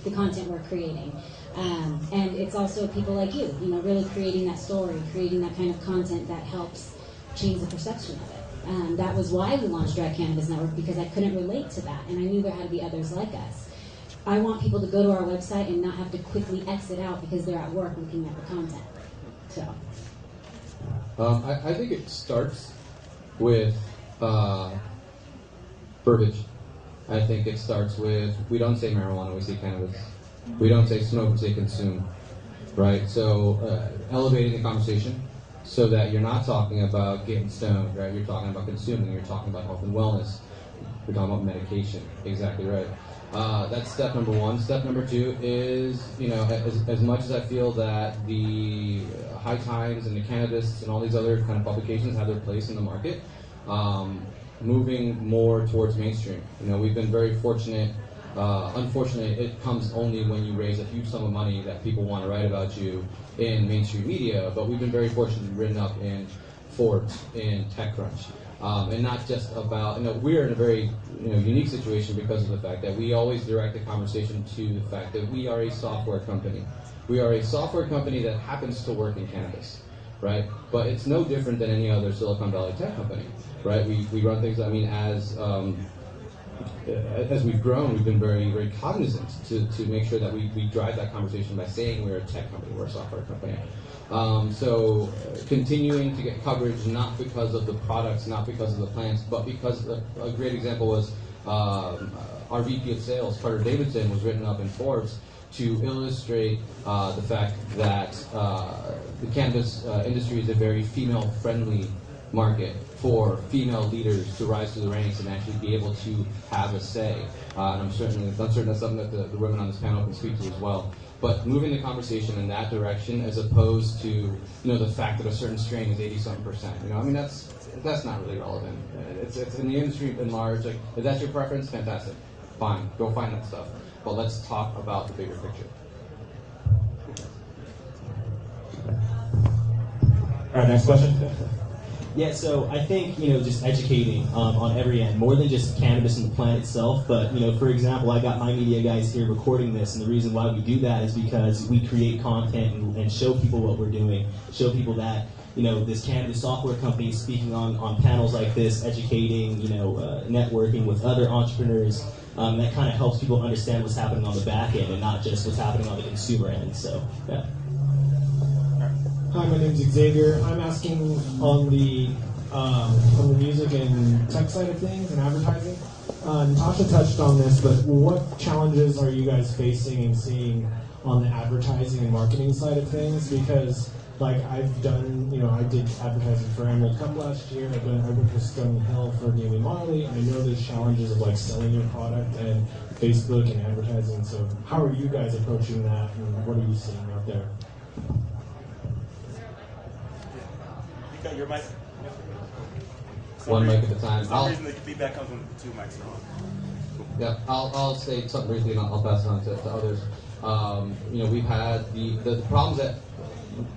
the content we're creating. And it's also people like you, really creating that story, creating that kind of content that helps change the perception of it. That was why we launched Direct Cannabis Network, because I couldn't relate to that, and I knew there had to be others like us. I want people to go to our website and not have to quickly exit out because they're at work looking at the content. So, I think it starts with verbiage. I think it starts with, we don't say marijuana, we say cannabis. We don't say smoke, we say consume, right? So elevating the conversation so that you're not talking about getting stoned, right? You're talking about consuming, you're talking about health and wellness. You're talking about medication, exactly right. That's step number one. Step number two is, as much as I feel that the High Times and the Cannabis and all these other kind of publications have their place in the market, moving more towards mainstream. We've been very fortunate. Unfortunately, it comes only when you raise a huge sum of money that people want to write about you in mainstream media, but we've been very fortunate to be written up in Forbes, in TechCrunch. And not just about, we're in a very unique situation because of the fact that we always direct the conversation to the fact that we are a software company. We are a software company that happens to work in cannabis, right? But it's no different than any other Silicon Valley tech company, right? We run things, as we've grown, we've been very, very cognizant to make sure that we drive that conversation by saying we're a tech company, we're a software company. So continuing to get coverage, not because of the products, not because of the plants, but because a great example was our VP of Sales, Carter Davidson, was written up in Forbes to illustrate the fact that the cannabis industry is a very female-friendly market for female leaders to rise through the ranks and actually be able to have a say. And I'm certain that's something that the women on this panel can speak to as well. But moving the conversation in that direction, as opposed to the fact that a certain strain is 80-something%. I mean that's not really relevant. It's in the industry in large. Like, if that's your preference, fantastic, fine, go find that stuff. But let's talk about the bigger picture. All right, next question. Yeah, so I think, just educating on every end, more than just cannabis and the plant itself, but, for example, I got my media guys here recording this, and the reason why we do that is because we create content and show people what we're doing, show people that, this cannabis software company is speaking on panels like this, educating, networking with other entrepreneurs. That kind of helps people understand what's happening on the back end and not just what's happening on the consumer end, so, yeah. Hi, my name's Xavier. I'm asking on the music and tech side of things and advertising. Natasha touched on this, but what challenges are you guys facing and seeing on the advertising and marketing side of things? Because, I've done, I did advertising for Emerald Cup last year. I worked with Stony Hill for Neely Marley. I know there's challenges of selling your product and Facebook and advertising. So, how are you guys approaching that, and what are you seeing out there? Got your mic? One mic at a time. For some reason, the feedback comes from two mics. Yeah, I'll say something briefly and I'll pass it on to others. We've had the problems that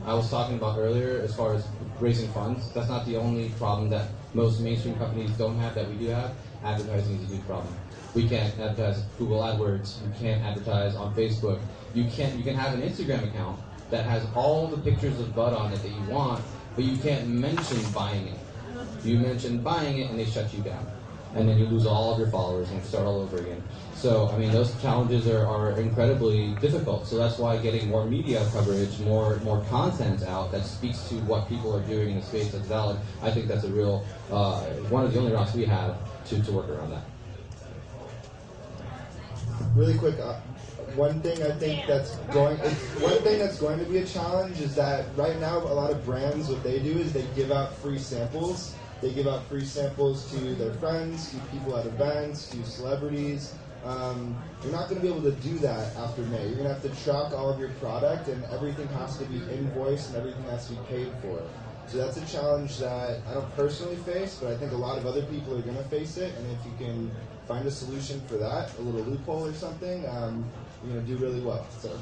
I was talking about earlier as far as raising funds. That's not the only problem that most mainstream companies don't have that we do have. Advertising is a huge problem. We can't advertise Google AdWords. You can't advertise on Facebook. You can have an Instagram account that has all the pictures of bud on it that you want, but you can't mention buying it. You mention buying it and they shut you down. And then you lose all of your followers and start all over again. So, those challenges are incredibly difficult. So that's why getting more media coverage, more content out that speaks to what people are doing in the space that's valid, I think that's a real, one of the only routes we have to work around that. Really quick, one thing I think that's going to be a challenge is that right now a lot of brands, what they do is they give out free samples. They give out free samples to their friends, to people at events, to celebrities. You're not going to be able to do that after May. You're going to have to track all of your product, and everything has to be invoiced and everything has to be paid for. So that's a challenge that I don't personally face, but I think a lot of other people are going to face it. And if you can find a solution for that, a little loophole or something, you're going to do really well. So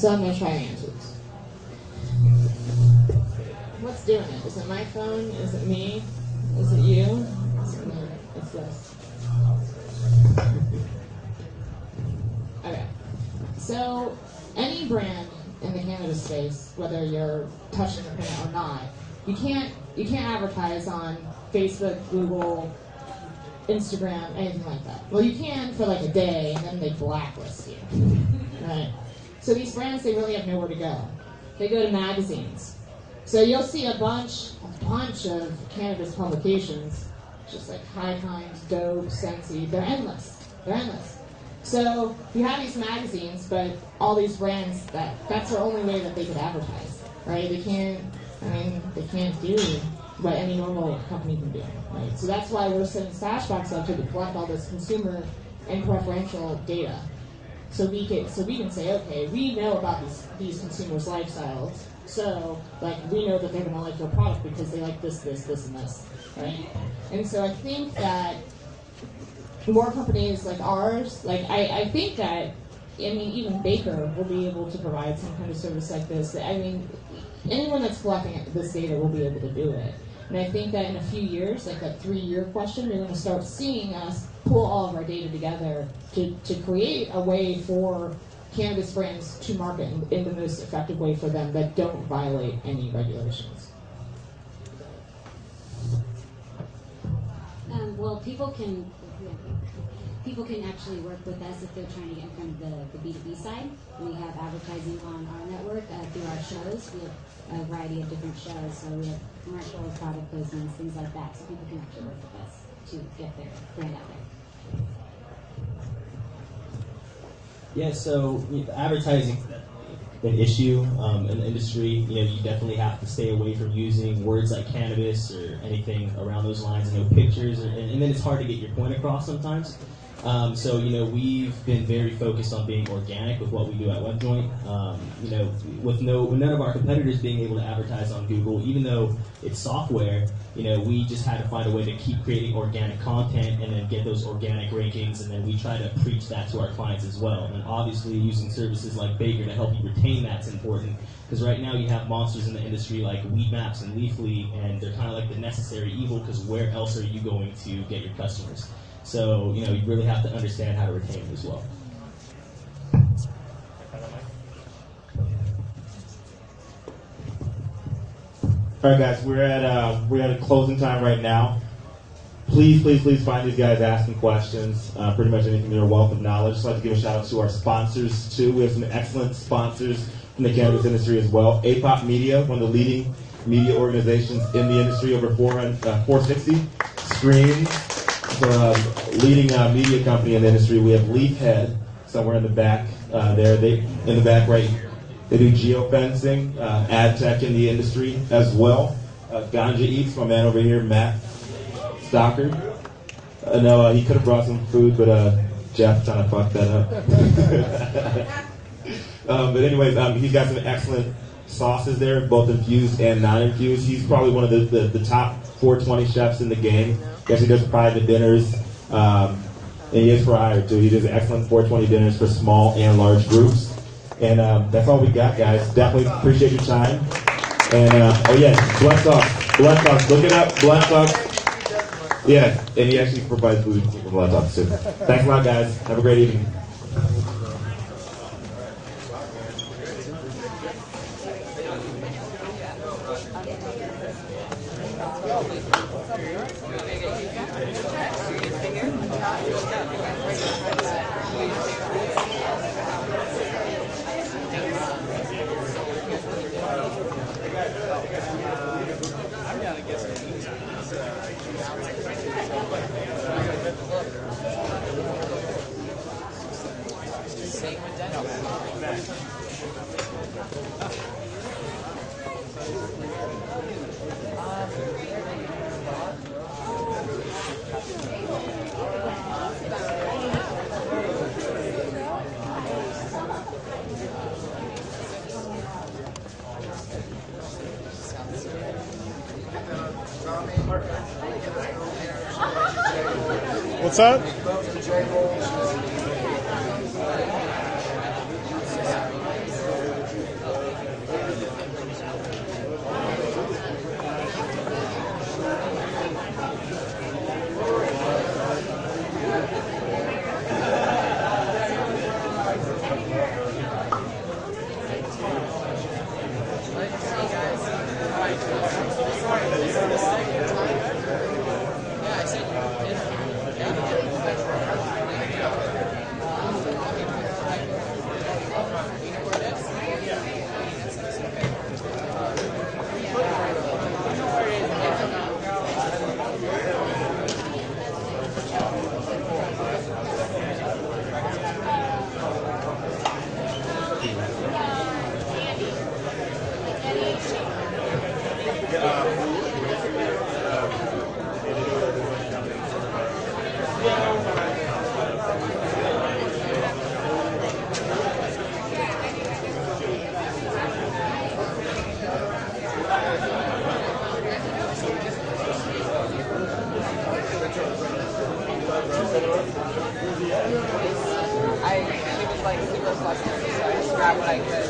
I'm going to try to answer this. What's doing it? Is it my phone? Is it me? Is it you? Is it me? It's this. Okay. So any brand in the cannabis space, whether you're touching the plant or not, you can't advertise on Facebook, Google, Instagram, anything like that. Well, you can for a day, and then they blacklist you. Right? So these brands, they really have nowhere to go. They go to magazines. So you'll see a bunch of cannabis publications, just like High Times, Dope, Sensi. They're endless. So you have these magazines, but all these brands, that's their only way that they could advertise, right? They can't do what any normal company can do, right? So that's why we're setting Stashbox up to collect all this consumer and preferential data. So we can say, okay, we know about these consumers' lifestyles. So, we know that they're going to like your product because they like this, and this, right? And so I think that more companies like ours, I think that, even Baker will be able to provide some kind of service like this. Anyone that's collecting this data will be able to do it. And I think that in a few years, that 3-year question, you're going to start seeing us pull all of our data together to create a way for cannabis brands to market in the most effective way for them that don't violate any regulations. Well, people can actually work with us if they're trying to get in front of the B2B side. We have advertising on our network through our shows. We have a variety of different shows. So we have commercials, product placements, things like that. So people can actually work with us. to get their brand out there? Yeah, so advertising an issue in the industry. You definitely have to stay away from using words like cannabis or anything around those lines. Pictures, and then it's hard to get your point across sometimes. So we've been very focused on being organic with what we do at WebJoint. With none of our competitors being able to advertise on Google, even though it's software, we just had to find a way to keep creating organic content and then get those organic rankings, and then we try to preach that to our clients as well. And obviously using services like Baker to help you retain that's important, because right now you have monsters in the industry like Weedmaps and Leafly, and they're kind of like the necessary evil, because where else are you going to get your customers? So, you really have to understand how to retain them as well. All right, guys, we're at a closing time right now. Please find these guys asking questions. Pretty much anything in their wealth of knowledge. Just like to give a shout out to our sponsors too. We have some excellent sponsors from the cannabis industry as well. APOP Media, one of the leading media organizations in the industry, over 460 screens. So, leading media company in the industry. We have Leafhead somewhere in the back there. In the back right here. They do geofencing, ad tech in the industry as well. Ganja Eats, my man over here, Matt Stocker. I know he could have brought some food, but Jeff kind of fucked that up. But anyways, he's got some excellent sauces there, both infused and non-infused. He's probably one of the top 420 chefs in the game. He actually does private dinners, and he is for hire too. He does excellent 420 dinners for small and large groups. And that's all we got, guys. Definitely appreciate your time. And Blood Talks. Look it up, Blood Talks. Yeah, and he actually provides food for Blood Talks too. Thanks a lot, guys. Have a great evening. What's that? She was like super flustered, so I just grabbed what I could.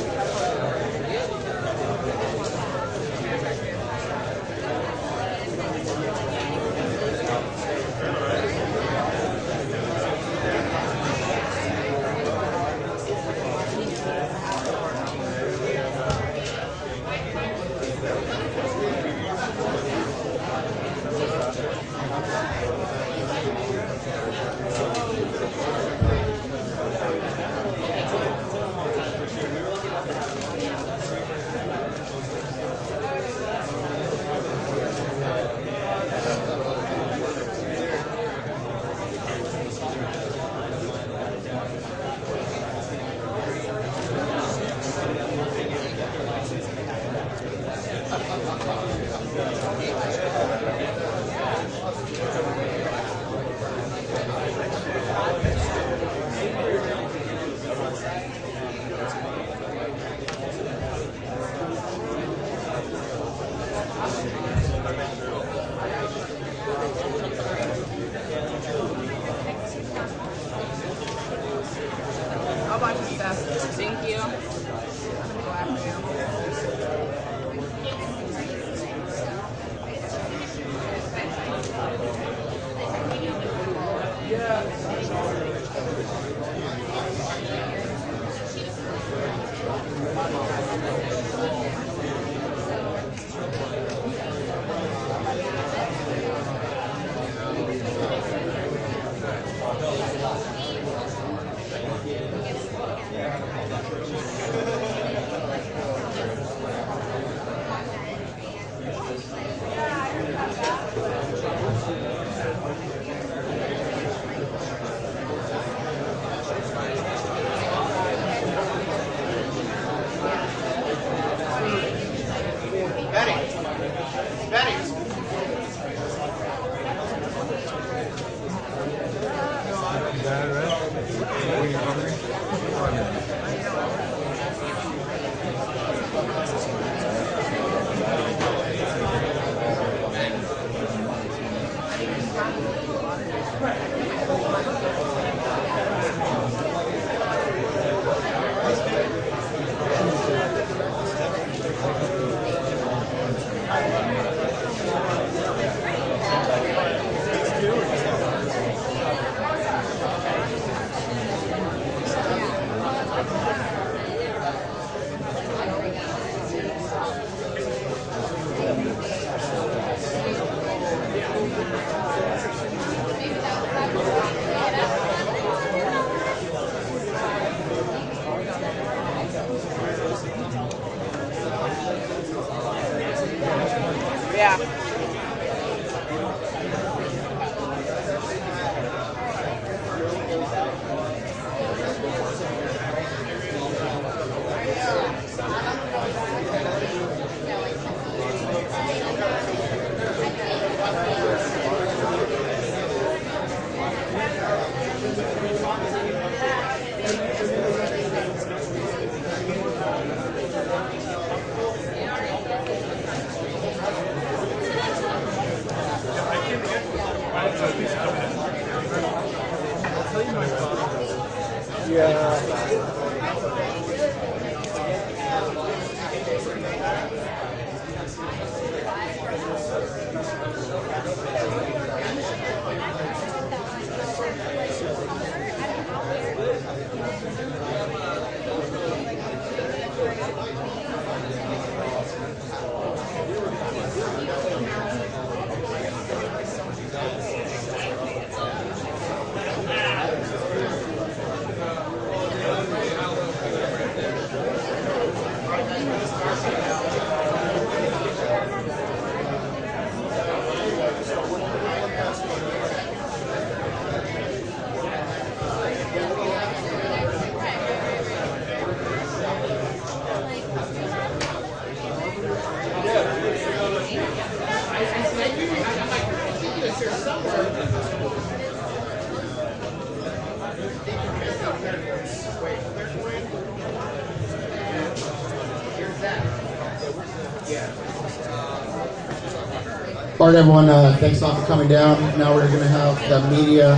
All right, everyone, thanks a lot for coming down. Now we're going to have the media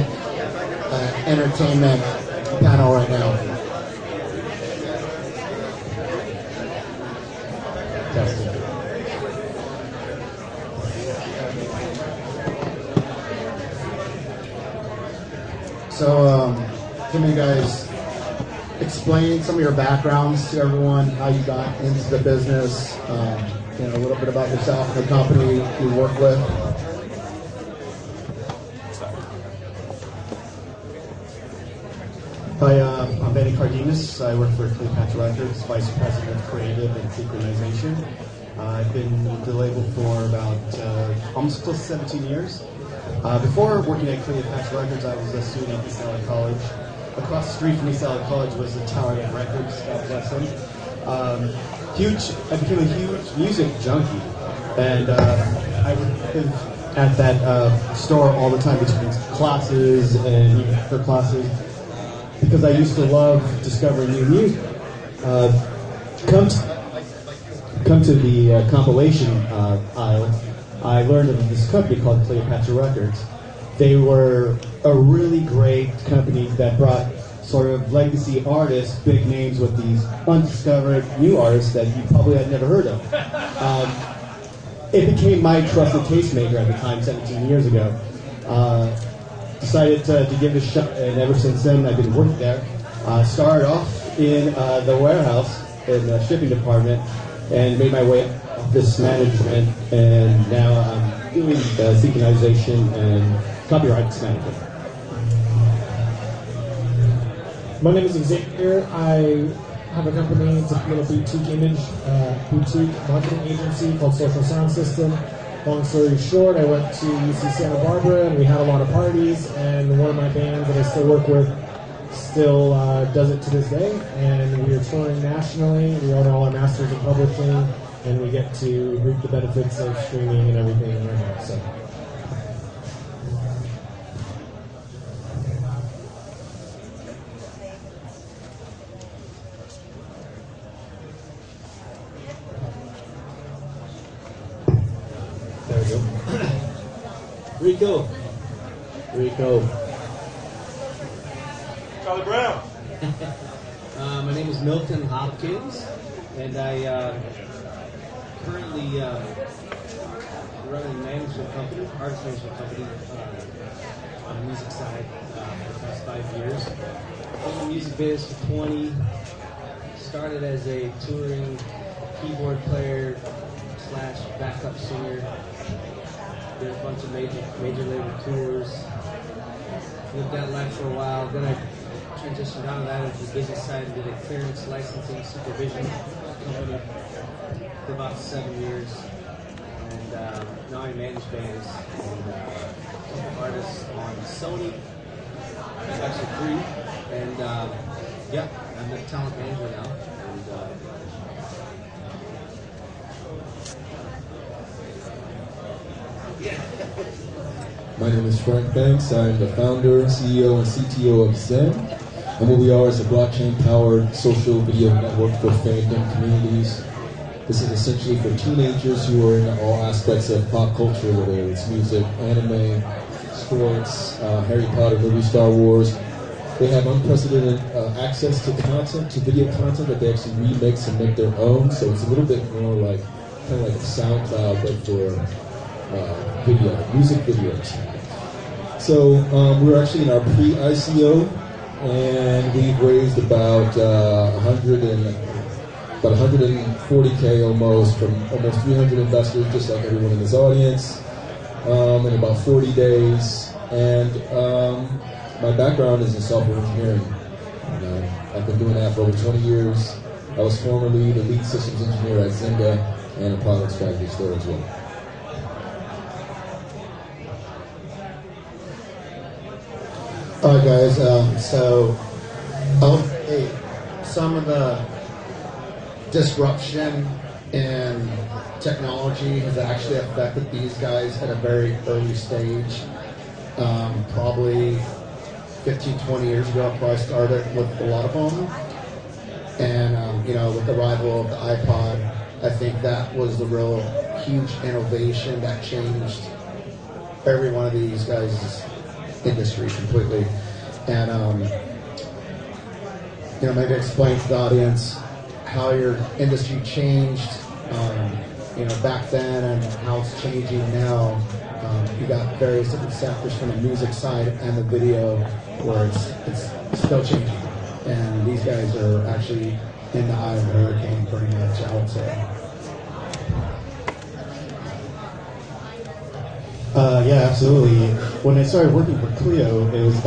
entertainment panel right now. So, can you guys explain some of your backgrounds to everyone, how you got into the business, a little bit about yourself and the company you work with? Hi, I'm Benny Cardenas. I work for Cleopatra Records, Vice President of Creative and Synchronization. I've been with the label for about almost close to 17 years. Before working at Cleopatra Records, I was a student at East LA College. Across the street from East LA College was the Tower of Records, God bless them. I became a huge music junkie, and I would live at that store all the time between classes and for classes, because I used to love discovering new music. Come to the compilation aisle, I learned of this company called Cleopatra Records. They were a really great company that brought sort of legacy artists, big names with these undiscovered new artists that you probably had never heard of. It became my trusted tastemaker at the time, 17 years ago. Decided to give it a shot, and ever since then I've been working there. Started off in the warehouse in the shipping department and made my way up this management, and now I'm doing synchronization and copyright management. My name is Xavier. I have a company. It's a little boutique marketing agency called Social Sound System. Long story short, I went to UC Santa Barbara, and we had a lot of parties, and one of my bands that I still work with still does it to this day, and we are touring nationally. We own all our masters in publishing, and we get to reap the benefits of streaming and everything right now. So. There we go. Rico. Charlie Brown. My name is Milton Hopkins, and I currently run a management company, artist management company, on the music side for the past 5 years. Been in the music biz for 20. Started as a touring keyboard player / backup singer. Did a bunch of major label tours. Lived that life for a while. Then I transitioned out of that into the business side and did a clearance licensing supervision company for about 7 years. And now I manage bands and a couple artists on Sony. It's actually free. And I'm the talent manager now. And my name is Frank Banks. I'm the founder, CEO, and CTO of Zen. And what we are is a blockchain-powered social video network for fandom communities. This is essentially for teenagers who are into all aspects of pop culture, whether it's music, anime, sports, Harry Potter, movie, Star Wars. They have unprecedented access to content, to video content that they actually remix and make their own. So it's a little bit more like, kind of like a SoundCloud, but for music videos. So we're actually in our pre-ICO, and we've raised about 140K almost from almost 300 investors, just like everyone in this audience, in about 40 days. And my background is in software engineering. I've been doing that for over 20 years. I was formerly the lead systems engineer at Zynga and a product strategist there as well. All right, guys. Some of the disruption in technology has actually affected these guys at a very early stage. Probably 15, 20 years ago, I probably started with a lot of them. And, with the arrival of the iPod, I think that was the real huge innovation that changed every one of these guys' industry completely. And maybe explain to the audience how your industry changed, back then and how it's changing now. You got various different sectors from the music side and the video where it's still changing. And these guys are actually in the eye of the hurricane pretty much, I would say. Yeah, absolutely. When I started working for Clio, it was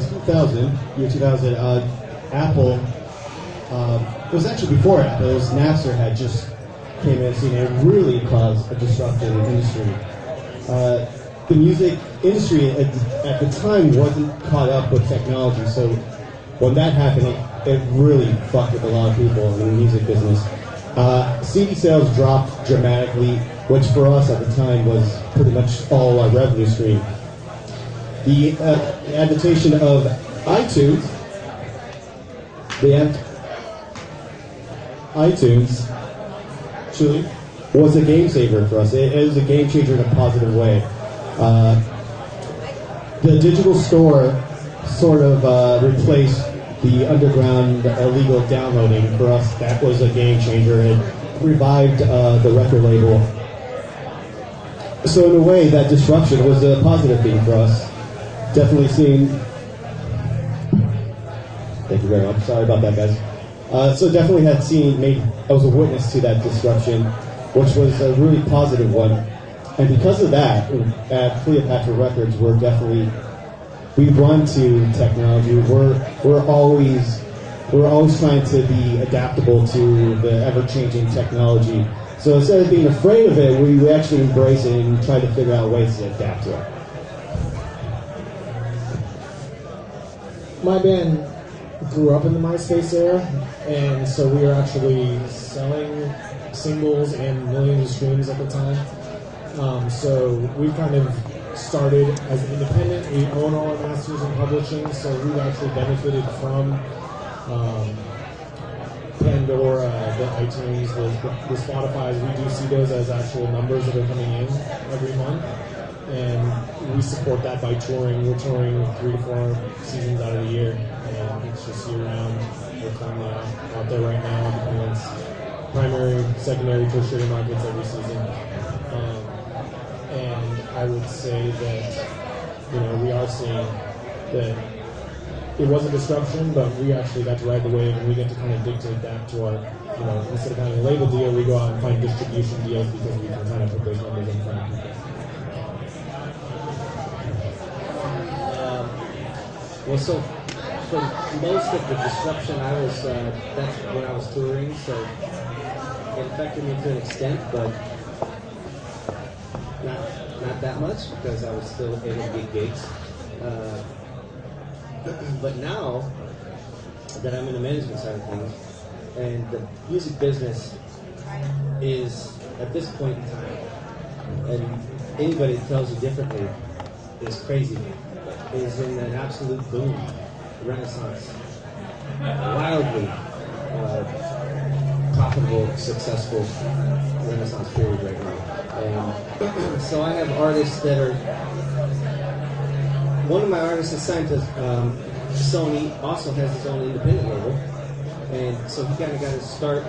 2000, year 2000. Apple, it was actually before Apple. It was Napster had just came in and it really caused a disruption in the industry. The music industry at the time wasn't caught up with technology, so when that happened, it really fucked with a lot of people in the music business. CD sales dropped dramatically, which for us at the time was pretty much all our revenue stream. The adaptation of iTunes, truly was a game saver for us. It was a game changer in a positive way. The digital store sort of replaced the underground illegal downloading. For us, that was a game changer. It revived the record label. So in a way, that disruption was a positive thing for us. Definitely seeing... Thank you very much. Sorry about that, guys. So definitely I was a witness to that disruption, which was a really positive one. And because of that, at Cleopatra Records, we run to technology. We're always trying to be adaptable to the ever-changing technology. So instead of being afraid of it, we actually embrace it and try to figure out ways to adapt to it. My band grew up in the MySpace era, and so we were actually selling singles and millions of streams at the time. So we kind of started as an independent. We own all our masters and publishing, so we've actually benefited from Pandora, the iTunes, the Spotify's. We do see those as actual numbers that are coming in every month, and we support that by touring. We're touring 3 to 4 seasons out of the year, and it's just year-round. We're currently out there right now, depending on primary, secondary, tertiary markets every season. And I would say that, we are seeing that it was a disruption, but we actually got to ride the wave, and we get to kind of dictate that to our, instead of having a label deal, we go out and find distribution deals because we can kind of put those numbers in front of people. Well, so for most of the disruption, that's when I was touring, so it affected me to an extent, but not that much because I was still able to get gigs. But now that I'm in the management side of things, and the music business is at this point in time, and anybody that tells you differently is crazy, is in an absolute boom, renaissance, wildly profitable, successful renaissance period right now. And so I have artists that are, one of my artists is signed to Sony, also has his own independent label, and so he kind of got his start.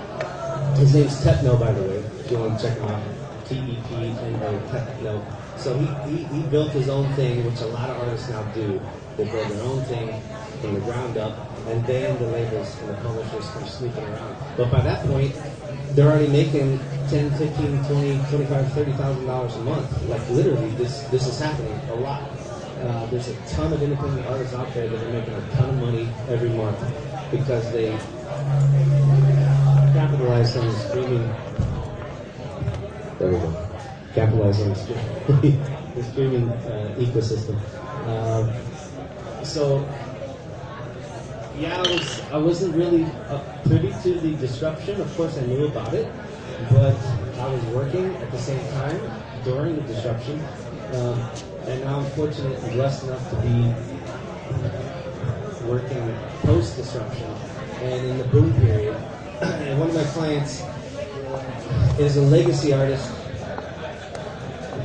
His name's Techno, by the way, if you want to check him out, T-E-P-N-O, Techno. So he built his own thing, which a lot of artists now do. They build their own thing from the ground up, and then the labels and the publishers come sneaking around. But by that point, they're already making $10, $15, $20, $25, $30,000 a month. Like literally, this is happening a lot. There's a ton of independent artists out there that are making a ton of money every month because they capitalize on the streaming. There we go. Capitalize on the streaming ecosystem. So yeah, I wasn't really privy to the disruption. Of course, I knew about it, but I was working at the same time during the disruption. And now I'm fortunate and blessed enough to be working post-disruption and in the boom period. and one of my clients is a legacy artist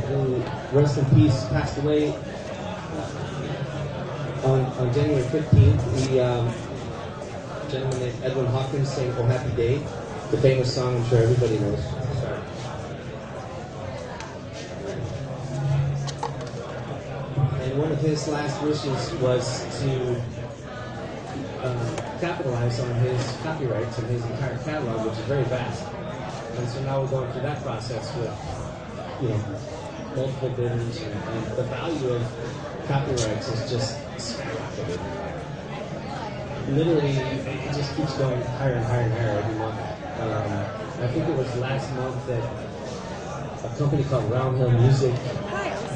who, rest in peace, passed away on January 15th. A gentleman named Edwin Hawkins sang "Oh Happy Day," the famous song I'm sure everybody knows. Sorry. And one of his last wishes was to capitalize on his copyrights and his entire catalog, which is very vast. And so now we're going through that process with, multiple bidders, and the value of copyrights is just skyrocketed. Literally, it just keeps going higher and higher and higher every month. I think it was last month that a company called Round Hill Music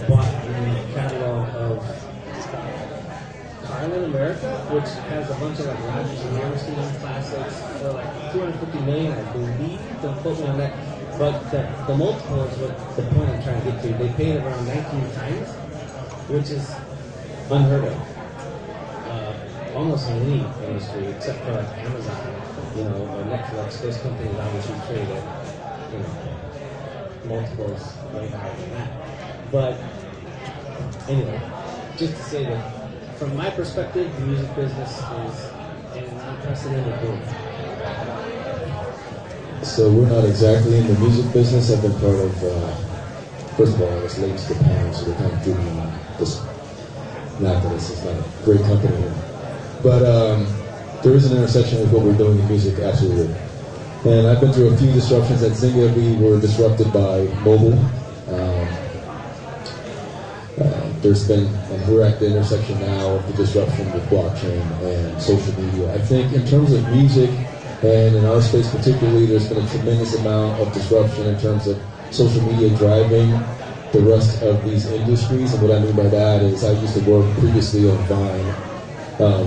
bought the catalog of Carlin America, which has a bunch of like Rodgers and Hammerstein classics for like $250 million, I believe. Don't quote me on that. But the multiple is what the point I'm trying to get to. They paid around 19 times, which is unheard of. Almost in any industry, except for like Amazon, or Netflix. Those companies obviously trade at, multiples way higher than that. But anyway, just to say that from my perspective, the music business is in an unprecedented boom. So we're not exactly in the music business. I've been part of, first of all, I was late to the panel, so they kind of threw me on this. Not that this is not a great company here. But there is an intersection with what we're doing in music, absolutely. And I've been through a few disruptions. At Zynga, we were disrupted by mobile. There's been, and we're at the intersection now of the disruption with blockchain and social media. I think in terms of music, and in our space particularly, there's been a tremendous amount of disruption in terms of social media driving the rest of these industries. And what I mean by that is I used to work previously on Vine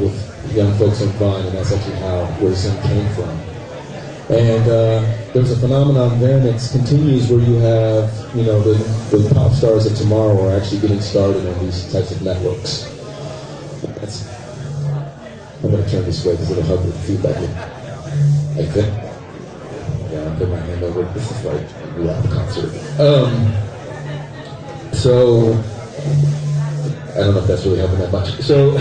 with young folks on Vine, and that's actually where Zen came from. And there's a phenomenon there that continues where you have, the pop stars of tomorrow are actually getting started on these types of networks. I'm going to turn this way because it'll help with feedback. I think. Yeah, I'll put my hand over. This is like a rap concert. So, I don't know if that's really helping that much. So,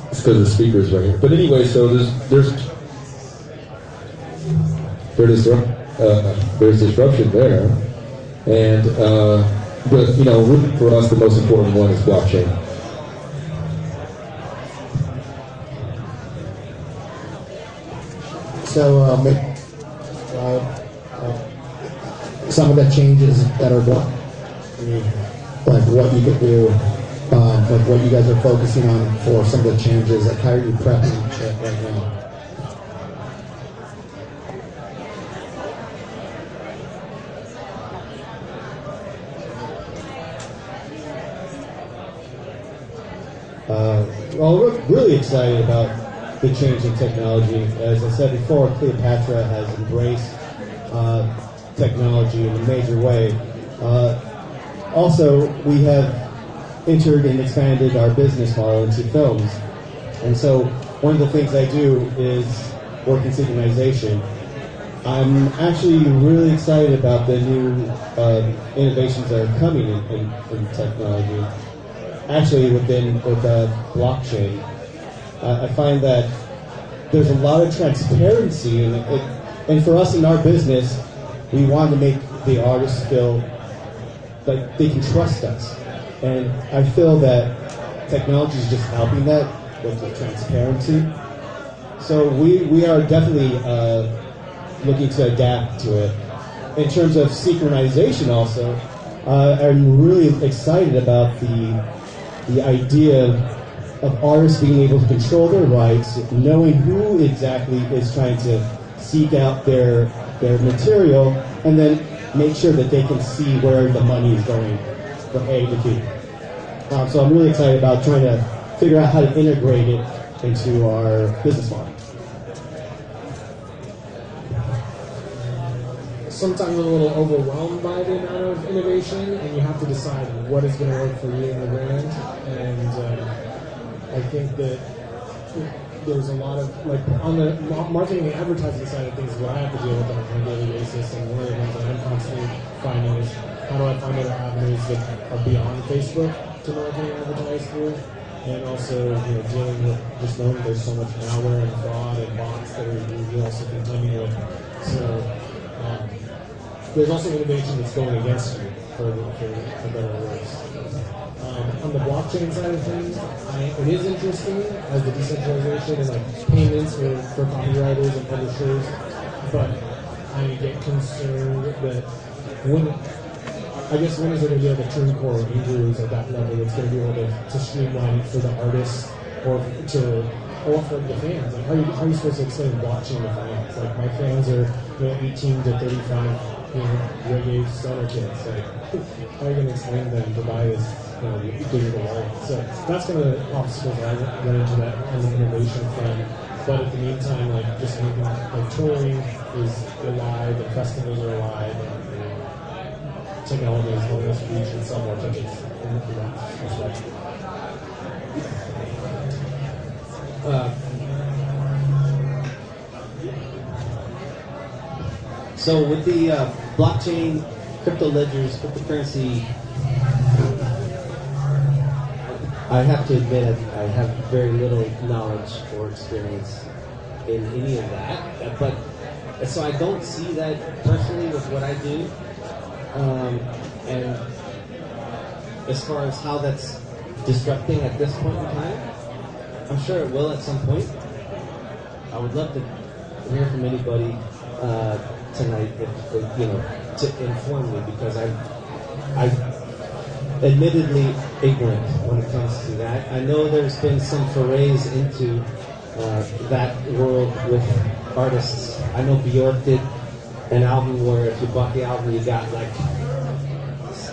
it's because the speaker's right here. But anyway, so there's disruption there, and but really for us the most important one is blockchain. So some of the changes that are going, like what you could do, like what you guys are focusing on for some of the changes, like how are you prepping shit right now? Well, we're really excited about the change in technology. As I said before, Cleopatra has embraced technology in a major way. Also, we have entered and expanded our business model into films. And so one of the things I do is work in synchronization. I'm actually really excited about the new innovations that are coming in technology. Actually, with blockchain, I find that there's a lot of transparency, and for us in our business, we want to make the artists feel like they can trust us. And I feel that technology is just helping that with the transparency. So we are definitely looking to adapt to it. In terms of synchronization also, I'm really excited about the idea of artists being able to control their rights, knowing who exactly is trying to seek out their material, and then make sure that they can see where the money is going from A to B. So I'm really excited about trying to figure out how to integrate it into our business model. Sometimes I'm a little overwhelmed by the amount of innovation, and you have to decide what is going to work for you and the brand. And I think that there's a lot of, like, on the marketing and advertising side of things, what I have to deal with on a daily basis, and one of the things that I'm constantly finding is how do I find other avenues that are beyond Facebook to market and advertise through, and also, dealing with just knowing there's so much malware and fraud and bots that you're also contending with. So there's also innovation that's going against you, for better or worse. On the blockchain side of things, it is interesting as the decentralization and like payments for copywriters and publishers, but I get concerned that when is there going to be like a true core of injuries at that level that's going to be able to streamline it for the artists or for the fans? Like, how are you supposed to explain blockchain to fans? Like, my fans are 18 to 35 reggae stoner kids. Like, how are you going to explain to them to buy this digital wallet? So that's kind of the obstacles I run into that on the innovation front. But at the meantime, like, just making like touring is alive, the festivals are alive, and technology is helping us reach and sell more tickets in that respect. So with the blockchain, crypto ledgers, cryptocurrency, I have to admit I have very little knowledge or experience in any of that. But so I don't see that personally with what I do. And as far as how that's disrupting at this point in time, I'm sure it will at some point. I would love to hear from anybody tonight, to inform me, because I'm admittedly ignorant when it comes to that. I know there's been some forays into that world with artists. I know Bjork did an album where if you bought the album, you got like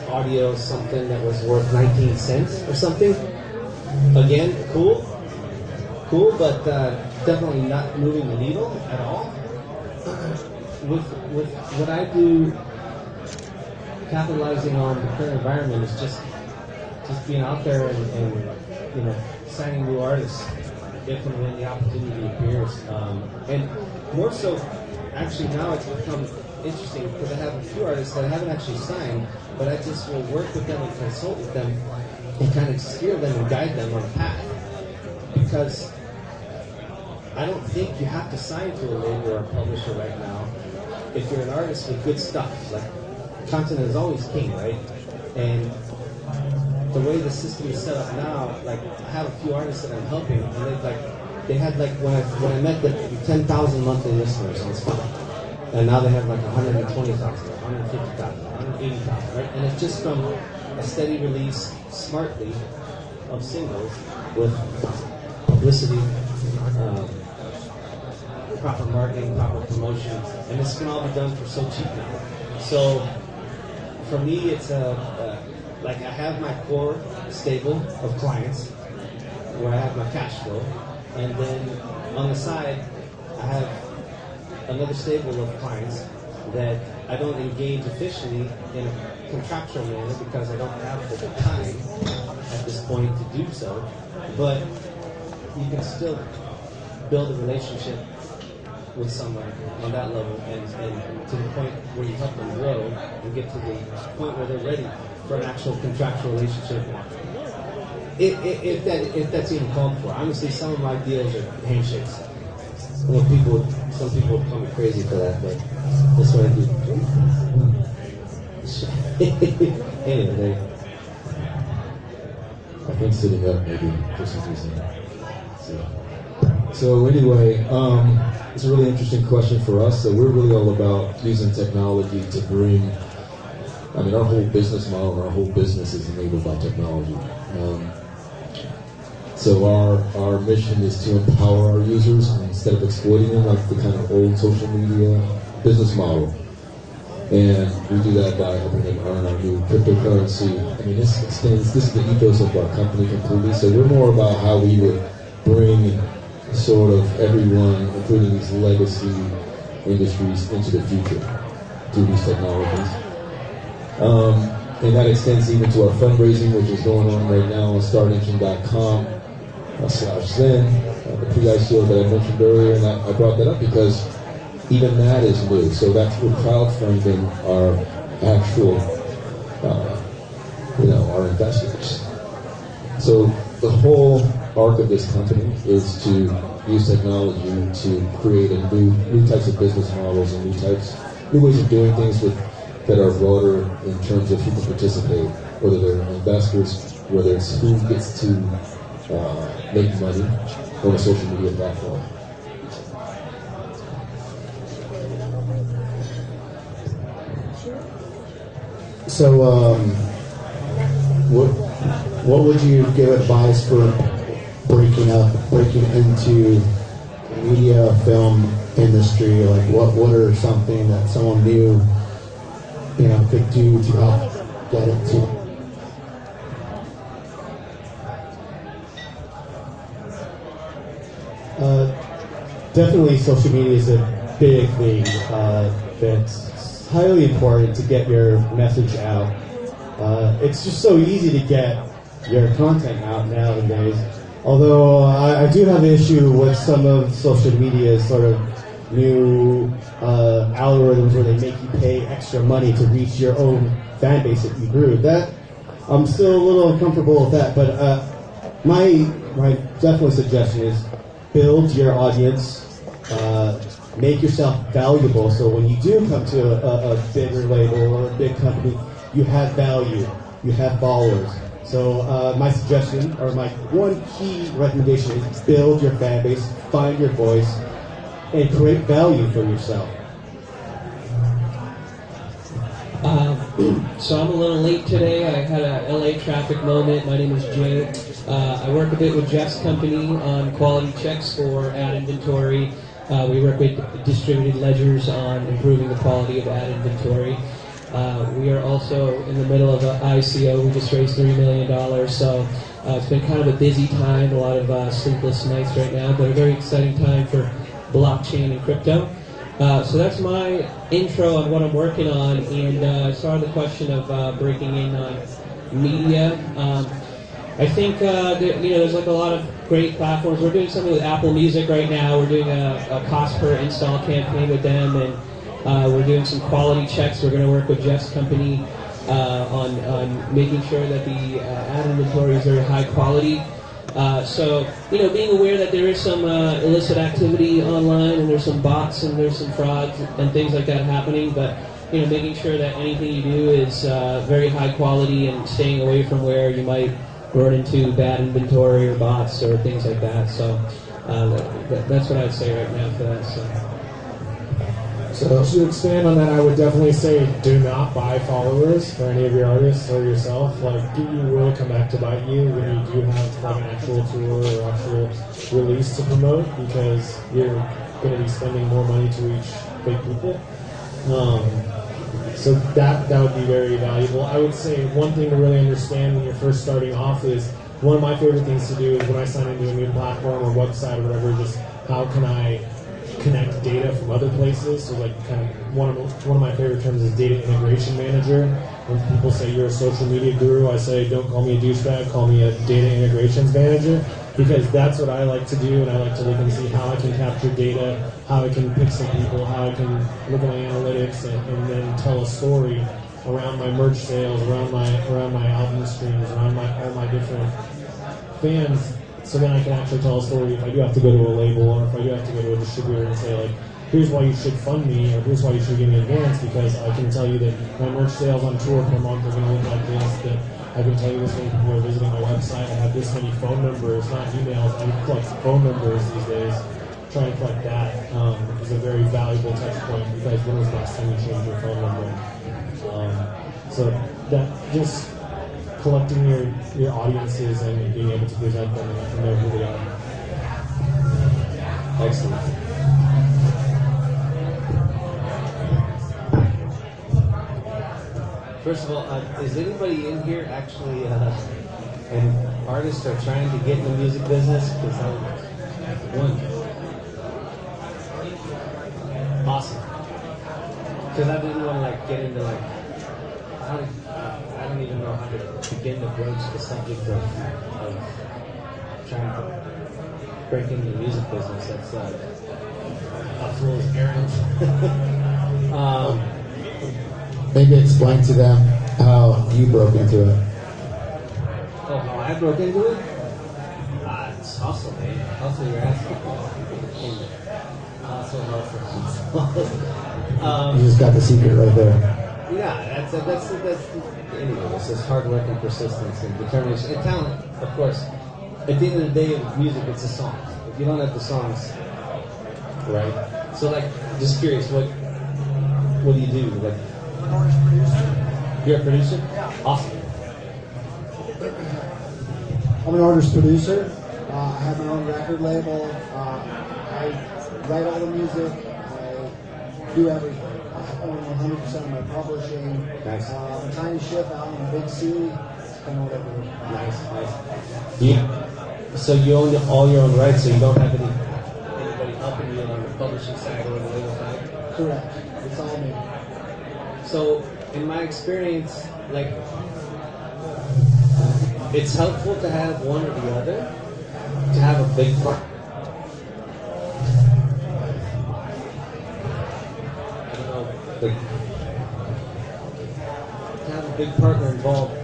audio something that was worth 19 cents or something. Again, cool, but definitely not moving the needle at all. With what I do, capitalizing on the current environment is just being out there and signing new artists if and when the opportunity appears. And more so, actually now it's become interesting because I have a few artists that I haven't actually signed, but I just will work with them and consult with them and kind of steer them and guide them on a path. Because I don't think you have to sign to a label or a publisher right now if you're an artist with good stuff. Like, content is always king, right? And the way the system is set up now, like, I have a few artists that I'm helping, and they had when I met them, 10,000 monthly listeners on Spotify, and now they have like 120,000, 150,000, 180,000, right? And it's just from a steady release, smartly, of singles with publicity, proper marketing, proper promotion, and this can all be done for so cheap now. So for me, it's like I have my core stable of clients where I have my cash flow, and then on the side, I have another stable of clients that I don't engage officially in a contractual manner because I don't have the time at this point to do so, but you can still build a relationship with someone on that level and to the point where you help them grow and get to the point where they're ready for an actual contractual relationship. If that's even called for. Honestly, some of my deals are handshakes. Some people would call me crazy for that, but that's what I do. Anyway, I think sitting up maybe just as easy. So anyway, it's a really interesting question for us. So we're really all about using technology to bring, our whole business model, our whole business is enabled by technology. So our mission is to empower our users instead of exploiting them like the kind of old social media business model. And we do that by helping them earn our new cryptocurrency. This is the ethos of our company completely. So we're more about how we would bring sort of everyone, including these legacy industries, into the future through these technologies. And that extends even to our fundraising, which is going on right now on startengine.com/Zen. the pre-ICO that I mentioned earlier, and I brought that up because even that is new. So that's we're crowdfunding our actual, our investors. So the whole arc of this company is to use technology to create new types of business models and new ways of doing things that are broader in terms of who can participate, whether they're investors, whether it's who gets to make money on a social media platform. So, what would you give advice for breaking into media film industry? Like, what are something that someone new, could do to help get into? Definitely, social media is a big thing that's highly important to get your message out. It's just so easy to get your content out nowadays. Although I do have an issue with some of social media's sort of new algorithms where they make you pay extra money to reach your own fan base that you grew. That I'm still a little uncomfortable with that. But my definite suggestion is build your audience. Make yourself valuable, so when you do come to a bigger label or a big company, you have value, you have followers. So my suggestion, or my one key recommendation is build your fan base, find your voice, and create value for yourself. So I'm a little late today. I had a LA traffic moment. My name is Jay. I work a bit with Jeff's company on quality checks for ad inventory. We work with distributed ledgers on improving the quality of ad inventory. We are also in the middle of an ICO. We just raised $3 million, so it's been kind of a busy time, a lot of sleepless nights right now, but a very exciting time for blockchain and crypto. So that's my intro on what I'm working on, and as far as the question of breaking in on media, I think there's like a lot of great platforms. We're doing something with Apple Music right now. We're doing a cost per install campaign with them, and we're doing some quality checks. We're going to work with Jeff's company on making sure that the ad inventory is very high quality. So being aware that there is some illicit activity online, and there's some bots and there's some frauds and things like that happening, but making sure that anything you do is very high quality and staying away from where you might run into bad inventory or bots or things like that. So that's what I'd say right now for that. So to expand on that, I would definitely say do not buy followers for any of your artists or yourself. Like, you will come back to bite you when you do have like an actual tour or actual release to promote, because you're going to be spending more money to reach fake people. So that would be very valuable. I would say one thing to really understand when you're first starting off is, one of my favorite things to do is when I sign into a new platform or website or whatever, just how can I connect data from other places. So like kind of one of my favorite terms is data integration manager. When people say you're a social media guru, I say don't call me a douchebag, call me a data integrations manager, because that's what I like to do, and I like to look and see how I can capture data, how I can pick some people, how I can look at my analytics and then tell a story around my merch sales, around my album streams, around all my different fans. So then I can actually tell a story if I do have to go to a label, or if I do have to go to a distributor and say, like, here's why you should fund me, or here's why you should give me advance, because I can tell you that my merch sales on tour per month are going to look like this, that I can tell you this many people are visiting my website, I have this many phone numbers, not emails, I collect phone numbers these days. Trying to collect that is a very valuable touch point, because when was the last time you changed your phone number? So that just collecting your audiences and being able to present them and let them know who they are. Excellent. First of all, is anybody in here actually an artist or trying to get in the music business? Because one. Awesome. Because I didn't want to get into I don't even know how to begin to broach the subject of trying to break into the music business. That's a fool's errand. Maybe explain to them how you broke into it. Oh, how I broke into it? It's hustle, man. Hustle your ass off. Hustle. You just got the secret right there. Yeah, that's anyway, it's just hard work and persistence and determination and talent, of course. At the end of the day, with music, it's the songs. If you don't have the songs, right? So, like, just curious, what do you do? Like, you're a producer? Yeah. Awesome. I'm an artist producer. I have my own record label. I write all the music. I do everything. I own 100% of my publishing. Nice. I'm a tiny ship out in the big sea. Kind of whatever. Nice. Yeah. So you own all your own rights, so you don't have anybody helping you on the publishing side or the label side? Correct. It's all me. So, in my experience, like, it's helpful to have one or the other, to have a big part. I don't know, like, to have a big partner involved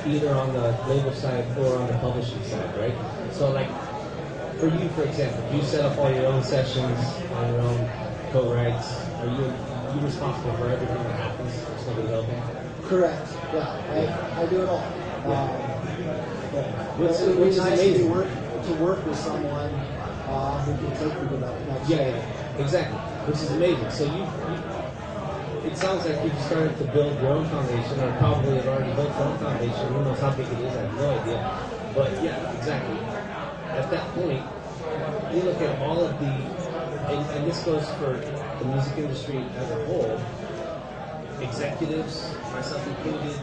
either on the label side or on the publishing side, right? So, like, for you, for example, you set up all your own sessions on your own co-writes. Are you responsible for everything that happens? There's nobody helping? Correct. Yeah, I do it all. Which is amazing. To work with someone who can take you to that next level. Exactly. Which is amazing. So you it sounds like you've started to build your own foundation, or probably have already built your own foundation. Who knows how big it is? I have no idea. But yeah, exactly. At that point, you look at all of the, and this goes for the music industry as a whole, executives, myself included,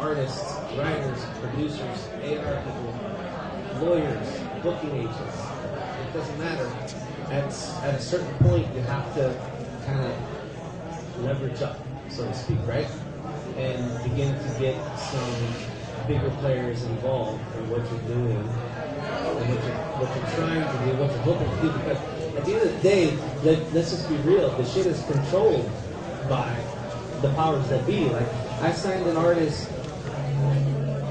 artists, writers, producers, AR people, lawyers, booking agents. It doesn't matter. At a certain point, you have to kind of leverage up, so to speak, right? And begin to get some bigger players involved in what you're doing, and what you're trying to do, what you're hoping to do. Because at the end of the day, let's just be real, the shit is controlled by the powers that be. Like, I signed an artist,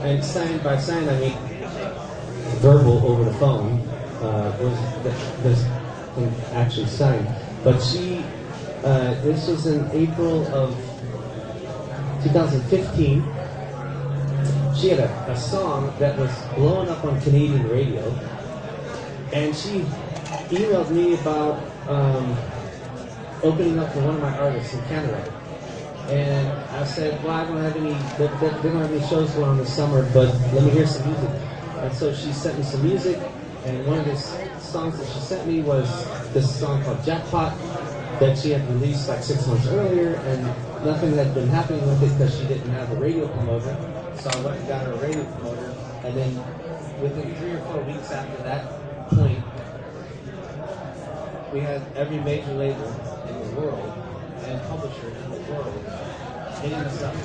and signed by sign, I mean verbal over the phone, this thing actually signed. But she, this was in April of 2015. She had a song that was blowing up on Canadian radio, and she emailed me about opening up for one of my artists in Canada. And I said, well, I don't have any, they don't have any shows going on this summer, but let me hear some music. And so she sent me some music, and one of the songs that she sent me was this song called Jackpot that she had released like 6 months earlier, and nothing had been happening with it because she didn't have a radio promoter. So I went and got her a radio promoter, and then within 3 or 4 weeks after that point, we had every major label in the world and publisher in the world hitting us up,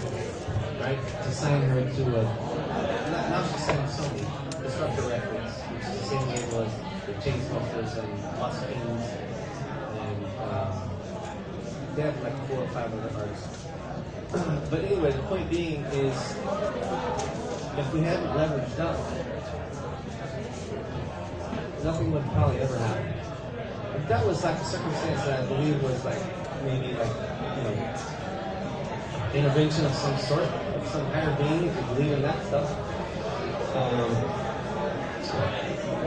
right, to sign her to a, now she's signed Sony, Disruptor Records, which is the same label as the Chainsmokers and Lost Kings, and they have like 4 or 5 other artists. But anyway, the point being is, if we hadn't leveraged up, nothing would probably ever happen. If that was like a circumstance that I believe was like, maybe like, you know, intervention of some sort, of some higher being, if you believe in that stuff.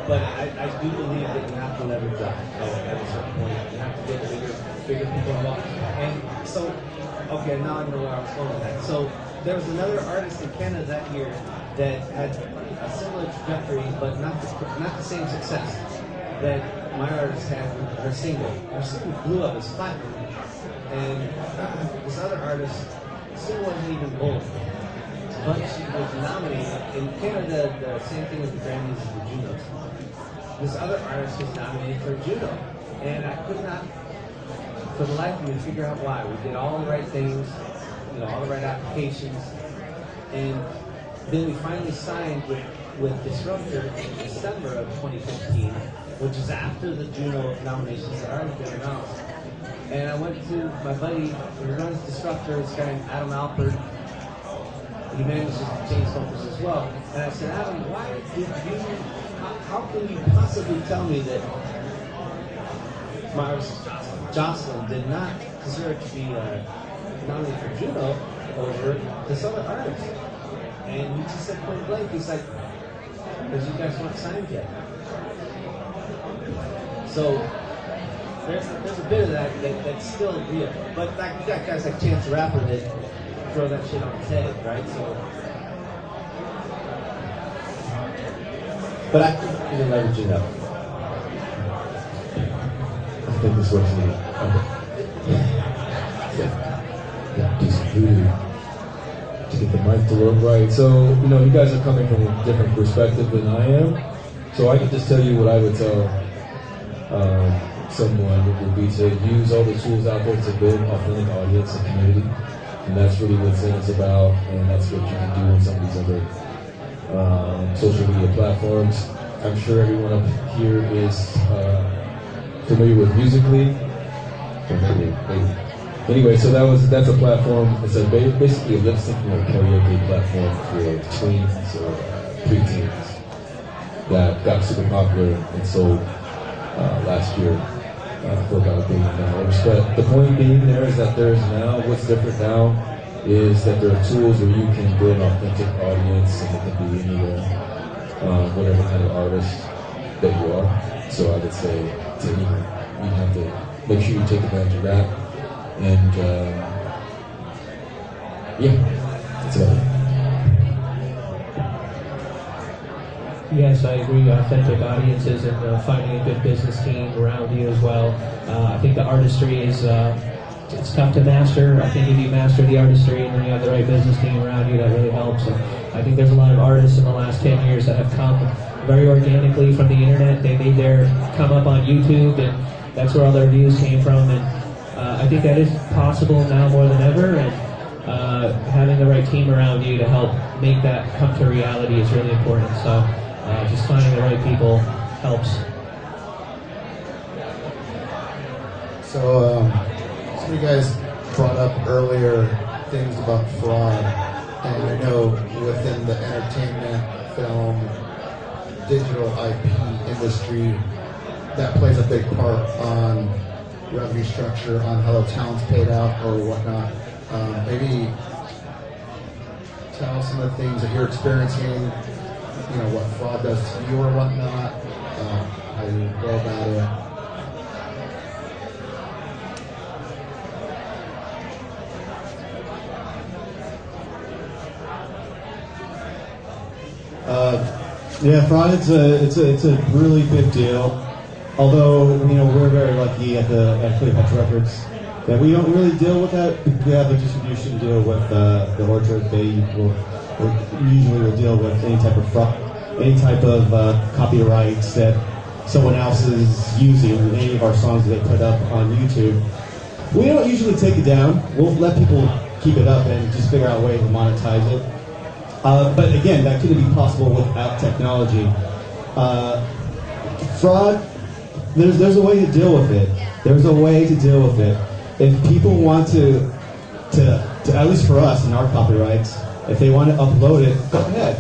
But I do believe that you have to leverage up at a certain point. You have to get bigger people involved. And so, okay, now I know where I was going with that. So there was another artist in Canada that year that had a similar trajectory, but not the same success that my artist had with her single. Her single blew up as platinum, and this other artist still wasn't even gold. But she was nominated in Canada. The same thing with the Grammys and the Junos. This other artist was nominated for a Juno, and I could not, for the life of me, figure out why. We did all the right things, you know, all the right applications, and then we finally signed with Disruptor in December of 2015, which is after the Juno nominations had already been announced. And I went to my buddy who runs Disruptor, this guy named Adam Alpert. He manages to change focus as well. And I said, Adam, why did you, how can you possibly tell me that Jocelyn did not deserve to be nominated for Juno over this other artist? And he just said point blank, he's like, because you guys weren't signed yet. So there's a bit of that's still real. But like, you got guys like Chance the Rapper that throw that shit on his head, right? So, but I think you can leverage it up. I think this works neat. Yeah, decent voodoo to get the mic to work right. So, you guys are coming from a different perspective than I am. So I can just tell you what I would tell someone would be to use all the tools out there to build authentic audience and community. And that's really what Zen's about, and that's what you can do on some of these other social media platforms. I'm sure everyone up here is familiar with Musical.ly. Maybe. Anyway, so that's a platform. It's basically a lip syncing or karaoke platform for tweens or preteens that got super popular and sold last year for about $1 billion. But the point being there is that what's different now is that there are tools where you can build an authentic audience, and it can be anywhere, whatever kind of artist that you are. So I would say to anyone, you have to make sure you take advantage of that. And that's about it. Yes, I agree. Authentic audiences and finding a good business team around you as well. I think the artistry is it's tough to master. I think if you master the artistry and then you have the right business team around you, that really helps. And I think there's a lot of artists in the last 10 years that have come very organically from the internet. They made their come up on YouTube, and that's where all their views came from. And I think that is possible now more than ever. And having the right team around you to help make that come to reality is really important. So. Just finding the right people helps. So, some of you guys brought up earlier things about fraud, and I know within the entertainment, film, digital IP industry, that plays a big part on revenue structure, on how the talent's paid out or whatnot. Maybe tell some of the things that you're experiencing, what fraud does to you or whatnot, how you go about it. Fraud, it's a really big deal. Although, we're very lucky at Cleopatra Records that we don't really deal with that. We have a distribution deal with the Orchard. They usually will deal with any type of fraud, any type of copyrights that someone else is using in any of our songs that they put up on YouTube. We don't usually take it down. We'll let people keep it up and just figure out a way to monetize it. But again, that couldn't be possible without technology. Fraud, there's a way to deal with it. There's a way to deal with it. If people want to at least for us and our copyrights, if they want to upload it, go ahead.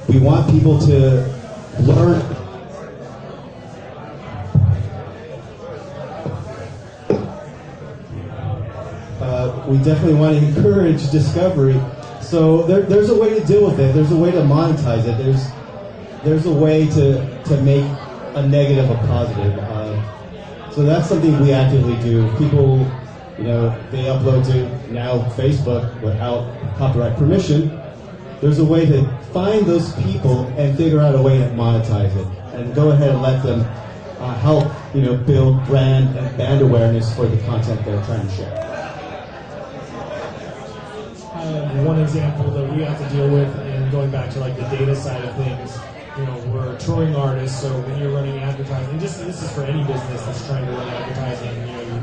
We want people to learn. We definitely want to encourage discovery. So there's a way to deal with it. There's a way to monetize it. There's a way to make a negative a positive. So that's something we actively do. People, they upload to now Facebook without copyright permission. There's a way to find those people and figure out a way to monetize it, and go ahead and let them help, build brand and band awareness for the content they're trying to share. One example that we have to deal with, and going back to like the data side of things, we're touring artists, so when you're running advertising, this is for any business that's trying to run advertising,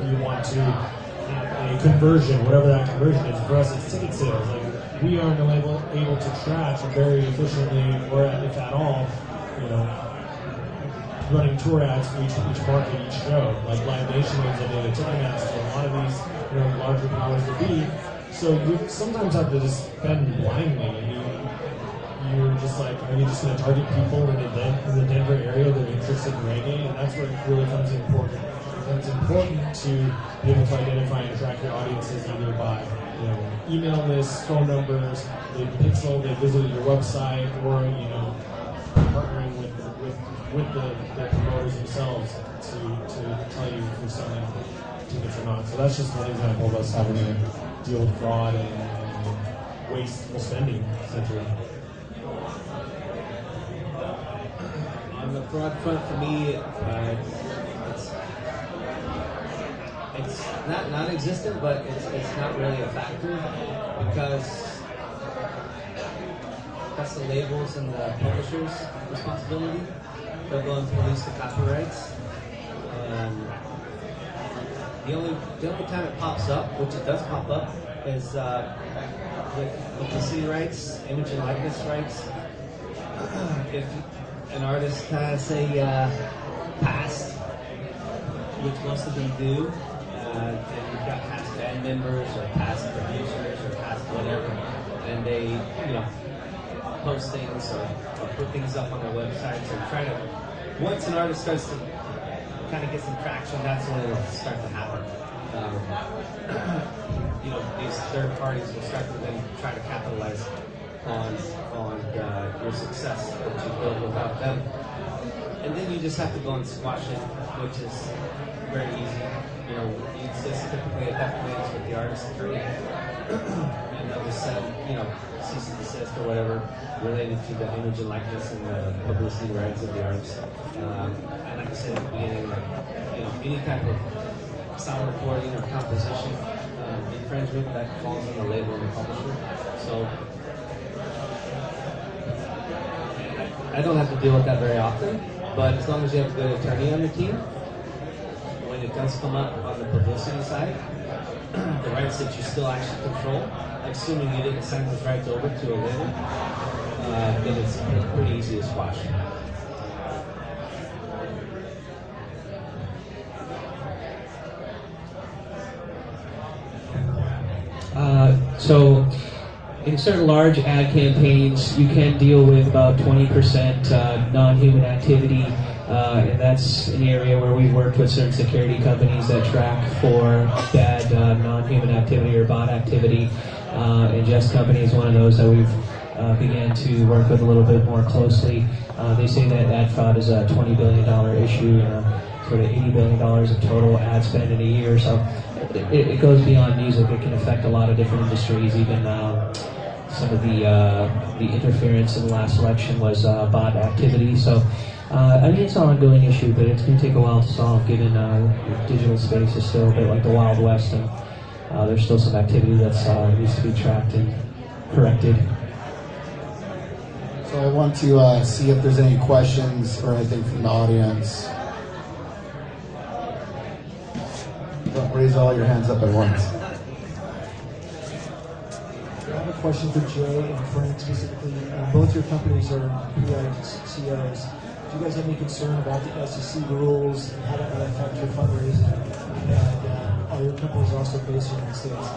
you want to have a conversion, whatever that conversion is. For us, it's ticket sales. Like, we aren't able to track very efficiently, or if at all, running tour ads for each market, each show. Like Live Nation owns a data Ticketmaster, a lot of these larger powers that be. So you sometimes have to just spend blindly. I mean, you're just like, are you just going to target people in the Denver area that are interested in reggae? And that's where it really comes important. And it's important to be able to identify and track your audiences either by email lists, phone numbers, they visited your website, or partnering with the promoters themselves to tell you if you're selling tickets or not. So that's just one example of us having to deal with fraud and wasteful spending, essentially. On the fraud front, for me, it's not non-existent, but it's not really a factor because that's the labels and the publishers' responsibility. They'll go and police the copyrights. The only time it pops up, which it does pop up, is with publicity rights, image and likeness rights. If an artist has a past, which most of them do, and you've got past band members or past producers or past whatever, and they post things or put things up on their websites and try to. Once an artist starts to kind of get some traction, that's when it'll start to happen. These third parties will start to then try to capitalize on your success that you build without them. And then you just have to go and squash it, which is very easy. It's typically a death claims with the artist attorney, and they'll just send, cease and desist or whatever related to the image and likeness and the publicity rights of the artist. And like I said at the beginning, any type of sound recording or composition infringement that falls on the label and the publisher. So I don't have to deal with that very often, but as long as you have a good attorney on your team, when it does come up on the publicity side, the rights that you still actually control, assuming you didn't send those rights over to a label, then it's pretty easy to squash. So in certain large ad campaigns, you can deal with about 20% non-human activity, and that's an area where we've worked with certain security companies that track for bad non-human activity or bot activity. And Jeff's company is one of those that we've began to work with a little bit more closely. They say that ad fraud is a $20 billion issue, sort of $80 billion of total ad spend in a year. So it goes beyond music. It can affect a lot of different industries. Even some of the interference in the last election was bot activity. So it's an ongoing issue, but it's going to take a while to solve, given digital space is still a bit like the Wild West, and there's still some activity that needs to be tracked and corrected. So I want to see if there's any questions or anything from the audience. Don't raise all your hands up at once. I have a question for Jay and Frank specifically. Both your companies are CEOs. Do you guys have any concern about the SEC rules and how that might affect your fundraising? And are your companies also based in the United States?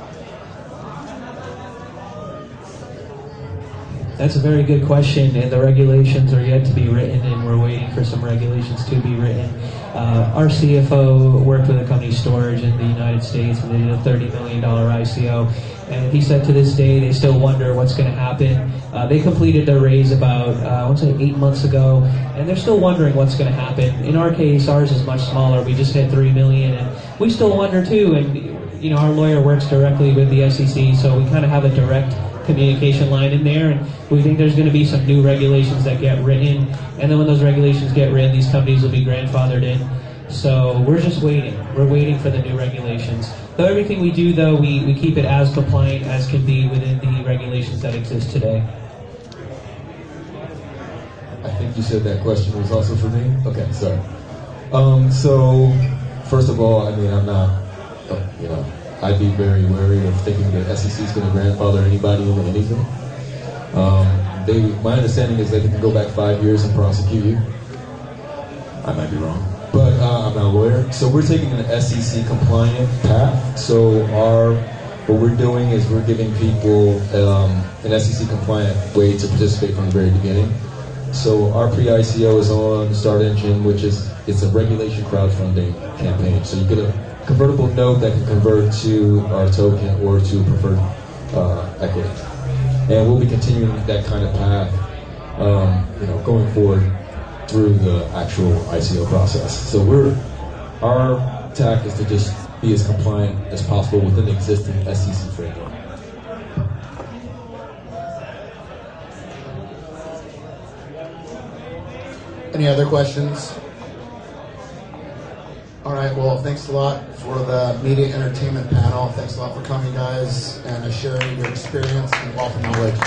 That's a very good question, and the regulations are yet to be written, and we're waiting for some regulations to be written. Our CFO worked with a company, Storage, in the United States, and they did a $30 million ICO. And he said to this day they still wonder what's going to happen. They completed their raise about, I want to say 8 months ago, and they're still wondering what's going to happen. In our case, ours is much smaller. We just hit $3 million, and we still wonder too. And our lawyer works directly with the SEC, so we kind of have a direct communication line in there, and we think there's going to be some new regulations that get written, and then when those regulations get written, these companies will be grandfathered in. So we're just waiting. We're waiting for the new regulations. So everything we do, though, we keep it as compliant as can be within the regulations that exist today. I think you said that question was also for me? Okay, sorry. So, first of all, I'm not, I'd be very wary of thinking that SEC is going to grandfather anybody into anything. My understanding is that they can go back 5 years and prosecute you. I might be wrong, but I'm not a lawyer. So we're taking an SEC compliant path. So what we're doing is we're giving people an SEC compliant way to participate from the very beginning. So our pre-ICO is on Start Engine, which it's a regulation crowdfunding campaign. So you get a convertible note that can convert to our token or to preferred equity. And we'll be continuing that kind of path, going forward through the actual ICO process. So our tack is to just be as compliant as possible within the existing SEC framework. Any other questions? All right, well, thanks a lot for the media entertainment panel. Thanks a lot for coming, guys, and sharing your experience and wealth of knowledge.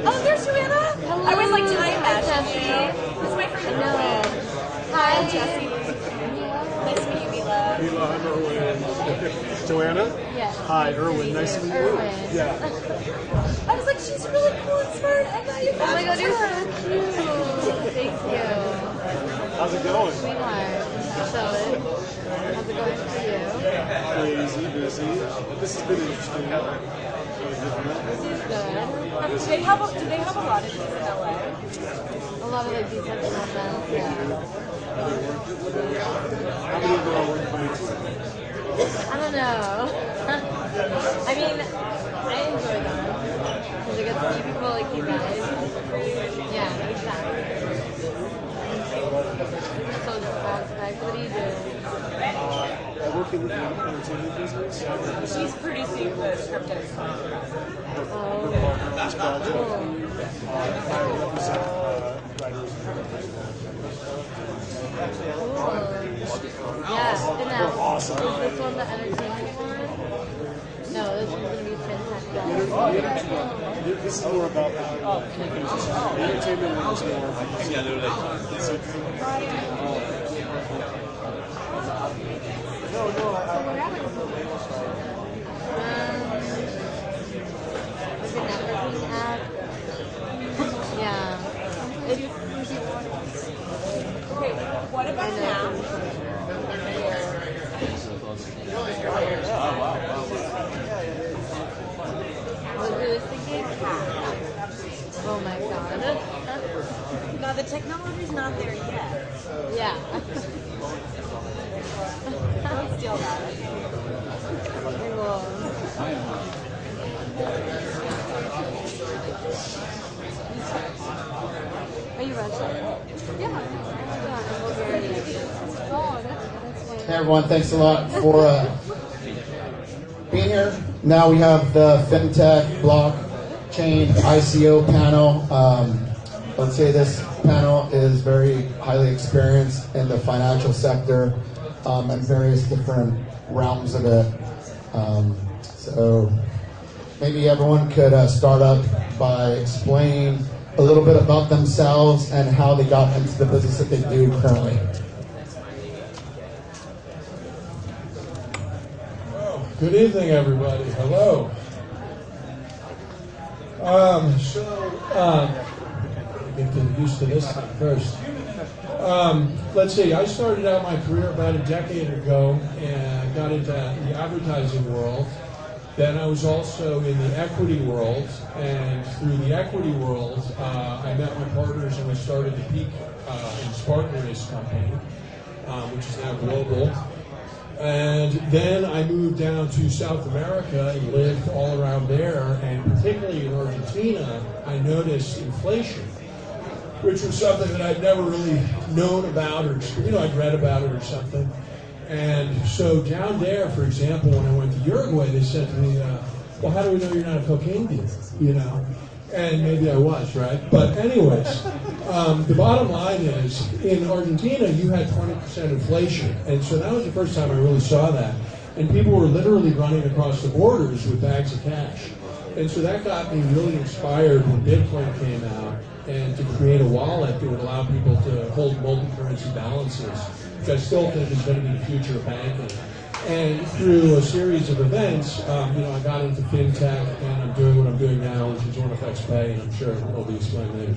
Oh, there's Joanna. Hello. I was like time matching. This is my friend. No. Hi, Jesse. Nice to meet you, Mila. Mila, I'm Erwin. Joanna? Yes. Hi, Erwin. Nice to meet you. Yeah. I was like, she's really cool and smart. I thought you Oh my god, you're so cute. Thank you. How's it going? Sweetheart. Chilling. How's it going for you? Crazy, busy. This has been interesting. This is good. Do they have a lot of these in LA? A lot of like decentralized events, yeah. How many of them are working for you? I don't know. I mean, I enjoy them. Because I get to see people like you guys. Yeah, exactly. Social aspect. What do you do? I work in the entertainment business. She's producing the scripted song. This project. I represent writers Yeah, and now, is this one the entertainment one? No, this one's going to be Fintech. This is more about entertainment one is more. Like a networking app. Yeah. Okay, what about now? What was this thinking? Oh my god. No, the technology's not there yet. Yeah. Don't steal that. Are you Russian? Yeah. I'm Bulgarian. Oh, that's nice. Hey everyone, thanks a lot for being here. Now we have the Fintech blockchain ICO panel. Let's say this panel is very highly experienced in the financial sector and various different realms of it. So maybe everyone could start up by explaining a little bit about themselves and how they got into the business that they do currently. Good evening, everybody. Hello. Get used to this thing first. Let's see. I started out my career about a decade ago and got into the advertising world. Then I was also in the equity world, and through the equity world, I met my partners and we started the Peak and Spark Race company, which is now global. And then I moved down to South America and lived all around there, and particularly in Argentina, I noticed inflation, which was something that I'd never really known about, or I'd read about it or something. And so down there, for example, when I went to Uruguay, they said to me, well, how do we know you're not a cocaine dealer, And maybe I was, right? But anyways, the bottom line is, in Argentina, you had 20% inflation. And so that was the first time I really saw that. And people were literally running across the borders with bags of cash. And so that got me really inspired when Bitcoin came out, and to create a wallet that would allow people to hold multi-currency balances, which I still think is going to be the future of banking. And through a series of events, I got into Fintech, and I'm doing what I'm doing now, which is OneFX Pay, and I'm sure it'll be explained later.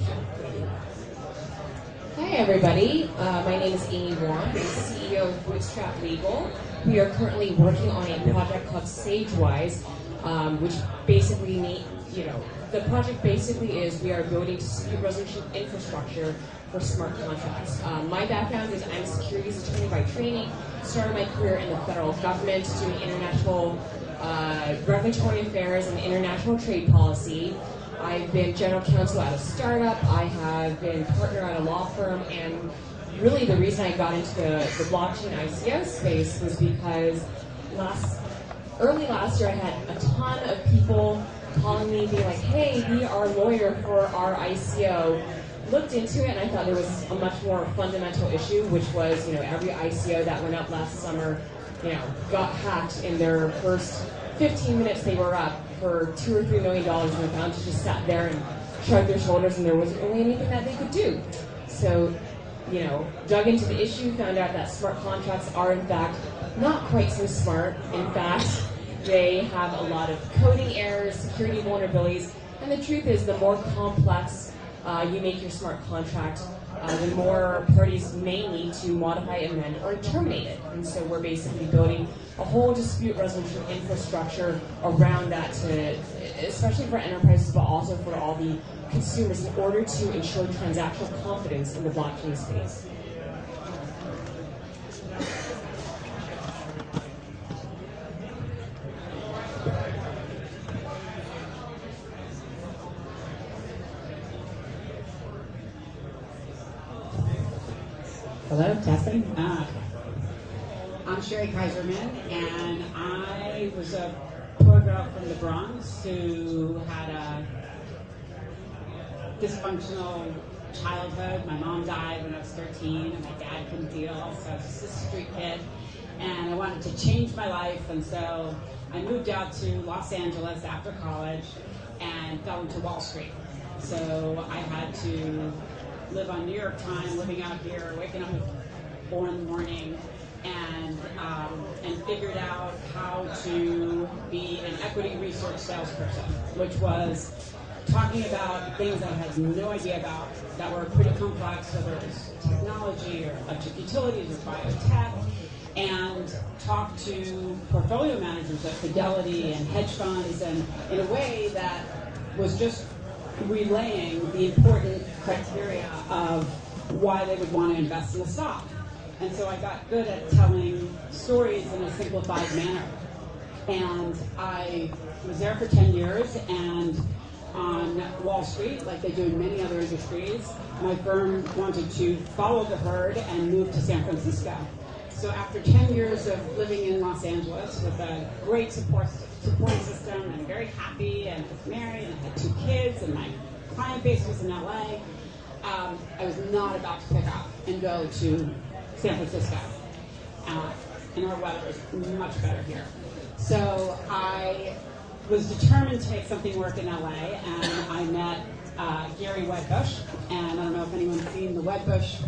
Hi, everybody. My name is Amy Wong. I'm the CEO of Bootstrap Legal. We are currently working on a project called SageWise, which basically the project basically is we are building dispute resolution infrastructure for smart contracts. My background is I'm a securities attorney by training. Started my career in the federal government doing international regulatory affairs and international trade policy. I've been general counsel at a startup. I have been partner at a law firm, and really the reason I got into the blockchain ICO space was because early last year I had a ton of people calling me, being like, hey, be our lawyer for our ICO. Looked into it, and I thought there was a much more fundamental issue, which was, every ICO that went up last summer, got hacked in their first 15 minutes they were up for $2 or $3 million, and the founders just sat there and shrugged their shoulders, and there wasn't really anything that they could do. So, dug into the issue, found out that smart contracts are, in fact, not quite so smart. In fact, they have a lot of coding errors, security vulnerabilities, and the truth is the more complex you make your smart contract, the more parties may need to modify, amend, or terminate it. And so we're basically building a whole dispute resolution infrastructure around that, especially for enterprises, but also for all the consumers, in order to ensure transactional confidence in the blockchain space. Hello, testing. I'm Sherry Kaiserman, and I was a poor girl from the Bronx who had a dysfunctional childhood. My mom died when I was 13, and my dad couldn't deal, so I was just a street kid. And I wanted to change my life, and so I moved out to Los Angeles after college and fell into Wall Street. So I had to live on New York time, living out here, waking up at 4 in the morning, and figured out how to be an equity research salesperson, which was talking about things I had no idea about that were pretty complex, whether it was technology or electric utilities or biotech, and talk to portfolio managers at Fidelity and hedge funds, and in a way that was just relaying the important criteria of why they would want to invest in a stock. And so I got good at telling stories in a simplified manner. And I was there for 10 years, and on Wall Street, like they do in many other industries, my firm wanted to follow the herd and move to San Francisco. So after 10 years of living in Los Angeles with a great support system, and very happy, and was married, and I had 2 kids, and my client base was in LA, I was not about to pick up and go to San Francisco. And our weather is much better here. So I was determined to make something work in LA, and I met Gary Wedbush, and I don't know if anyone's seen the Wedbush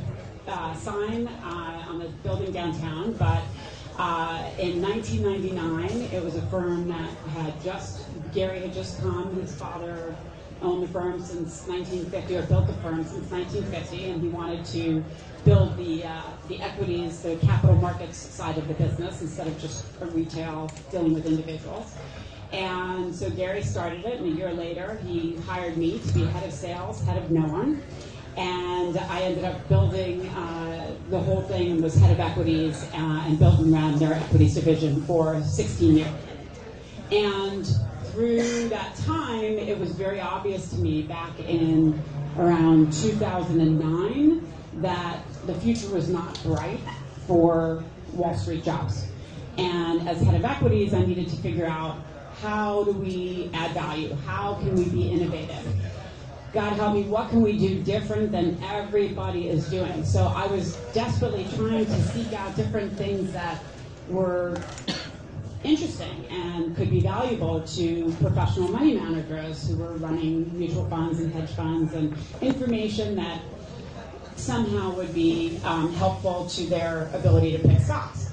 sign on the building downtown, but in 1999, it was a firm that Gary had just come, his father owned the firm since 1950, or built the firm since 1950, and he wanted to build the equities, the capital markets side of the business instead of just a retail dealing with individuals. And so Gary started it, and a year later he hired me to be head of sales, head of no one. And I ended up building the whole thing, and was head of equities and building around their equities division for 16 years. And through that time, it was very obvious to me back in around 2009 that the future was not bright for Wall Street jobs. And as head of equities, I needed to figure out, how do we add value? How can we be innovative? God help me, what can we do different than everybody is doing? So I was desperately trying to seek out different things that were interesting and could be valuable to professional money managers who were running mutual funds and hedge funds, and information that somehow would be helpful to their ability to pick stocks.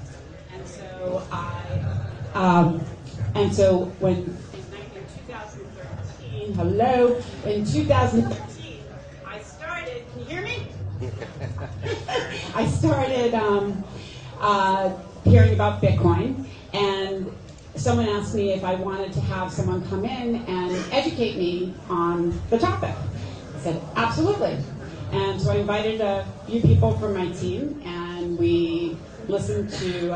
And so when in 2013, in 2013, I started, can you hear me? I started hearing about Bitcoin, and someone asked me if I wanted to have someone come in and educate me on the topic. I said, absolutely. And so I invited a few people from my team, and we listened to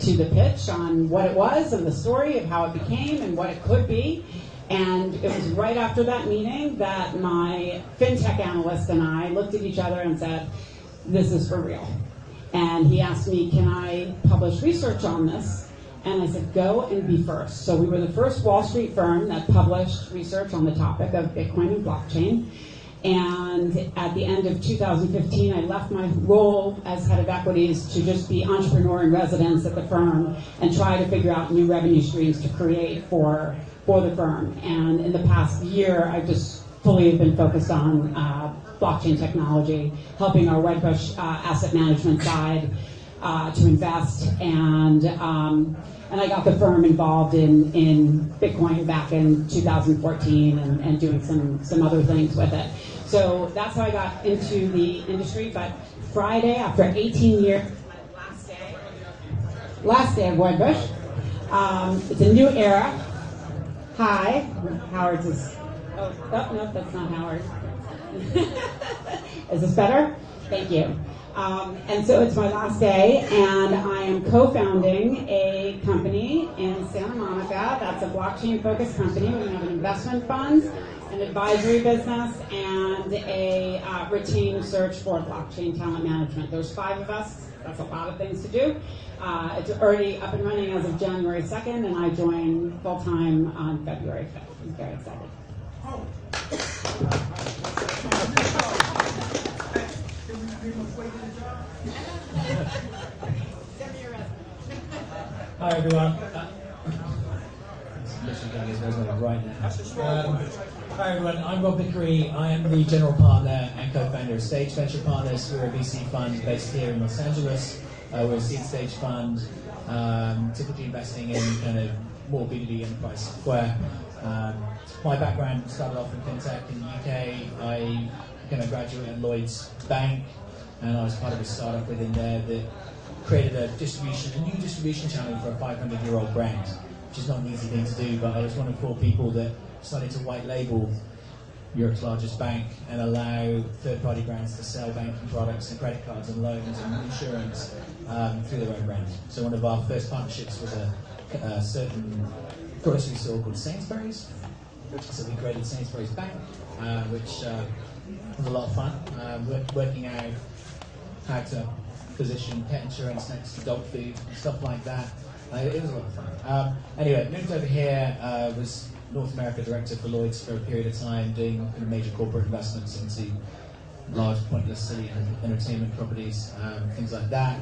the pitch on what it was and the story of how it became and what it could be. And it was right after that meeting that my Fintech analyst and I looked at each other and said, this is for real. And he asked me, can I publish research on this? And I said, go and be first. So we were the first Wall Street firm that published research on the topic of Bitcoin and blockchain. And at the end of 2015, I left my role as head of equities to just be entrepreneur in residence at the firm and try to figure out new revenue streams to create for the firm. And in the past year, I've just fully been focused on blockchain technology, helping our Wedbush asset management side to invest, and I got the firm involved in Bitcoin back in 2014 and doing some other things with it. So that's how I got into the industry. But Friday, after 18 years, last day of Wedbush. It's a new era. Hi, Howard's is. Oh no, that's not Howard. Is this better? Thank you. And so it's my last day, and I am co-founding a company in Santa Monica that's a blockchain-focused company. We have an investment fund, an advisory business, and a retained search for blockchain talent management. There's 5 of us. That's a lot of things to do. It's already up and running as of January 2nd, and I join full-time on February 5th. I'm very excited. Hi everyone. Hi everyone, I'm Rob Vickery. I am the general partner and co-founder of Stage Venture Partners. We're a VC fund based here in Los Angeles. We're a seed stage fund, typically investing in kind of more B2B enterprise software. My background started off in Fintech in the UK. I became a graduate at Lloyd's Bank, and I was part of a startup within there that created a new distribution channel for a 500-year-old brand, which is not an easy thing to do, but I was one of 4 people that started to white label Europe's largest bank and allow third-party brands to sell banking products and credit cards and loans and insurance through their own brands. So one of our first partnerships was a certain grocery store called Sainsbury's. So we created Sainsbury's Bank, which was a lot of fun, working out how to position pet insurance next to dog food and stuff like that. It was a lot of fun. Anyway, moved over here, was North America director for Lloyd's for a period of time, doing major corporate investments into large pointless city entertainment properties, things like that.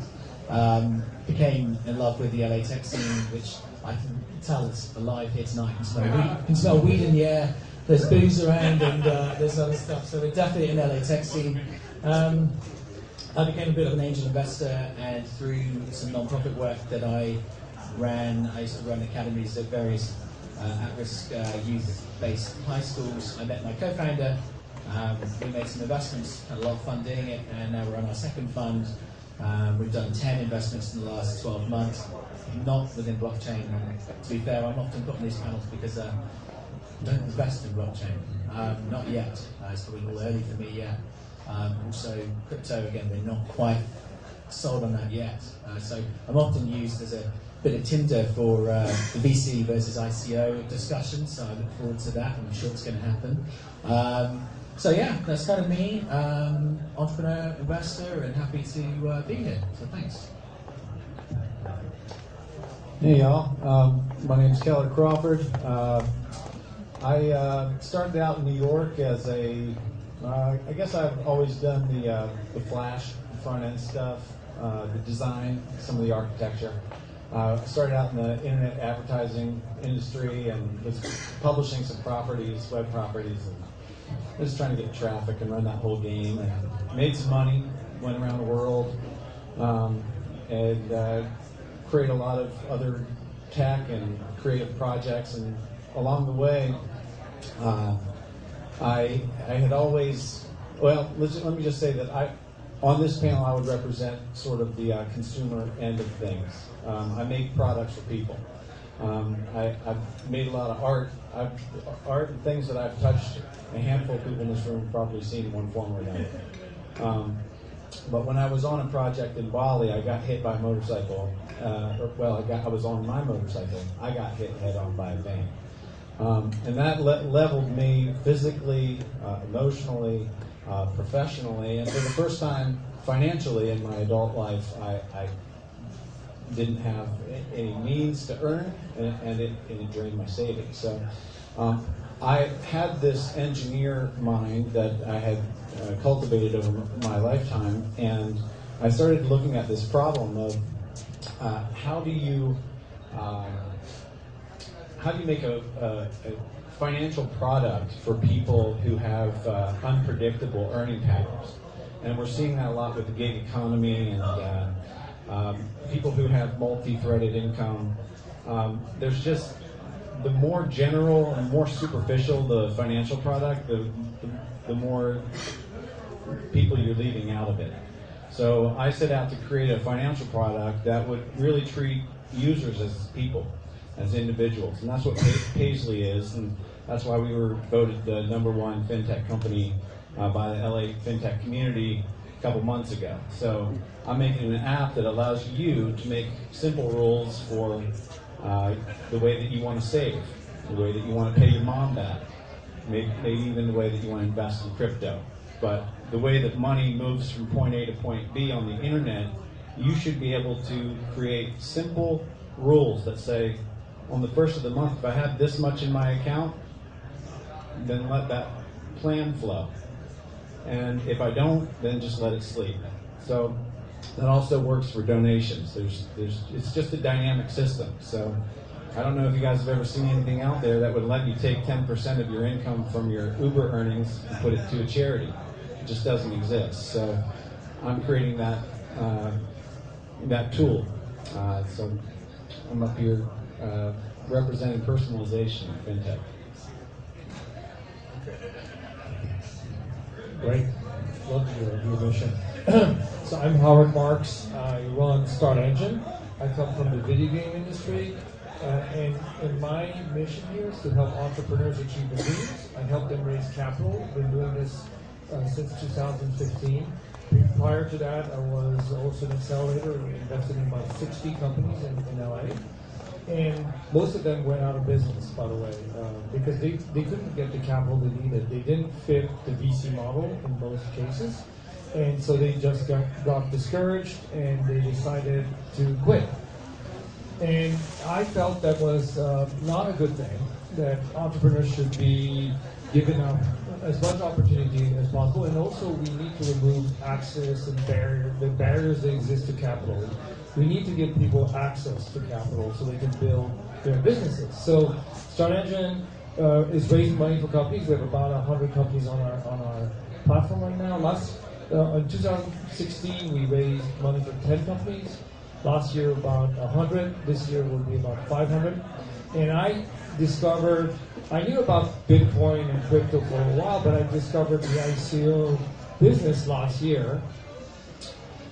Became in love with the LA tech scene, which I can tell is alive here tonight. You can smell weed in the air, there's booze around, and there's other stuff. So we're definitely an LA tech scene. I became a bit of an angel investor, and through some non-profit work that I ran, I used to run academies at various at-risk youth-based high schools. I met my co-founder. We made some investments, had a lot of fun doing it, and now we're on our second fund. We've done 10 investments in the last 12 months, not within blockchain. And to be fair, I'm often put on these panels because I don't invest in blockchain. Not yet. It's probably a little early for me yet. Also, crypto, again, we're not quite sold on that yet. So I'm often used as a bit of Tinder for the VC versus ICO discussion, so I look forward to that. I'm sure it's going to happen. So yeah, that's kind of me, entrepreneur, investor, and happy to be here. So thanks. Hey y'all, my name's Keller Crawford. I started out in New York as I guess I've always done the Flash front end stuff, the design, some of the architecture. I started out in the internet advertising industry and was publishing some properties, web properties, and just trying to get traffic and run that whole game. And made some money, went around the world, and created a lot of other tech and creative projects. And along the way, I had always, well, let me just say that on this panel I would represent sort of the consumer end of things. I make products for people. I've made a lot of art and things that I've touched. A handful of people in this room have probably seen in one form or another. But when I was on a project in Bali, I got hit by a motorcycle. I was on my motorcycle. I got hit head on by a van. And that leveled me physically, emotionally, professionally, and for the first time financially in my adult life, I didn't have any means to earn, and it drained my savings. So I had this engineer mind that I had cultivated over my lifetime, and I started looking at this problem of how do you make a financial product for people who have unpredictable earning patterns. And we're seeing that a lot with the gig economy and people who have multi-threaded income. There's just, the more general and more superficial the financial product, the more people you're leaving out of it. So I set out to create a financial product that would really treat users as people, as individuals. And that's what Paisley is, and that's why we were voted the #1 fintech company by the LA Fintech community a couple months ago. So I'm making an app that allows you to make simple rules for the way that you want to save, the way that you want to pay your mom back, maybe even the way that you want to invest in crypto. But the way that money moves from point A to point B on the internet, you should be able to create simple rules that say, on the first of the month, if I have this much in my account, then let that plan flow. And if I don't, then just let it sleep. So that also works for donations. It's just a dynamic system. So I don't know if you guys have ever seen anything out there that would let you take 10% of your income from your Uber earnings and put it to a charity. It just doesn't exist. So I'm creating that tool. So I'm up here representing personalization in fintech. Great. Love your mission. So I'm Howard Marks. I run Start Engine. I come from the video game industry. And my mission here is to help entrepreneurs achieve their dreams. I help them raise capital. I've been doing this since 2015. Prior to that, I was also an accelerator. We invested in about 60 companies in LA. And most of them went out of business, by the way, because they couldn't get the capital they needed. They didn't fit the VC model in most cases. And so they just got discouraged and they decided to quit. And I felt that was not a good thing, that entrepreneurs should be given as much opportunity as possible. And also we need to remove access and the barriers that exist to capital. We need to give people access to capital so they can build their businesses. So Start Engine is raising money for companies. We have about 100 companies on our platform right now. In 2016, we raised money for 10 companies. Last year, about 100. This year will be about 500. And I knew about Bitcoin and crypto for a while, but I discovered the ICO business last year.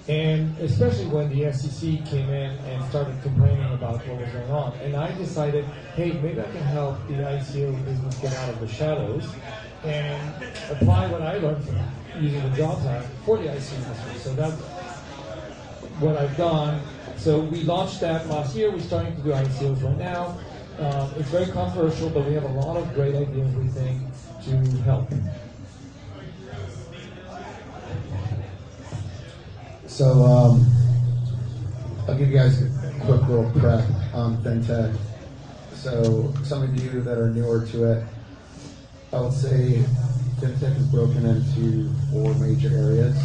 And especially when the SEC came in and started complaining about what was going on. And I decided, hey, maybe I can help the ICO business get out of the shadows and apply what I learned from using the Jobs Act for the ICO industry. So that's what I've done. So we launched that last year. We're starting to do ICOs right now. It's very controversial, but we have a lot of great ideas, we think, to help. So I'll give you guys a quick little prep on Fintech. So some of you that are newer to it, I would say Fintech is broken into 4 major areas.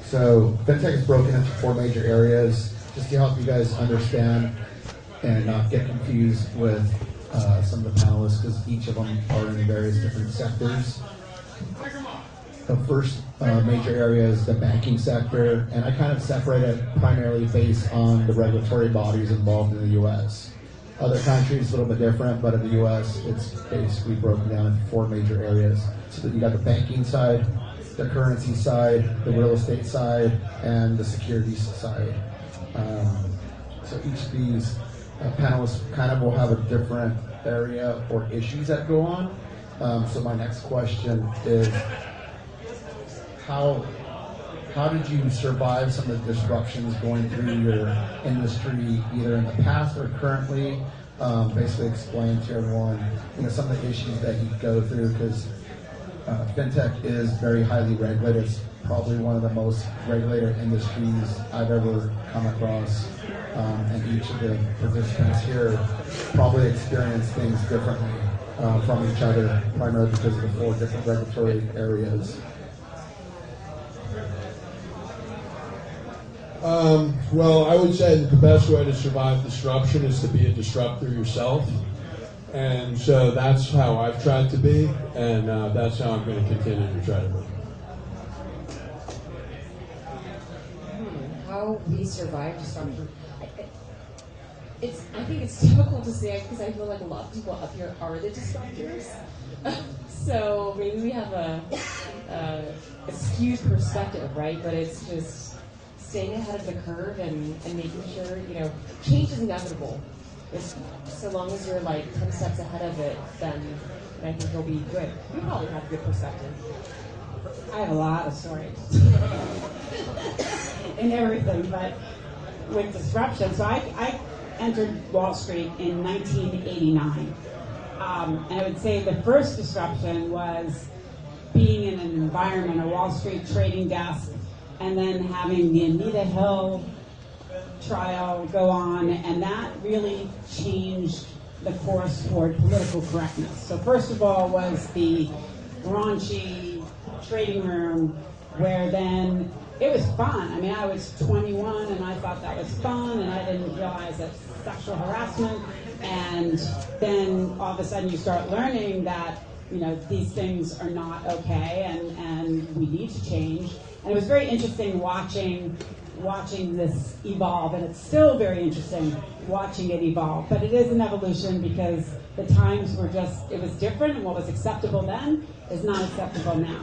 So Fintech is broken into 4 major areas, just to help you guys understand and not get confused with some of the panelists, because each of them are in various different sectors. The first major area is the banking sector, and I kind of separate it primarily based on the regulatory bodies involved in the U.S. Other countries, a little bit different, but in the U.S., it's basically broken down into 4 major areas. So that you got the banking side, the currency side, the real estate side, and the securities side. So each of these panelists kind of will have a different area or issues that go on. So my next question is, how did you survive some of the disruptions going through your industry, either in the past or currently? Basically explain to everyone, some of the issues that you go through, because Fintech is very highly regulated. It's probably one of the most regulated industries I've ever come across. And each of the participants here probably experience things differently from each other, primarily because of the 4 different regulatory areas. Well, I would say that the best way to survive disruption is to be a disruptor yourself. And so that's how I've tried to be, and that's how I'm going to continue to try to be. How we survive disruption. I think it's difficult to say because I feel like a lot of people up here are the disruptors. So maybe we have a skewed perspective, right? But it's just staying ahead of the curve and making sure, change is inevitable. So long as you're like 10 steps ahead of it, then I think you'll be good. You probably have a good perspective. I have a lot of stories and everything, but with disruption. So I entered Wall Street in 1989. And I would say the first disruption was being in an environment, a Wall Street trading desk, and then having the Anita Hill trial go on, and that really changed the course toward political correctness. So first of all was the raunchy trading room where then it was fun. I mean, I was 21 and I thought that was fun, and I didn't realize that sexual harassment. And then all of a sudden you start learning that, you know, these things are not okay, and we need to change. And it was very interesting watching this evolve, and it's still very interesting watching it evolve. But it is an evolution because the times were just, it was different, and what was acceptable then is not acceptable now.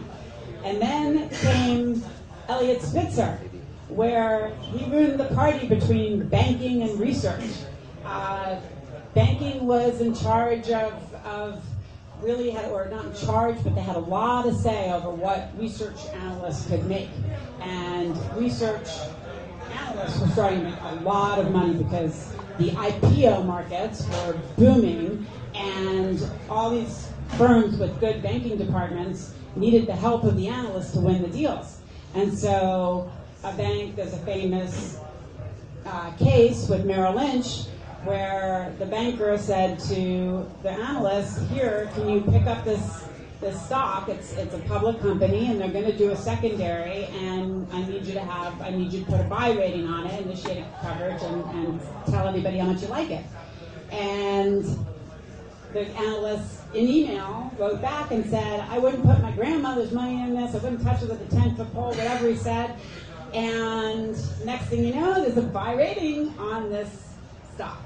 And then came Elliot Spitzer, where he ruined the party between banking and research. Banking was in charge of really had, or not in charge, but they had a lot of say over what research analysts could make. And research analysts were starting to make a lot of money because the IPO markets were booming, and all these firms with good banking departments needed the help of the analysts to win the deals. And so there's a famous case with Merrill Lynch where the banker said to the analyst, here, can you pick up this stock? It's a public company, and they're going to do a secondary, and I need you to put a buy rating on it, initiate coverage, and tell everybody how much you like it. And the analyst in email wrote back and said, I wouldn't put my grandmother's money in this, I wouldn't touch it with a 10-foot pole, whatever he said. And next thing you know, there's a buy rating on this stock.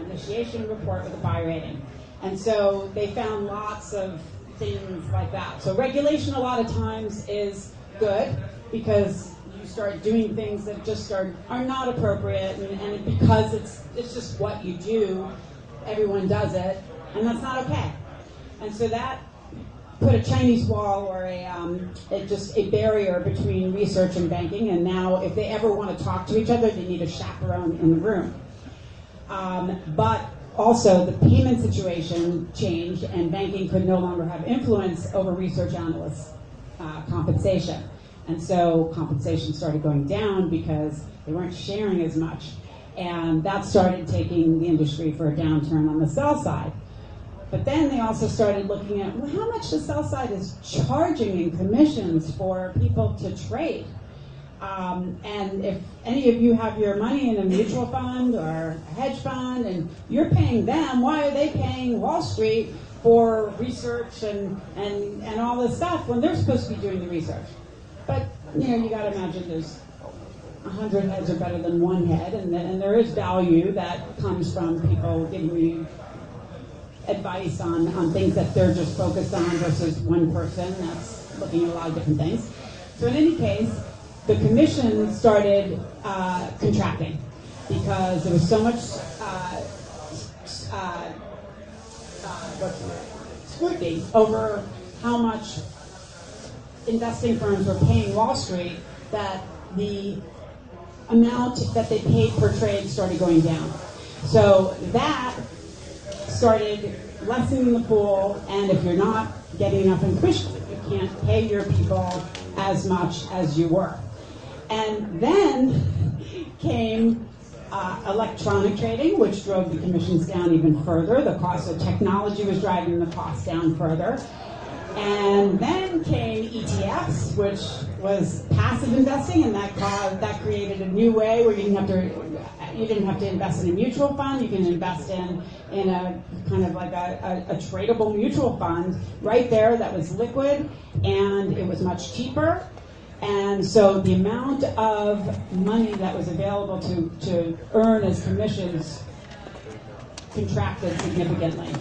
Initiation report with a buy rating. And so they found lots of things like that. So regulation a lot of times is good because you start doing things that just are not appropriate, and because it's just what you do, everyone does it, and that's not okay. And so that put a Chinese wall or a barrier between research and banking, and now if they ever want to talk to each other, they need a chaperone in the room. But also the payment situation changed, and banking could no longer have influence over research analysts' compensation. And so compensation started going down because they weren't sharing as much. And that started taking the industry for a downturn on the sell side. But then they also started looking at, well, how much the sell side is charging in commissions for people to trade. And if any of you have your money in a mutual fund or a hedge fund and you're paying them, why are they paying Wall Street for research and all this stuff when they're supposed to be doing the research? But, you got to imagine there's 100 heads are better than one head, and there is value that comes from people giving you advice on things that they're just focused on versus one person that's looking at a lot of different things. So in any case, the commission started contracting because there was so much scrutiny over how much investing firms were paying Wall Street that the amount that they paid per trade started going down. So that started lessening the pool, and if you're not getting enough in commission, you can't pay your people as much as you were. And then came electronic trading, which drove the commissions down even further. The cost of technology was driving the cost down further. And then came ETFs, which was passive investing, and that created a new way where you didn't have to invest in a mutual fund. You can invest in a kind of like a tradable mutual fund right there that was liquid, and it was much cheaper. And so the amount of money that was available to earn as commissions contracted significantly.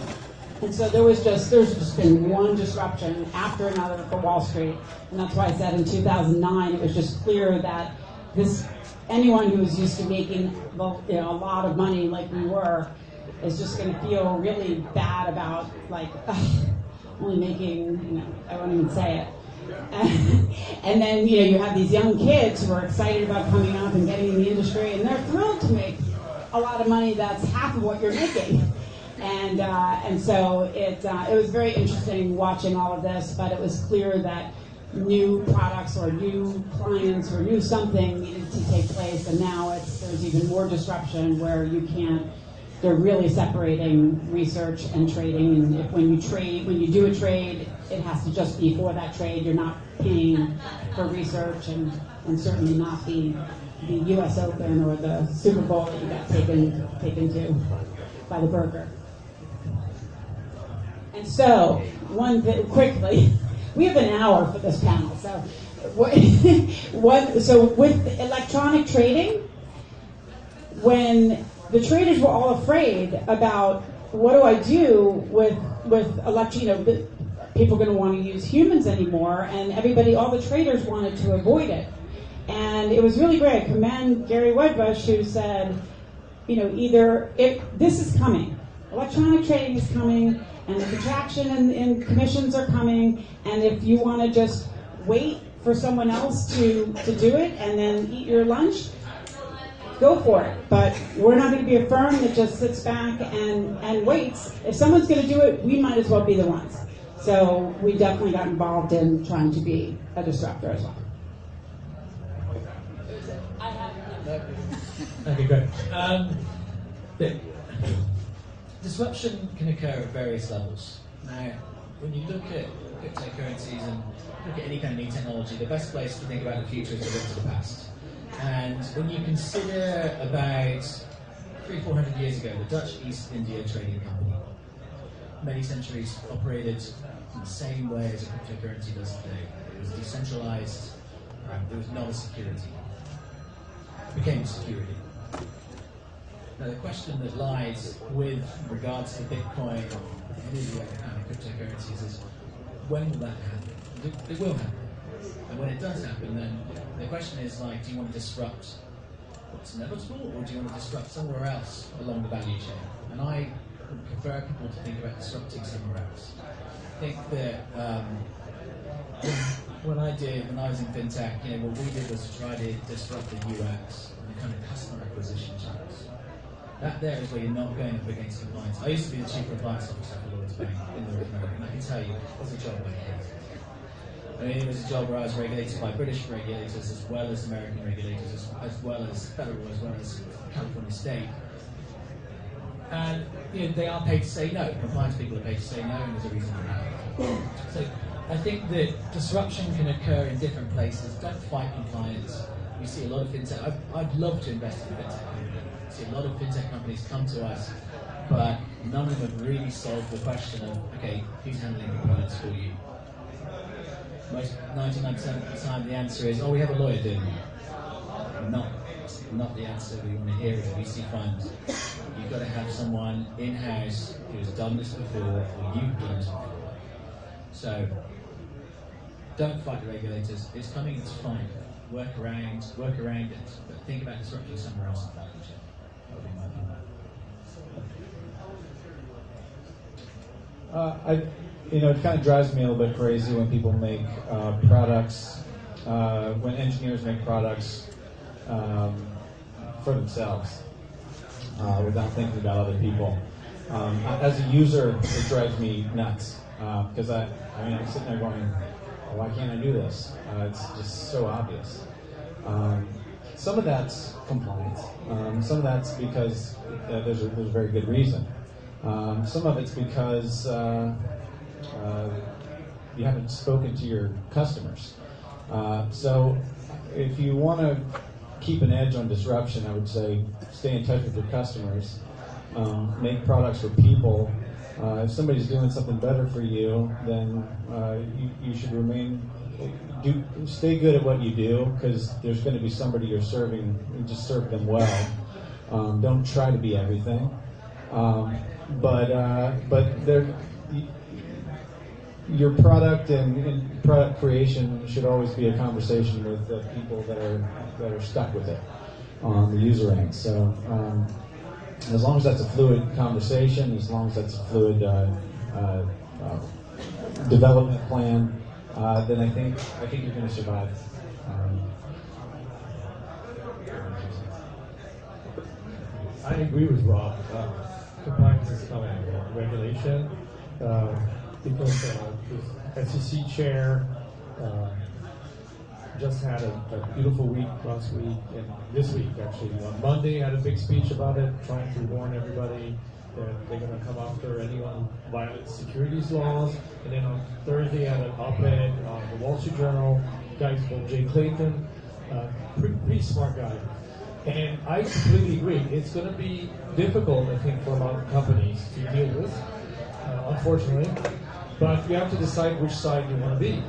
And so there's just been one disruption after another for Wall Street. And that's why I said in 2009, it was just clear that anyone who was used to making a lot of money like we were is just going to feel really bad about only making, I won't even say it. And then, you have these young kids who are excited about coming up and getting in the industry, and they're thrilled to make a lot of money that's half of what you're making. And so it was very interesting watching all of this, but it was clear that new products or new clients or new something needed to take place, and now there's even more disruption where they're really separating research and trading, and when you do a trade, it has to just be for that trade. You're not paying for research, and certainly not the U.S. Open or the Super Bowl that you got taken to by the broker. And so, one thing quickly, we have an hour for this panel. So, so with electronic trading, when the traders were all afraid about what do I do with people are going to want to use humans anymore, and all the traders wanted to avoid it. And it was really great. I commend Gary Wedbush, who said, this is coming. Electronic trading is coming, and the contraction and commissions are coming, and if you want to just wait for someone else to do it and then eat your lunch, go for it. But we're not going to be a firm that just sits back and waits. If someone's going to do it, we might as well be the ones. So we definitely got involved in trying to be a disruptor as well. Okay, great. Disruption can occur at various levels. Now, when you look at cryptocurrencies and look at any kind of new technology, the best place to think about the future is to look to the past. And when you consider about 300-400 years ago, the Dutch East India Trading Company, many centuries operated in the same way as a cryptocurrency does today. It was decentralized, there was not a security. It became security. Now the question that lies with regards to Bitcoin or any of the other kind of cryptocurrencies is, when will that happen? It will happen. And when it does happen, then the question is do you want to disrupt what's inevitable, or do you want to disrupt somewhere else along the value chain? And I would prefer people to think about disrupting somewhere else. I think that when I was in Fintech, what we did was to try to disrupt the UX and the kind of customer acquisition channels. That there is where you're not going up against compliance. I used to be the chief compliance officer for Lloyds Bank in North America, and I can tell you, it was a job I hated. I mean, it was a job where I was regulated by British regulators as well as American regulators, as well as federal, as well as California state. And they are paid to say no. Compliance people are paid to say no, and there's a reason for that. So I think that disruption can occur in different places. Don't fight compliance. We see a lot of fintech. I'd love to invest in fintech companies. See a lot of fintech companies come to us, but none of them have really solved the question of, okay, who's handling compliance for you? 99% of the time the answer is, we have a lawyer doing it. Not the answer we want to hear as a VC fund. You've got to have someone in-house who's done this before, or you've done this before. So, don't fight the regulators. It's coming, it's fine. Work around it, but think about disrupting somewhere else in the value chain. That would be my opinion. It kind of drives me a little bit crazy when people make products, when engineers make products for themselves without thinking about other people. As a user, it drives me nuts because I'm sitting there going, why can't I do this? It's just so obvious. Some of that's compliance. Some of that's because there's a very good reason. Some of it's because you haven't spoken to your customers. So if you want to keep an edge on disruption, I would say stay in touch with your customers. Make products for people. If somebody's doing something better for you, then you should stay good at what you do, because there's going to be somebody you're serving, and just serve them well. Don't try to be everything. But your product and product creation should always be a conversation with the people that are stuck with it on the user end. So as long as that's a fluid conversation, as long as that's a fluid development plan, then I think you're going to survive. I agree with Rob. Compliance is coming. Regulation, because the SEC chair just had a beautiful week last week, and this week actually. On Monday, had a big speech about it, trying to warn everybody. that they're going to come after anyone who violates securities laws. And then on Thursday, I had an op-ed on the Wall Street Journal, guy called Jay Clayton, pretty smart guy. And I completely agree. It's going to be difficult, I think, for a lot of companies to deal with, unfortunately. But you have to decide which side you want to be.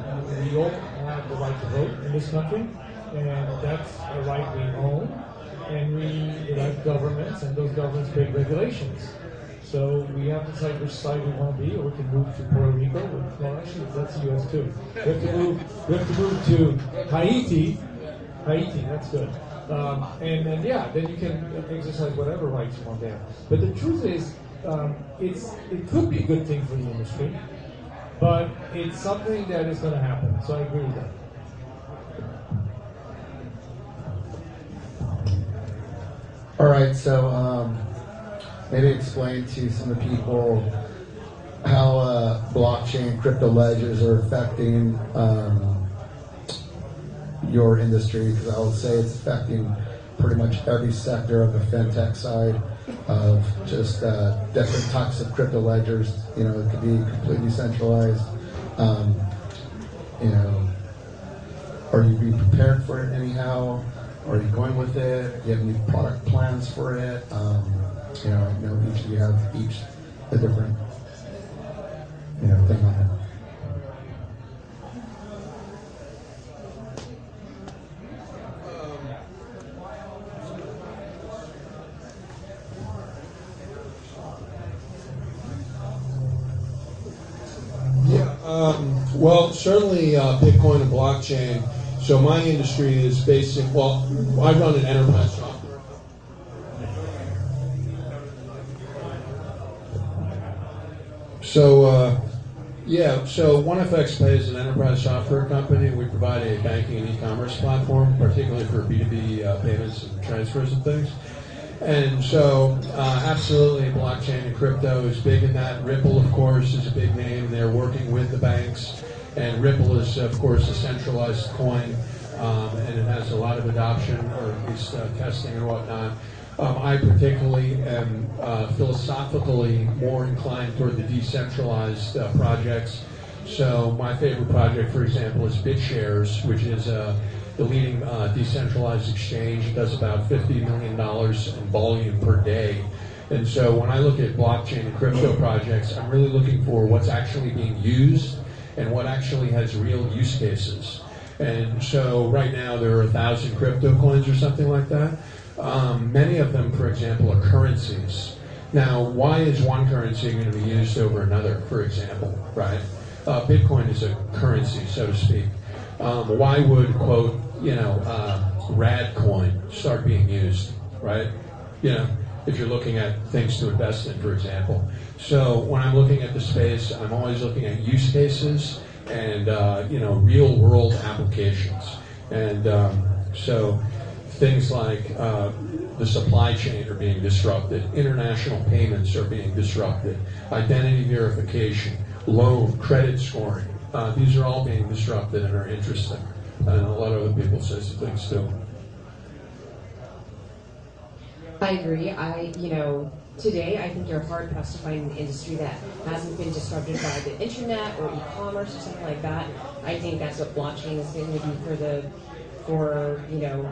We all have the right to vote in this country, and that's a right we own. And we elect governments, and those governments create regulations. So we have to decide which side we want to be, or we can move to Puerto Rico. Well, actually, that's the U.S. too. We have to move to Haiti. Haiti, that's good. And then, then you can exercise whatever rights you want there. But the truth is, it could be a good thing for the industry, but it's something that is going to happen. So I agree with that. All right, so maybe explain to some of the people how blockchain, crypto ledgers are affecting your industry, because I would say it's affecting pretty much every sector of the fintech side of just different types of crypto ledgers. You know, it could be completely centralized. You know, are you being prepared for it anyhow? Are you going with it? Do you have any product plans for it? You know, I know each of you have a different, you know, thing on it. Well, certainly Bitcoin and blockchain. So my industry is basic. Well, I run an enterprise software. So 1FX Pay is an enterprise software company. We provide a banking and e-commerce platform, particularly for B2B payments and transfers and things. And so, absolutely, blockchain and crypto is big in that. Ripple, of course, is a big name. They're working with the banks. And Ripple is, of course, a centralized coin, and it has a lot of adoption, or at least testing and whatnot. I particularly am philosophically more inclined toward the decentralized projects. So my favorite project, for example, is BitShares, which is the leading decentralized exchange. It does about $50 million in volume per day. And so when I look at blockchain and crypto projects, I'm really looking for what's actually being used and what actually has real use cases. And so right now there are 1,000 crypto coins or something like that. Many of them, for example, are currencies. Now, why is one currency going to be used over another, for example, right? Bitcoin is a currency, so to speak. Why would, quote, rad coin start being used, right? You know, if you're looking at things to invest in, for example. So when I'm looking at the space, I'm always looking at use cases and, real world applications. And so things like the supply chain are being disrupted, international payments are being disrupted, identity verification, loan, credit scoring. These are all being disrupted and are interesting. And a lot of other people say some things too. I agree. Today I think you're hard pressed to find an industry that hasn't been disrupted by the internet or e-commerce or something like that. I think that's what blockchain is going to do for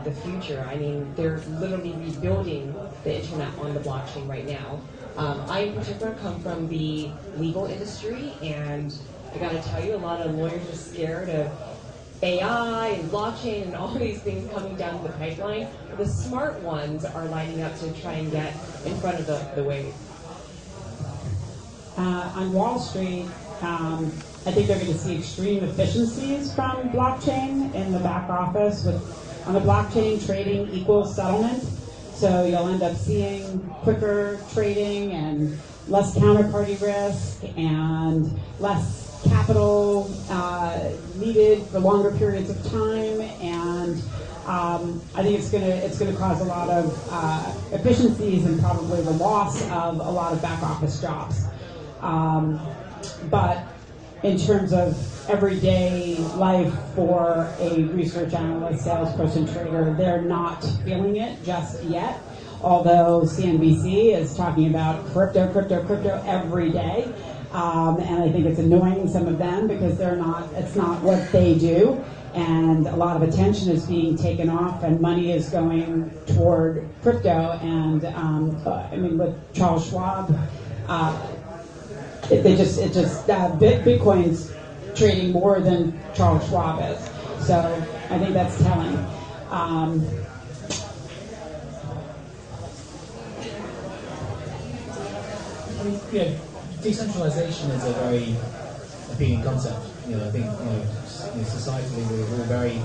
the future. I mean, they're literally rebuilding the internet on the blockchain right now. I in particular come from the legal industry, and I got to tell you, a lot of lawyers are scared of AI and blockchain and all these things coming down the pipeline. The smart ones are lining up to try and get in front of the wave. On Wall Street, I think they're going to see extreme efficiencies from blockchain in the back office. On the blockchain, trading equals settlement. So you'll end up seeing quicker trading and less counterparty risk and less capital needed for longer periods of time, and I think it's going to cause a lot of efficiencies and probably the loss of a lot of back office jobs. But in terms of everyday life for a research analyst, salesperson, trader, they're not feeling it just yet. although CNBC is talking about crypto every day. And I think it's annoying some of them because it's not what they do. And a lot of attention is being taken off and money is going toward crypto. And I mean, with Charles Schwab, Bitcoin's trading more than Charles Schwab is. So I think that's telling. Yeah, decentralization is a very appealing concept. I think societally we're all very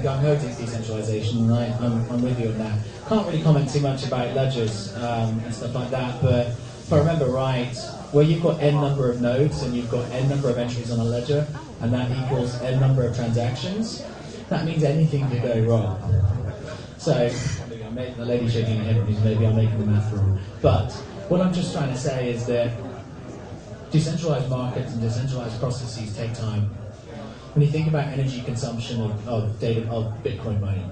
gung-ho to decentralization, and I'm with you on that. Can't really comment too much about ledgers and stuff like that, but if I remember right, where you've got n number of nodes and you've got n number of entries on a ledger, and that equals n number of transactions, that means anything could go wrong. So, the lady shaking her head means maybe I'm making the math wrong. But what I'm just trying to say is that decentralized markets and decentralized processes take time. When you think about energy consumption of Bitcoin mining,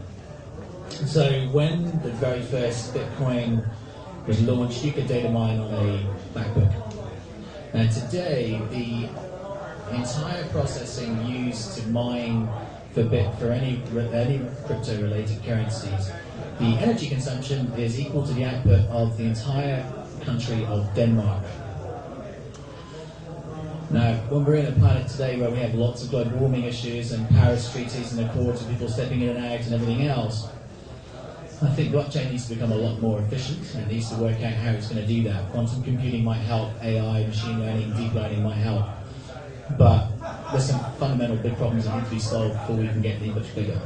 so when the very first Bitcoin was launched, you could data mine on a MacBook. And today, the entire processing used to mine for any crypto-related currencies, the energy consumption is equal to the output of the entire country of Denmark. Now, when we're in a planet today where we have lots of global warming issues and Paris treaties and accords and people stepping in and out and everything else, I think blockchain needs to become a lot more efficient and it needs to work out how it's going to do that. Quantum computing might help, AI, machine learning, deep learning might help. But there's some fundamental big problems that need to be solved before we can get much bigger.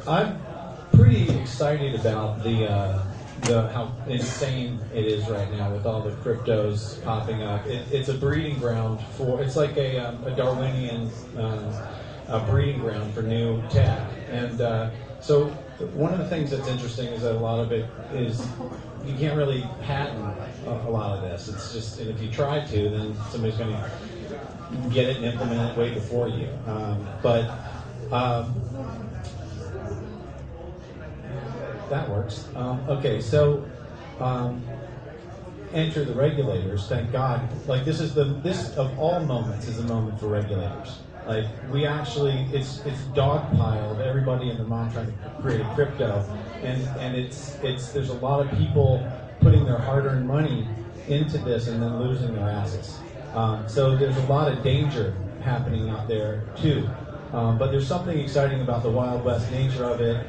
I'm pretty excited about how insane it is right now with all the cryptos popping up. It's a breeding ground it's like a Darwinian breeding ground for new tech. And so one of the things that's interesting is that a lot of it is you can't really patent a lot of this. It's just, and if you try to, then somebody's going to get it and implement it way before you. That works. Okay, so enter the regulators. Thank God. Like this of all moments is a moment for regulators. Like we actually, it's dogpiled everybody and their mom trying to create a crypto, and there's a lot of people putting their hard-earned money into this and then losing their assets. So there's a lot of danger happening out there too. But there's something exciting about the Wild West nature of it.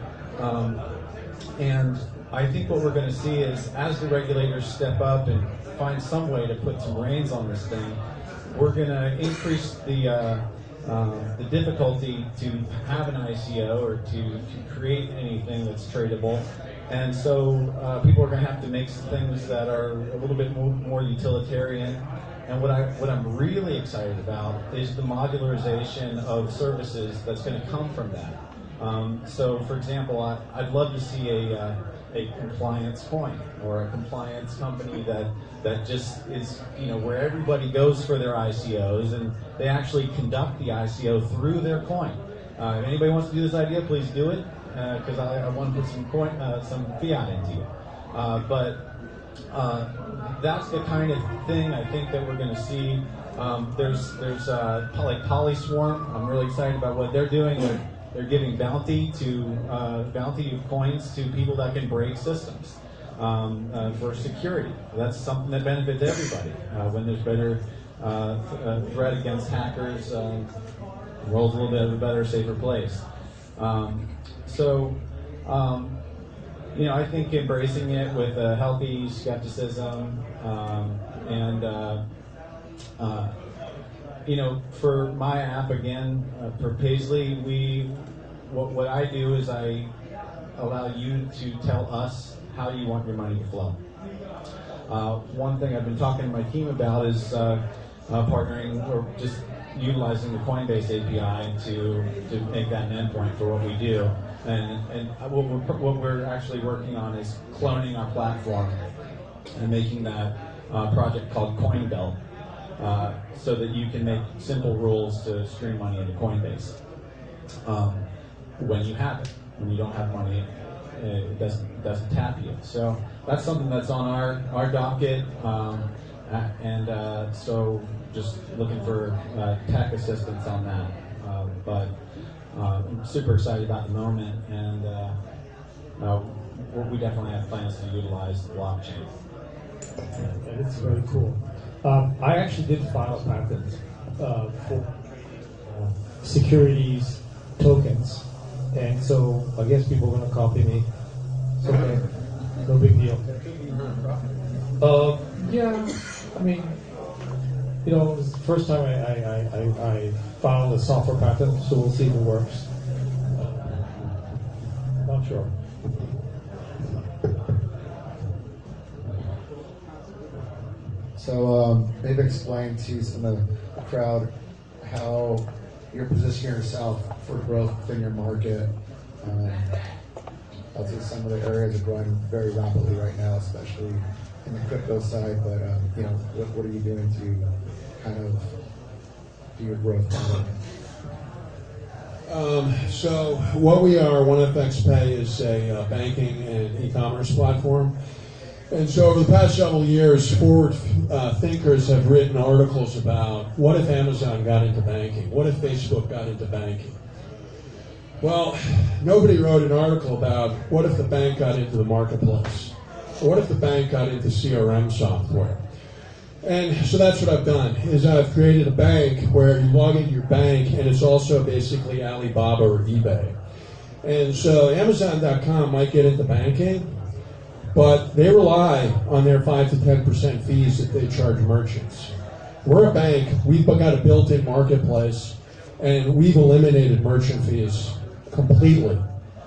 And I think what we're going to see is as the regulators step up and find some way to put some reins on this thing, we're going to increase the difficulty to have an ICO or to create anything that's tradable. And so people are going to have to make some things that are a little bit more utilitarian. And what I'm really excited about is the modularization of services that's going to come from that. So, for example, I'd love to see a compliance coin or a compliance company that just is, where everybody goes for their ICOs and they actually conduct the ICO through their coin. If anybody wants to do this idea, please do it, because I want to put some fiat into it. But that's the kind of thing I think that we're going to see. There's like Polyswarm. I'm really excited about what they're doing. They're giving bounty coins to people that can break systems for security. That's something that benefits everybody. When there's better threat against hackers, the world's a little bit of a better, safer place. I think embracing it with a healthy skepticism for my app, again, for Paisley, what I do is I allow you to tell us how you want your money to flow. One thing I've been talking to my team about is partnering or just utilizing the Coinbase API to make that an endpoint for what we do. And what we're actually working on is cloning our platform and making that project called CoinBelt, so that you can make simple rules to stream money into Coinbase. when you have it. When you don't have money, it doesn't tap you. So that's something that's on our docket, and so just looking for tech assistance on that. But I'm super excited about the moment, and we definitely have plans to utilize the blockchain. And it's very cool. I actually did file a patent for securities tokens, and so I guess people are going to copy me. It's okay, no big deal. Yeah, I mean, you know, it was the first time I filed a software patent, so we'll see if it works. Not sure. So maybe explain to some of the crowd how you're positioning yourself for growth within your market. I'll say some of the areas are growing very rapidly right now, especially in the crypto side. But you know, what are you doing to kind of do your growth? So what we are, OneFX Pay is a banking and e-commerce platform. And so over the past several years, forward thinkers have written articles about what if Amazon got into banking? What if Facebook got into banking? Well, nobody wrote an article about what if the bank got into the marketplace? What if the bank got into CRM software? And so that's what I've done, is I've created a bank where you log into your bank, and it's also basically Alibaba or eBay. And so Amazon.com might get into banking, but they rely on their 5 to 10% fees that they charge merchants. We're a bank, we've got a built-in marketplace, and we've eliminated merchant fees completely,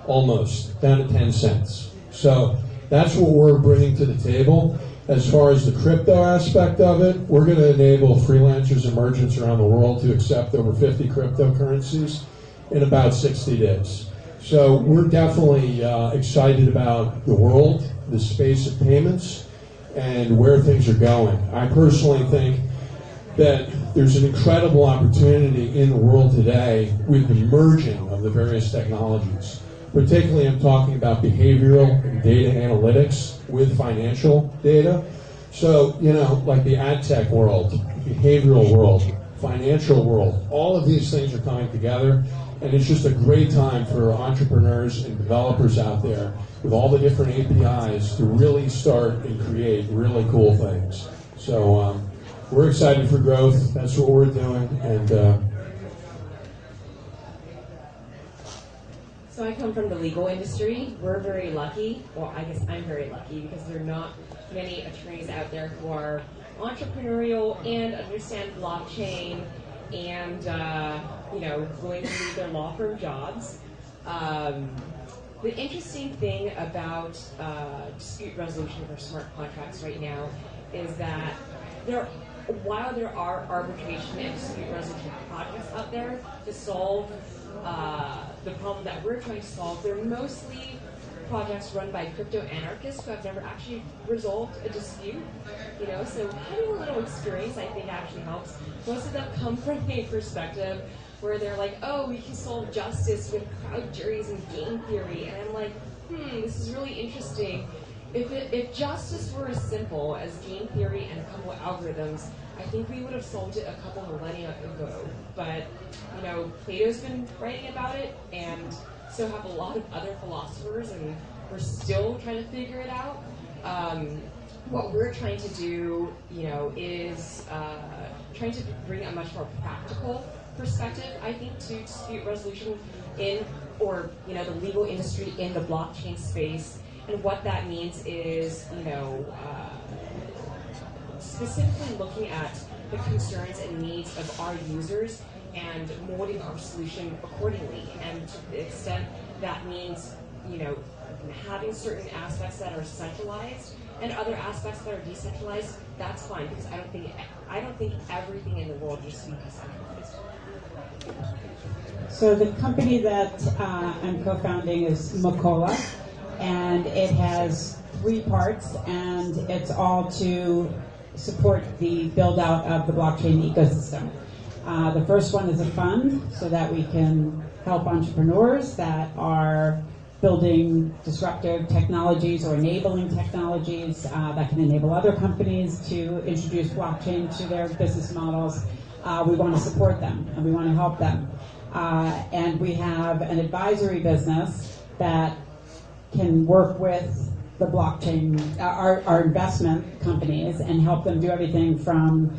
almost, down to 10 cents. So that's what we're bringing to the table. As far as the crypto aspect of it, we're going to enable freelancers and merchants around the world to accept over 50 cryptocurrencies in about 60 days. So we're definitely excited about the world, the space of payments, and where things are going. I personally think that there's an incredible opportunity in the world today with the merging of the various technologies. Particularly, I'm talking about behavioral and data analytics with financial data. So, you know, like the ad tech world, behavioral world, financial world, all of these things are coming together. And it's just a great time for entrepreneurs and developers out there with all the different APIs to really start and create really cool things. So we're excited for growth. That's what we're doing. And so I come from the legal industry. We're very lucky. Well, I guess I'm very lucky because there are not many attorneys out there who are entrepreneurial and understand blockchain and you know, going to leave their law firm jobs. The interesting thing about dispute resolution for smart contracts right now is that while there are arbitration and dispute resolution projects out there to solve the problem that we're trying to solve, they're mostly projects run by crypto anarchists who have never actually resolved a dispute. You know, so having a little experience, I think, actually helps. Most of them come from a perspective where they're like, oh, we can solve justice with crowd juries and game theory. And I'm like, this is really interesting. If justice were as simple as game theory and a couple of algorithms, I think we would have solved it a couple millennia ago. But, you know, Plato's been writing about it, and so have a lot of other philosophers, and we're still trying to figure it out. What we're trying to do, you know, is trying to bring a much more practical perspective, I think, to dispute resolution or the legal industry in the blockchain space. And what that means is, you know, specifically looking at the concerns and needs of our users and molding our solution accordingly. And to the extent that means, you know, having certain aspects that are centralized and other aspects that are decentralized, that's fine, because I don't think everything in the world needs to be decentralized. So the company that I'm co-founding is Macola, and it has 3 parts, and it's all to support the build-out of the blockchain ecosystem. The first one is a fund, so that we can help entrepreneurs that are building disruptive technologies or enabling technologies that can enable other companies to introduce blockchain to their business models. We want to support them and we want to help them. And we have an advisory business that can work with the blockchain, our investment companies, and help them do everything from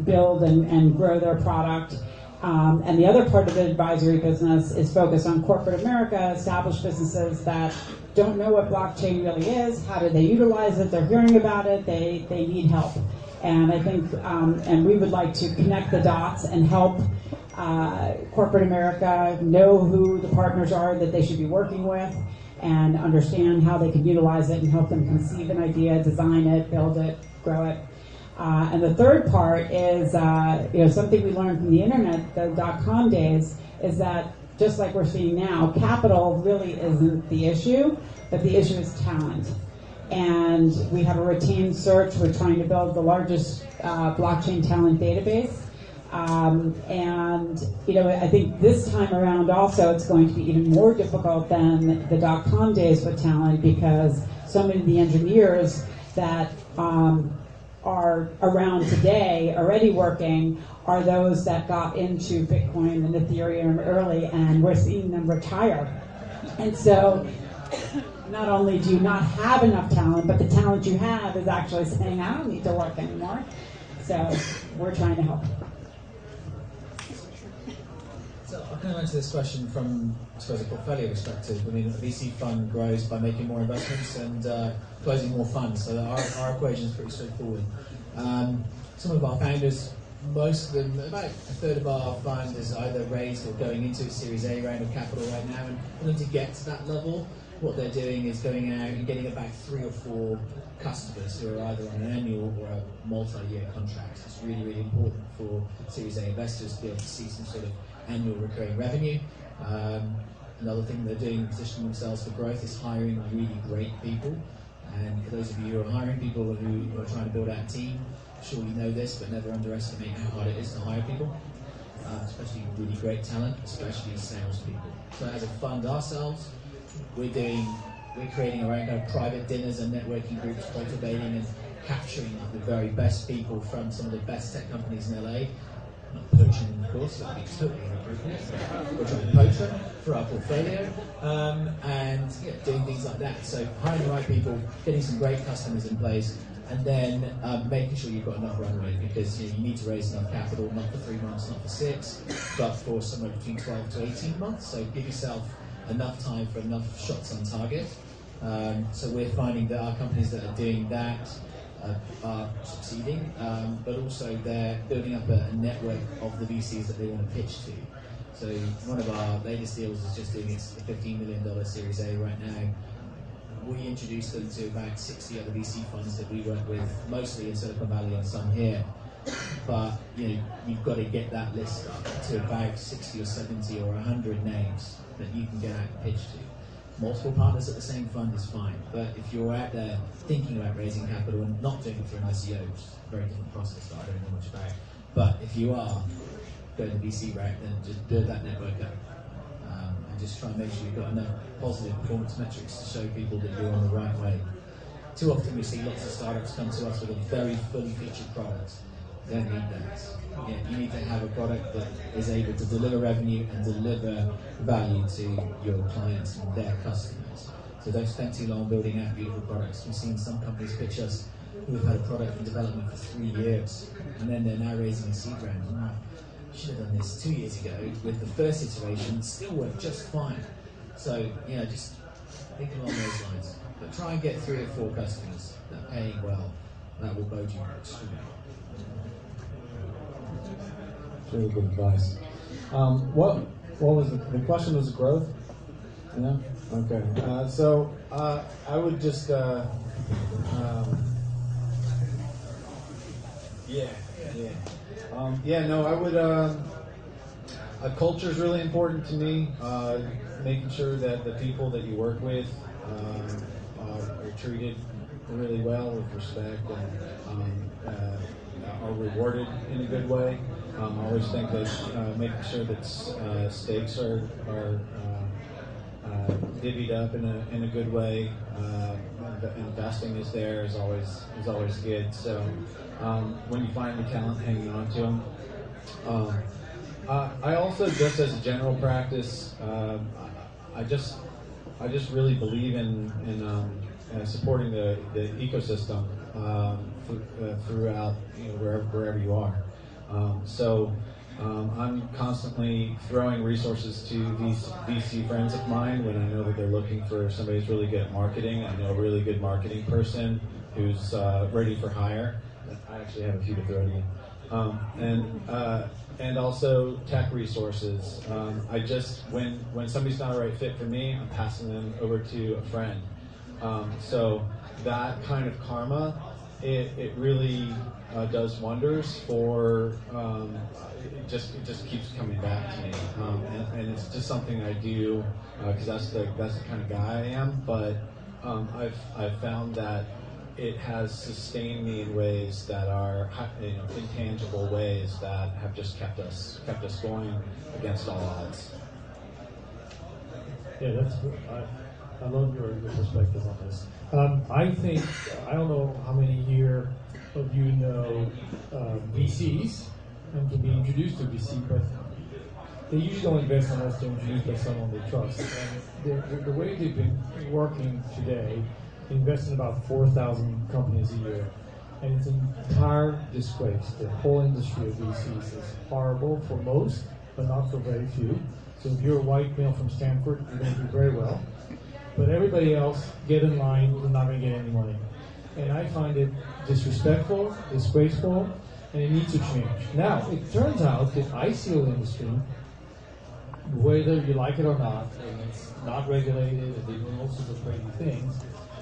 build and grow their product. And the other part of the advisory business is focused on corporate America, established businesses that don't know what blockchain really is, how do they utilize it, they're hearing about it, they need help. And I think, and we would like to connect the dots and help corporate America know who the partners are that they should be working with and understand how they can utilize it and help them conceive an idea, design it, build it, grow it. And the third part is, something we learned from the internet, the .com days, is that just like we're seeing now, capital really isn't the issue, but the issue is talent. And we have a retained search. We're trying to build the largest blockchain talent database. I think this time around also it's going to be even more difficult than the .com days with talent, because so many of the engineers that are around today already working are those that got into Bitcoin and Ethereum early, and we're seeing them retire. And so not only do you not have enough talent, but the talent you have is actually saying, I don't need to work anymore. So we're trying to help. So I kind of answer this question from, I suppose, a portfolio perspective. I mean, a VC fund grows by making more investments and closing more funds. So our equation is pretty straightforward. Some of our founders, most of them, about a third of our fund is either raised or going into a Series A round of capital right now. And for them to get to that level, what they're doing is going out and getting about 3 or 4 customers who are either on an annual or a multi-year contract. It's really, really important for Series A investors to be able to see some sort of annual recurring revenue. Another thing they're doing, positioning themselves for growth, is hiring really great people. And for those of you who are hiring people who are trying to build out a team, surely know this, but never underestimate how hard it is to hire people, especially really great talent, especially salespeople. So as a fund ourselves, we're creating our own kind of private dinners and networking groups, cultivating and capturing the very best people from some of the best tech companies in LA. Not poaching them, of course, that would be totally inappropriate. We're trying to poach them for our portfolio, and doing things like that. So hiring the right people, getting some great customers in place, and then making sure you've got enough runway, because you need to raise enough capital, not for 3 months, not for 6, but for somewhere between 12 to 18 months. So give yourself enough time for enough shots on target. So we're finding that our companies that are doing that are succeeding, but also they're building up a network of the VCs that they want to pitch to. So one of our latest deals is just doing its $15 million Series A right now. We introduced them to about 60 other VC funds that we work with, mostly in Silicon Valley and some here. But you've got to get that list up to about 60 or 70 or 100 names that you can get out and pitch to. Multiple partners at the same fund is fine, but if you're out there thinking about raising capital and not doing it through an ICO, which is a very different process that I don't know much about, but if you are going the VC route, then just build that network up, and just try and make sure you've got enough positive performance metrics to show people that you're on the right way. Too often we see lots of startups come to us with a very fully featured product. They don't need that. You need to have a product that is able to deliver revenue and deliver value to your clients and their customers. So don't spend too long building out beautiful products. We've seen some companies pitch us who've had a product in development for 3 years, and then they're now raising a seed round. You should have done this 2 years ago with the first iteration, still worked just fine. So, just think along those lines. But try and get 3 or 4 customers that are paying well. That will bode you extremely well. Really good advice. What was the question? Was growth? Yeah. Okay. So I would just I would. Culture is really important to me. Making sure that the people that you work with are treated really well, with respect, and are rewarded in a good way. I always think that making sure that stakes are divvied up in a good way, investing is there is always good. So when you find the talent, hanging on to them. I also, just as a general practice, I just really believe in supporting the ecosystem throughout, wherever you are. I'm constantly throwing resources to these VC friends of mine when I know that they're looking for somebody who's really good at marketing. I know a really good marketing person who's ready for hire. I actually have a few to throw to you. And also tech resources. When somebody's not a right fit for me, I'm passing them over to a friend. So that kind of karma, it really does wonders for. It just keeps coming back to me, and it's just something I do because that's the kind of guy I am. But I've found that it has sustained me in ways that are intangible ways that have just kept us going against all odds. Yeah, that's good. I love your perspective on this. I don't know how many here of you know VCs and can be introduced to VC, but they usually don't invest unless they're introduced by someone they trust. And the way they've been working today, invest in about 4,000 companies a year, and it's an entire disgrace. The whole industry of VCs is horrible for most, but not for very few. So if you're a white male from Stanford, you're going to do very well. But everybody else, get in line, you're not going to get any money. And I find it disrespectful, disgraceful, and it needs to change. Now, it turns out the ICO industry, whether you like it or not, and it's not regulated, and they do all sorts of crazy things,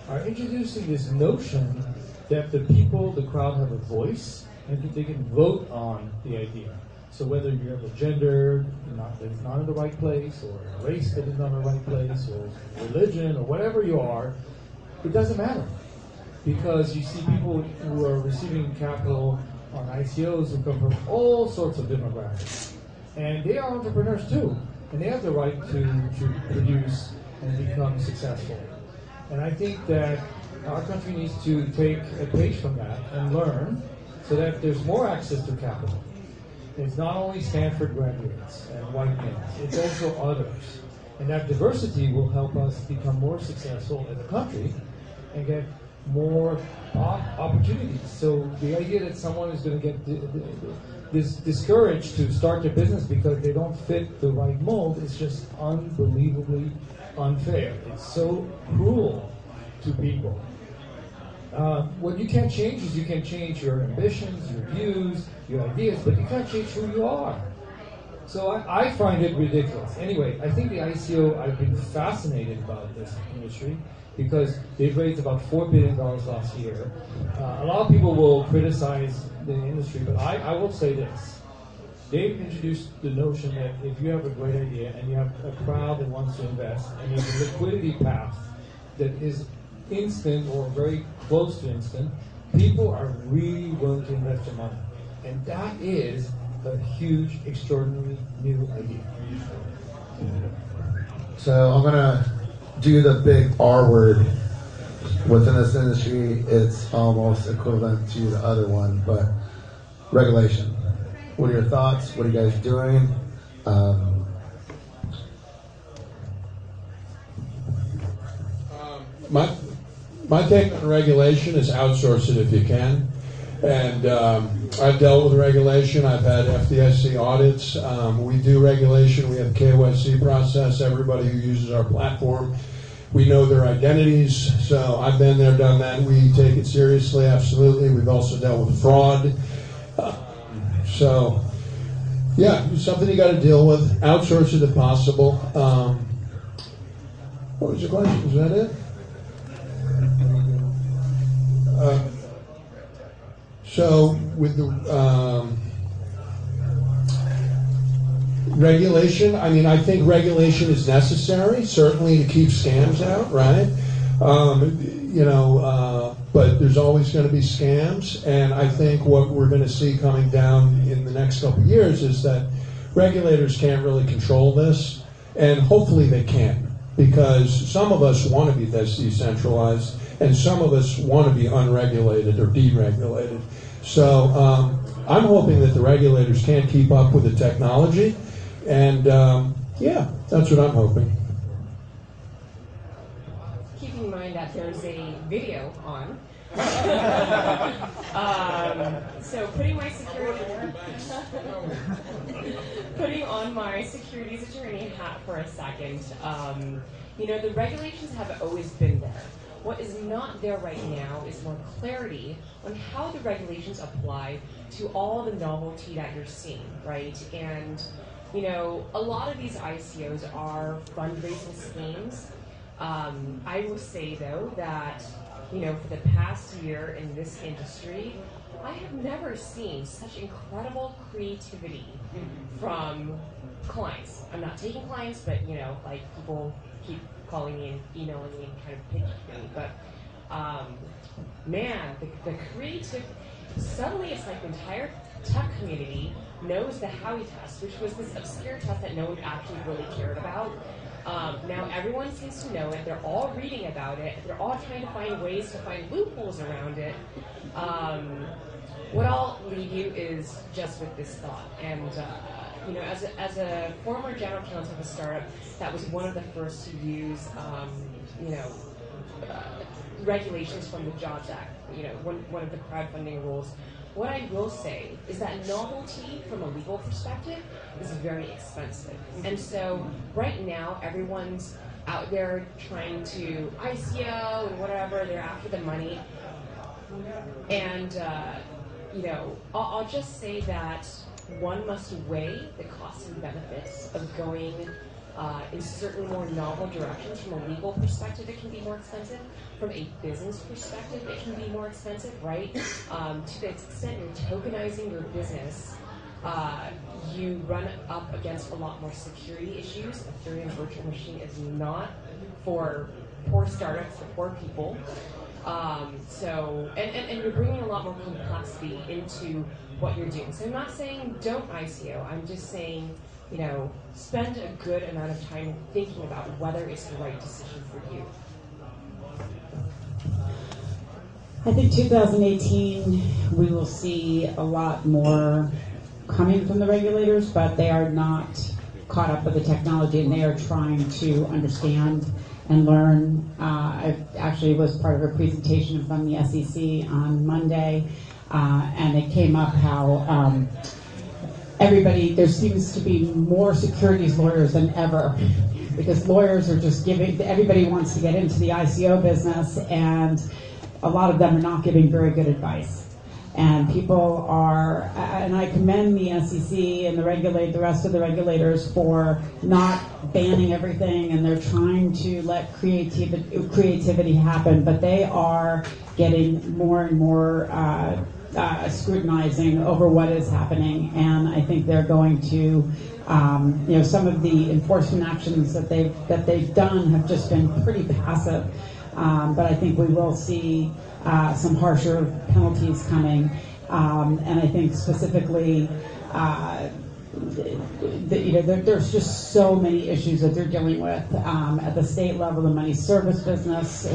are introducing this notion that the people, the crowd, have a voice, and that they can vote on the idea. So whether you have a gender that is not in the right place, or a race that is not in the right place, or religion, or whatever you are, it doesn't matter. Because you see people who are receiving capital on ICOs who come from all sorts of demographics. And they are entrepreneurs too. And they have the right to produce and become successful. And I think that our country needs to take a page from that and learn so that there's more access to capital. It's not only Stanford graduates and white men, it's also others. And that diversity will help us become more successful as a country and get more opportunities. So the idea that someone is going to get discouraged to start their business because they don't fit the right mold is just unbelievably unfair. It's so cruel to people. What you can't change is you can change your ambitions, your views, your ideas, but you can't change who you are. So I find it ridiculous. Anyway, I think the ICO, I've been fascinated about this industry because they've raised about $4 billion last year. A lot of people will criticize the industry, but I will say this. They've introduced the notion that if you have a great idea and you have a crowd that wants to invest and you have a liquidity path that is instant or very close to instant, people are really willing to invest their money. And that is a huge, extraordinary new idea. So I'm going to do the big R word. Within this industry, it's almost equivalent to the other one, but regulation. What are your thoughts? What are you guys doing? My take on regulation is outsource it if you can. And I've dealt with regulation. I've had FDIC audits. We do regulation. We have a KYC process. Everybody who uses our platform, we know their identities. So I've been there, done that. We take it seriously, absolutely. We've also dealt with fraud. So, yeah, it's something you got to deal with. Outsource it if possible. What was your question? Is that it? So with the regulation, I mean, I think regulation is necessary, certainly to keep scams out, right? But there's always going to be scams, and I think what we're going to see coming down in the next couple of years is that regulators can't really control this, and hopefully they can, because some of us want to be this decentralized, and some of us want to be unregulated or deregulated. So I'm hoping that the regulators can't keep up with the technology, and that's what I'm hoping. Keeping in mind that there's a video on. So putting on my securities attorney hat for a second, the regulations have always been there. What is not there right now is more clarity on how the regulations apply to all the novelty that you're seeing, right? And, a lot of these ICOs are fundraising schemes. I will say, though, that, for the past year in this industry, I have never seen such incredible creativity from clients. I'm not taking clients, but, people keep calling me and emailing me and kind of pitching me. But, the creative, suddenly it's like the entire tech community knows the Howey test, which was this obscure test that no one actually really cared about. Now everyone seems to know it. They're all reading about it. They're all trying to find ways to find loopholes around it. What I'll leave you is just with this thought. And as a former general counsel of a startup that was one of the first to use regulations from the Jobs Act, one of the crowdfunding rules. What I will say is that novelty from a legal perspective is very expensive. And so right now, everyone's out there trying to ICO and whatever, they're after the money. And, I'll just say that one must weigh the costs and benefits of going in certainly more novel directions. From a legal perspective, it can be more expensive. From a business perspective, it can be more expensive, right? To the extent you're tokenizing your business, you run up against a lot more security issues. Ethereum virtual machine is not for poor startups, for poor people. And you're bringing a lot more complexity into what you're doing. So I'm not saying don't ICO. I'm just saying, spend a good amount of time thinking about whether it's the right decision for you. I think 2018, we will see a lot more coming from the regulators, but they are not caught up with the technology, and they are trying to understand and learn. I actually was part of a presentation from the SEC on Monday, and it came up how there seems to be more securities lawyers than ever, because lawyers are just everybody wants to get into the ICO business, and a lot of them are not giving very good advice. And people are, and I commend the SEC and the rest of the regulators for not banning everything, and they're trying to let creativity happen, but they are getting more and more scrutinizing over what is happening, and I think they're going to, some of the enforcement actions that they've done have just been pretty passive. But I think we will see some harsher penalties coming, and I think specifically, there's just so many issues that they're dealing with at the state level, the money service business.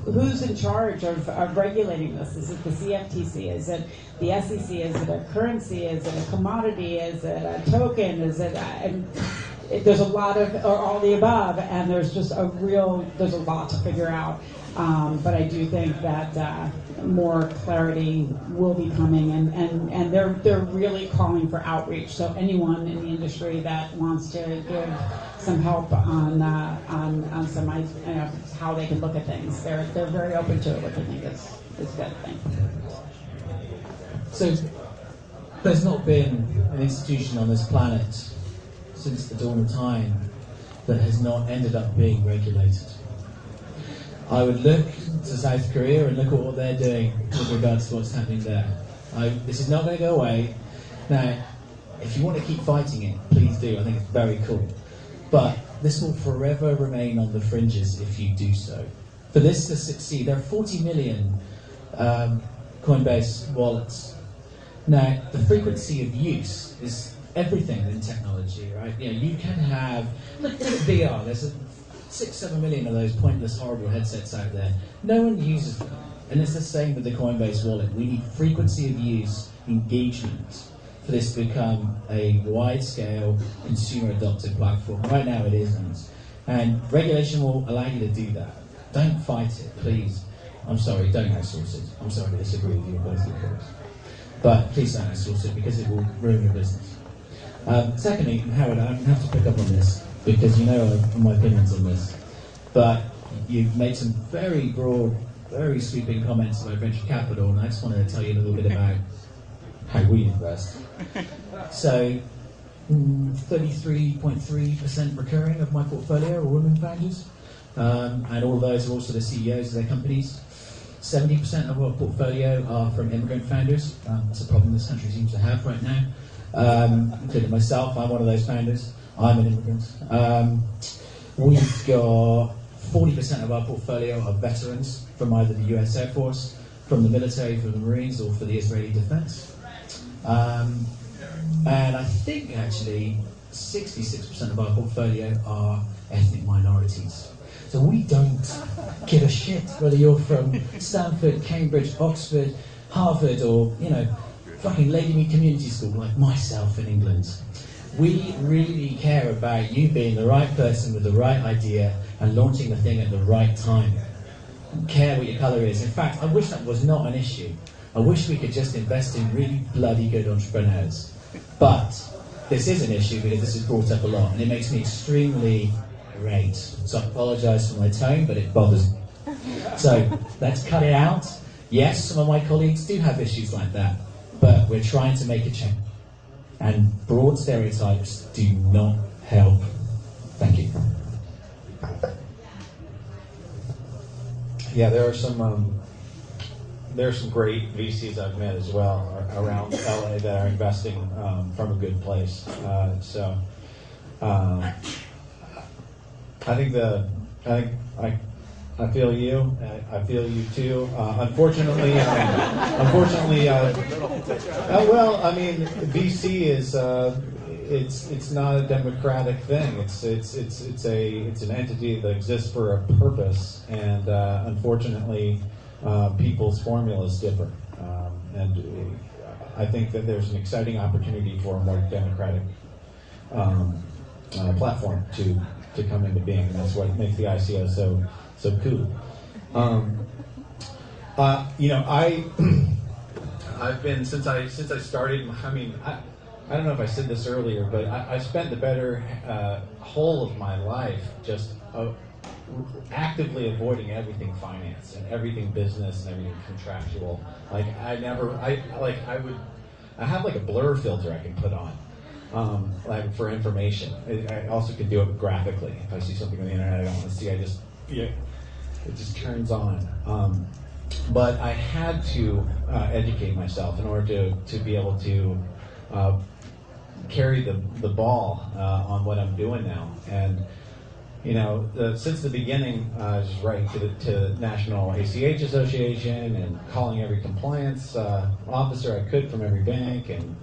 Who's in charge of regulating this? Is it the CFTC? Is it the SEC? Is it a currency? Is it a commodity? Is it a token? Is it? There's a lot of, or all the above, and there's a lot to figure out. But I do think that more clarity will be coming, and they're really calling for outreach. So anyone in the industry that wants to give some help on some how they can look at things, they're very open to it, which I think is a good thing. So there's not been an institution on this planet since the dawn of time that has not ended up being regulated. I would look to South Korea and look at what they're doing with regards to what's happening there. This is not going to go away. Now, if you want to keep fighting it, please do. I think it's very cool. But this will forever remain on the fringes if you do so. For this to succeed, there are 40 million Coinbase wallets. Now, the frequency of use is everything in technology, right? You know, you can have, look at VR, there's 6-7 million of those pointless, horrible headsets out there. No one uses them. And it's the same with the Coinbase wallet. We need frequency of use, engagement, for this to become a wide-scale, consumer-adopted platform. Right now it isn't. And regulation will allow you to do that. Don't fight it, please. I'm sorry, don't outsource it. I'm sorry to disagree with you, both of course. But please don't outsource it because it will ruin your business. Secondly, Howard, I have to pick up on this because you know my opinions on this. But you've made some very broad, very sweeping comments about venture capital, and I just wanted to tell you a little bit about how we invest. So, 33.3% recurring of my portfolio are women founders, and all of those are also the CEOs of their companies. 70% of our portfolio are from immigrant founders. That's a problem this country seems to have right now, including myself. I'm one of those founders. I'm an immigrant. We've got 40% of our portfolio are veterans from either the US Air Force, from the military, from the Marines, or for the Israeli defense. And I think actually 66% of our portfolio are ethnic minorities. So we don't give a shit whether you're from Stanford, Cambridge, Oxford, Harvard, or, you know, fucking Lady Mead Community School like myself in England. We really care about you being the right person with the right idea and launching the thing at the right time. Don't care what your colour is. In fact, I wish that was not an issue. I wish we could just invest in really bloody good entrepreneurs. But this is an issue because this is brought up a lot, and it makes me extremely irate. So I apologise for my tone, but it bothers me. So let's cut it out. Yes, some of my colleagues do have issues like that, but we're trying to make a change. And broad stereotypes do not help. Thank you. Yeah, there are some great VCs I've met as well around LA that are investing from a good place. I feel you. I feel you too. Unfortunately, well, I mean, VC is it's not a democratic thing. It's an entity that exists for a purpose, and unfortunately, people's formulas differ. And I think that there's an exciting opportunity for a more democratic platform to come into being, and that's what makes the ICO so cool. You know, I've been since I started. I mean, I don't know if I said this earlier, but I spent the better whole of my life just actively avoiding everything finance and everything business and everything contractual. Like I have like a blur filter I can put on. Like for information. I also can do it graphically. If I see something on the internet I don't want to see, it just turns on. But I had to educate myself in order to be able to carry the ball on what I'm doing now. And you know, since the beginning, I was writing to the National ACH Association and calling every compliance officer I could from every bank and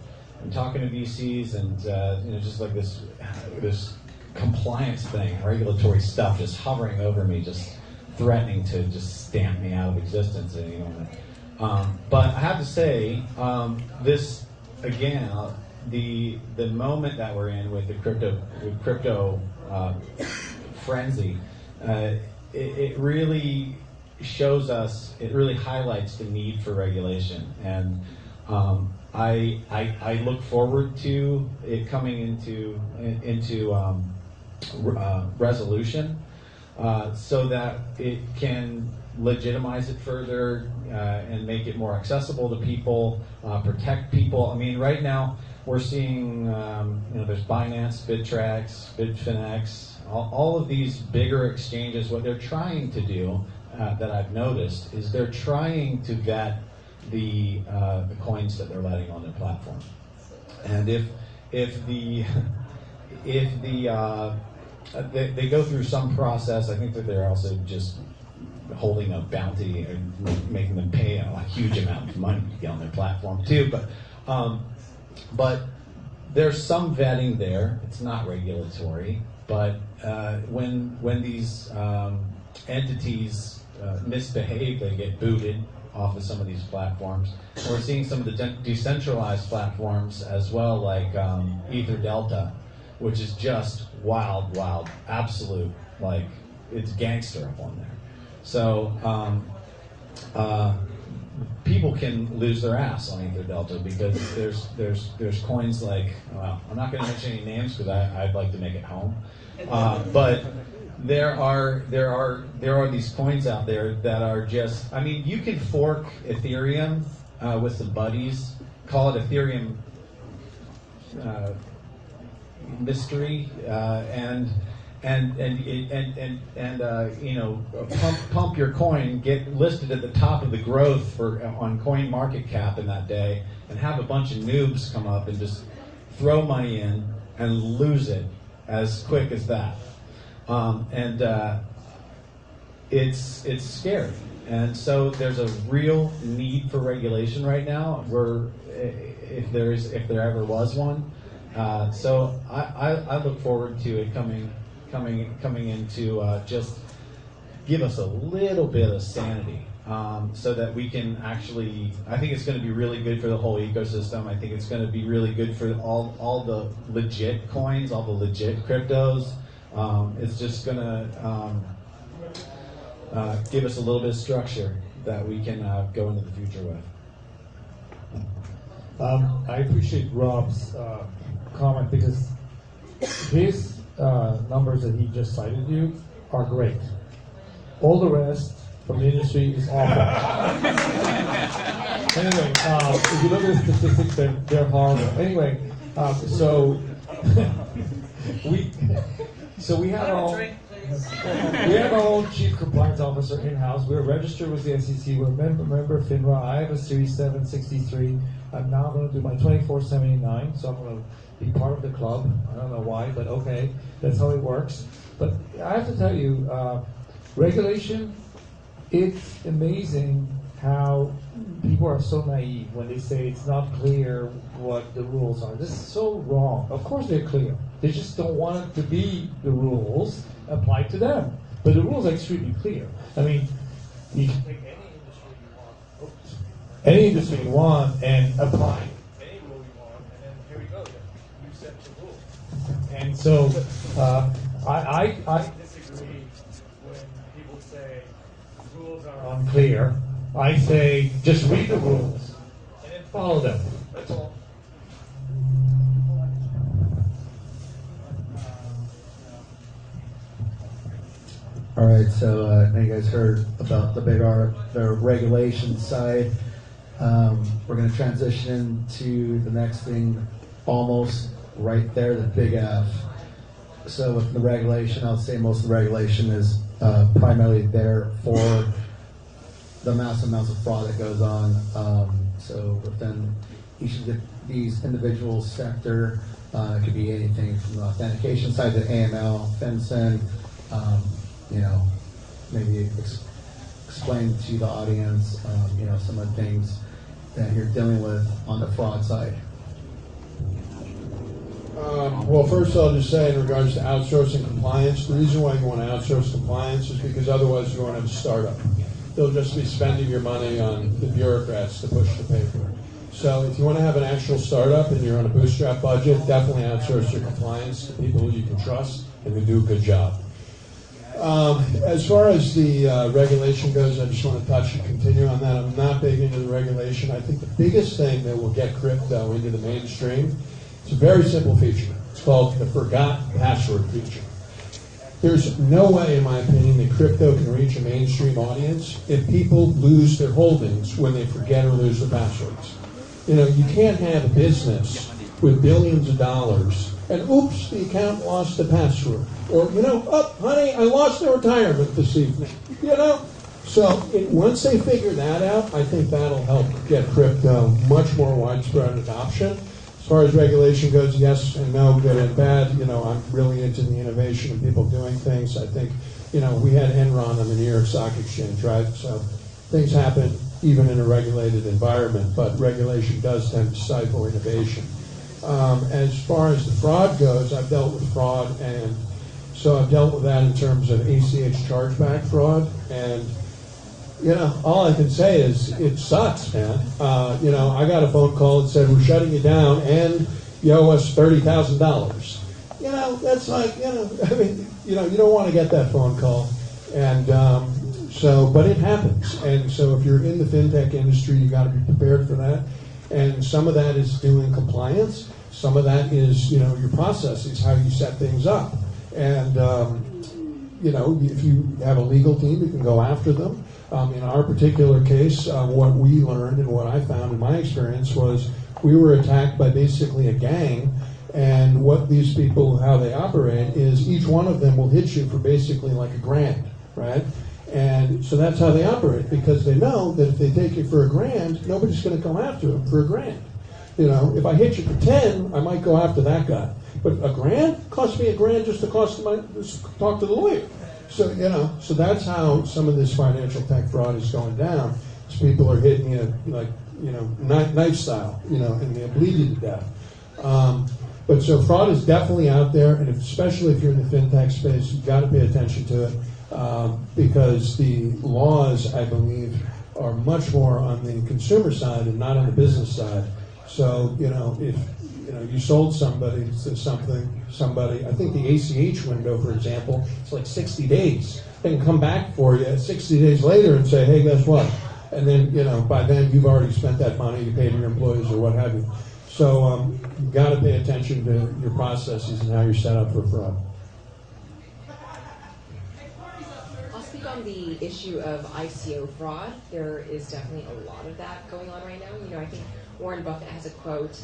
talking to VCs and you know, just like this compliance thing, regulatory stuff just hovering over me, just threatening to just stamp me out of existence at any moment. But I have to say, this again, the moment that we're in with the crypto frenzy, it really shows us, it really highlights the need for regulation, and I look forward to it coming into resolution, so that it can legitimize it further and make it more accessible to people, protect people. I mean, right now we're seeing, you know, there's Binance, Bittrex, Bitfinex, all of these bigger exchanges. What they're trying to do, that I've noticed, is they're trying to vet the coins that they're letting on their platform. And if the they go through some process. I think that they're also just holding a bounty and making them pay a huge amount of money to get on their platform too. But there's some vetting there. It's not regulatory, but when these entities misbehave, they get booted off of some of these platforms. We're seeing some of the decentralized platforms as well, like Ether Delta, which is just wild, absolute, like it's gangster up on there. So people can lose their ass on Ether Delta because there's coins like, well, I'm not going to mention any names because I'd like to make it home, but there are these coins out there that are just, I mean, you can fork Ethereum with some buddies, call it Ethereum mystery, and you know, pump your coin, get listed at the top of the growth on Coin Market Cap in that day, and have a bunch of noobs come up and just throw money in and lose it as quick as that. It's scary, and so there's a real need for regulation right now. If there ever was one, so I look forward to it coming into just give us a little bit of sanity, so that we can actually. I think it's going to be really good for the whole ecosystem. I think it's going to be really good for all the legit coins, all the legit cryptos. It's just going to give us a little bit of structure that we can go into the future with. I appreciate Rob's comment because his numbers that he just cited you are great. All the rest from the industry is awful. Anyway, if you look at the statistics, they're horrible. Anyway, so we have our own chief compliance officer in-house. We're registered with the SEC. We're a member of FINRA. I have a Series 763. I'm now going to do my 2479, so I'm going to be part of the club. I don't know why, but okay, that's how it works. But I have to tell you, regulation, it's amazing how people are so naive when they say it's not clear what the rules are. This is so wrong. Of course they're clear. They just don't want it to be the rules applied to them. But the rules are extremely clear. I mean, you can take any industry you want and apply any rule you want, and then here we go. You set the rules. And so I disagree when people say rules are unclear. I say just read the rules and then follow them. That's all. All right, so now you guys heard about the big R, the regulation side. We're going to transition to the next thing, almost right there, the big F. So with the regulation, I'll say most of the regulation is primarily there for the massive amounts of fraud that goes on. So within each of these individual sector, it could be anything from the authentication side to AML, FinCEN, maybe explain to the audience, some of the things that you're dealing with on the fraud side. Well, first I'll just say in regards to outsourcing compliance, the reason why you want to outsource compliance is because otherwise you won't have a startup. They'll just be spending your money on the bureaucrats to push the paper. So if you want to have an actual startup and you're on a bootstrap budget, definitely outsource your compliance to people who you can trust and who do a good job. As far as the regulation goes, I just want to touch and continue on that. I'm not big into the regulation. I think the biggest thing that will get crypto into the mainstream is a very simple feature. It's called the forgot password feature. There's no way, in my opinion, that crypto can reach a mainstream audience if people lose their holdings when they forget or lose their passwords. You can't have a business with billions of dollars and oops, the account lost the password. Or, oh, honey, I lost the retirement this evening. So once they figure that out, I think that'll help get crypto much more widespread adoption. far as regulation goes, yes and no, good and bad. You know, I'm really into the innovation and people doing things. I think, you know, we had Enron on the New York Stock Exchange, right? So things happen even in a regulated environment, but regulation does tend to stifle innovation. As far as the fraud goes, I've dealt with fraud, and so I've dealt with that in terms of ACH chargeback fraud, and you know, all I can say is it sucks, man. You know, I got a phone call that said we're shutting you down and you owe us $30,000. You know, that's like, you know, I mean, you know, you don't want to get that phone call, and but it happens. And so if you're in the fintech industry, you got to be prepared for that. And some of that is doing compliance. Some of that is, you know, your processes, how you set things up. And you know, if you have a legal team, you can go after them. In our particular case, what we learned and what I found in my experience was we were attacked by basically a gang, and what these people, how they operate is each one of them will hit you for basically like $1,000, right? And so that's how they operate, because they know that if they take you for $1,000, nobody's going to come after them for $1,000. You know, if I hit you for 10, I might go after that guy. But $1,000 cost me $1,000 just to talk to the lawyer. So, you know, so that's how some of this financial tech fraud is going down. Is people are hitting you like, you know, knife style, you know, and they'll bleed you to death. But so fraud is definitely out there, and especially if you're in the fintech space, you've got to pay attention to it because the laws, I believe, are much more on the consumer side and not on the business side. So, you know, if you know, you sold somebody to somebody, I think the ACH window, for example, it's like 60 days. They can come back for you 60 days later and say, hey, guess what? And then, you know, by then you've already spent that money, you paid your employees or what have you. So you've got to pay attention to your processes and how you're set up for fraud. I'll speak on the issue of ICO fraud. There is definitely a lot of that going on right now. You know, I think Warren Buffett has a quote,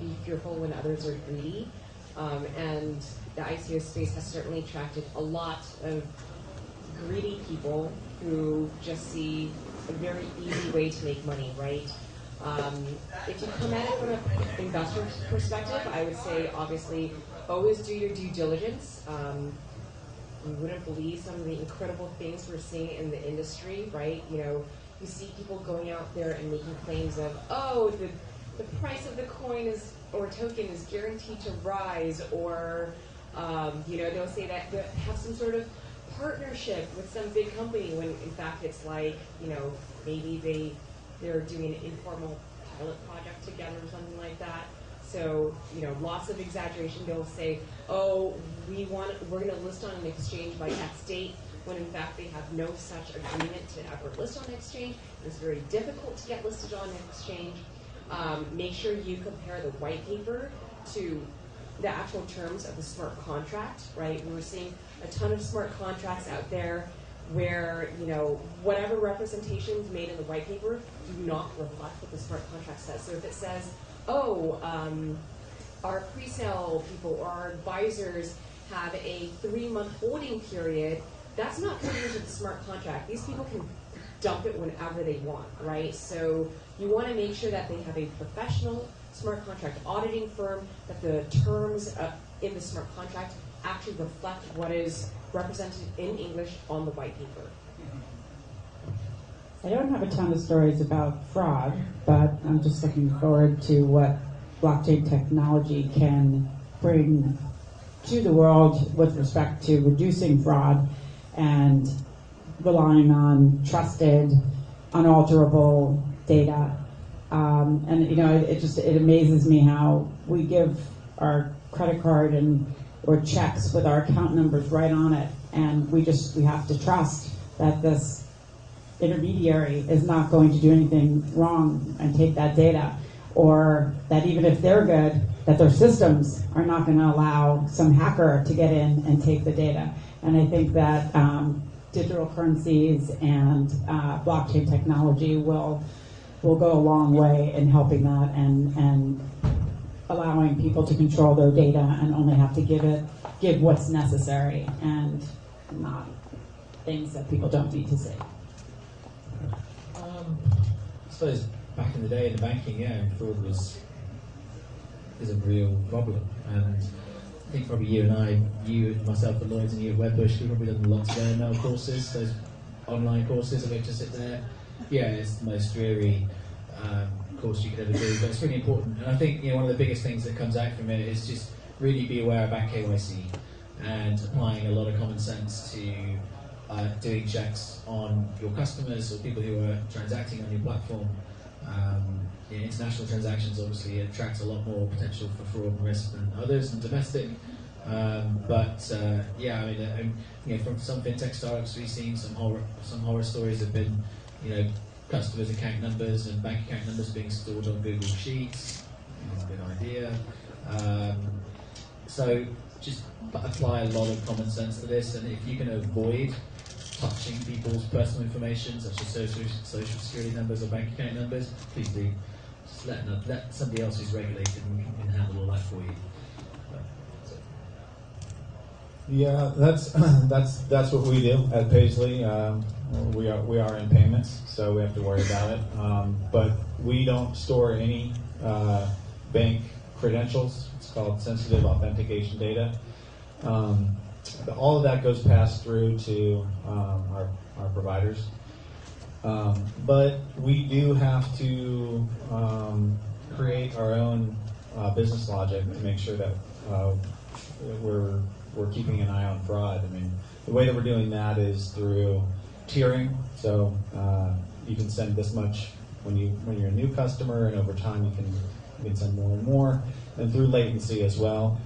be fearful when others are greedy. And the ICO space has certainly attracted a lot of greedy people who just see a very easy way to make money, right? If you come at it from an investor perspective, I would say, obviously, always do your due diligence. You wouldn't believe some of the incredible things we're seeing in the industry, right? You know, you see people going out there and making claims of, oh, the price of the coin is or token is guaranteed to rise, or you know, they'll say that they have some sort of partnership with some big company when in fact it's like, you know, maybe they're doing an informal pilot project together or something like that. So, you know, lots of exaggeration. They'll say, oh, we're going to list on an exchange by X date, when in fact they have no such agreement to ever list on an exchange. It's very difficult to get listed on an exchange. Make sure you compare the white paper to the actual terms of the smart contract, right? We're seeing a ton of smart contracts out there where, you know, whatever representations made in the white paper do not reflect what the smart contract says. So if it says, oh, our pre-sale people or our advisors have a 3-month holding period, that's not put into the smart contract. These people can dump it whenever they want, right? So you want to make sure that they have a professional smart contract auditing firm, that the terms in the smart contract actually reflect what is represented in English on the white paper. I don't have a ton of stories about fraud, but I'm just looking forward to what blockchain technology can bring to the world with respect to reducing fraud and relying on trusted, unalterable data. And you know, it amazes me how we give our credit card or checks with our account numbers right on it, and we have to trust that this intermediary is not going to do anything wrong and take that data, or that even if they're good, that their systems are not going to allow some hacker to get in and take the data. And I think that digital currencies and blockchain technology will go a long way in helping that and allowing people to control their data and only have to give what's necessary and not things that people don't need to see. I suppose back in the day in the banking, fraud was is a real problem. And I think probably you and myself at Lloyd's and you at Wedbush, we've probably done lots of AML courses, those online courses that we just sit there. Yeah, it's the most dreary course you could ever do, but it's really important. And I think one of the biggest things that comes out from it is just really be aware about KYC and applying a lot of common sense to doing checks on your customers or people who are transacting on your platform. International transactions obviously attract a lot more potential for fraud and risk than others, and domestic. From some fintech startups we've seen some horror stories have been, customers' account numbers and bank account numbers being stored on Google Sheets. It's a good idea. So just apply a lot of common sense to this, and if you can avoid touching people's personal information, such as social security numbers or bank account numbers, please do. Just let somebody else who's regulated and can handle all that for you. Yeah, that's what we do at Paisley. We are in payments, so we have to worry about it. But we don't store any bank credentials. It's called sensitive authentication data. All of that goes passed through to our providers. But we do have to create our own business logic to make sure that we're keeping an eye on fraud. I mean, the way that we're doing that is through tiering. So you can send this much when you're a new customer, and over time you can send more and more, and through latency as well.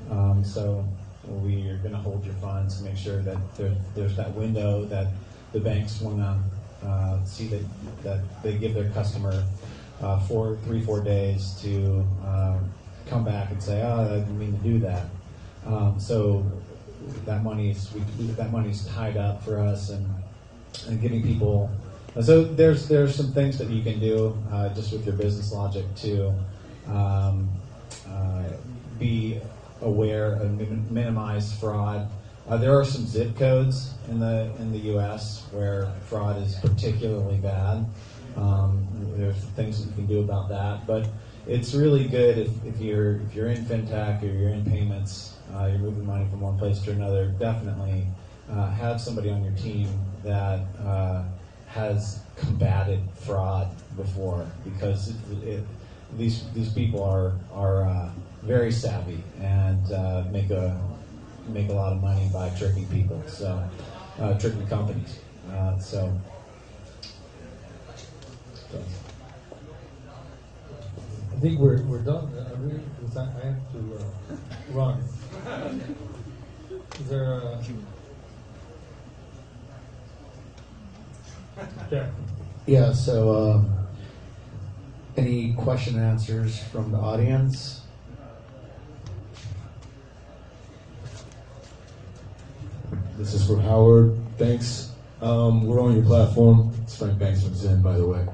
So we are going to hold your funds and make sure that there's that window that the banks want to see that they give their customer 3-4 days to come back and say, oh, I didn't mean to do that. So that money's tied up for us and giving people. So there's some things that you can do just with your business logic to be aware and minimize fraud. There are some zip codes in the U.S. where fraud is particularly bad. There's things that you can do about that, but it's really good if you're in fintech or you're in payments, you're moving money from one place to another. Definitely have somebody on your team that has combated fraud before, because these people are very savvy and make a lot of money by tricking people, so tricking companies. I think we're done. I have to run. Is there a... Yeah, so any question and answers from the audience? This is for Howard. Thanks. We're on your platform. It's Frank Banks from Zen, by the way.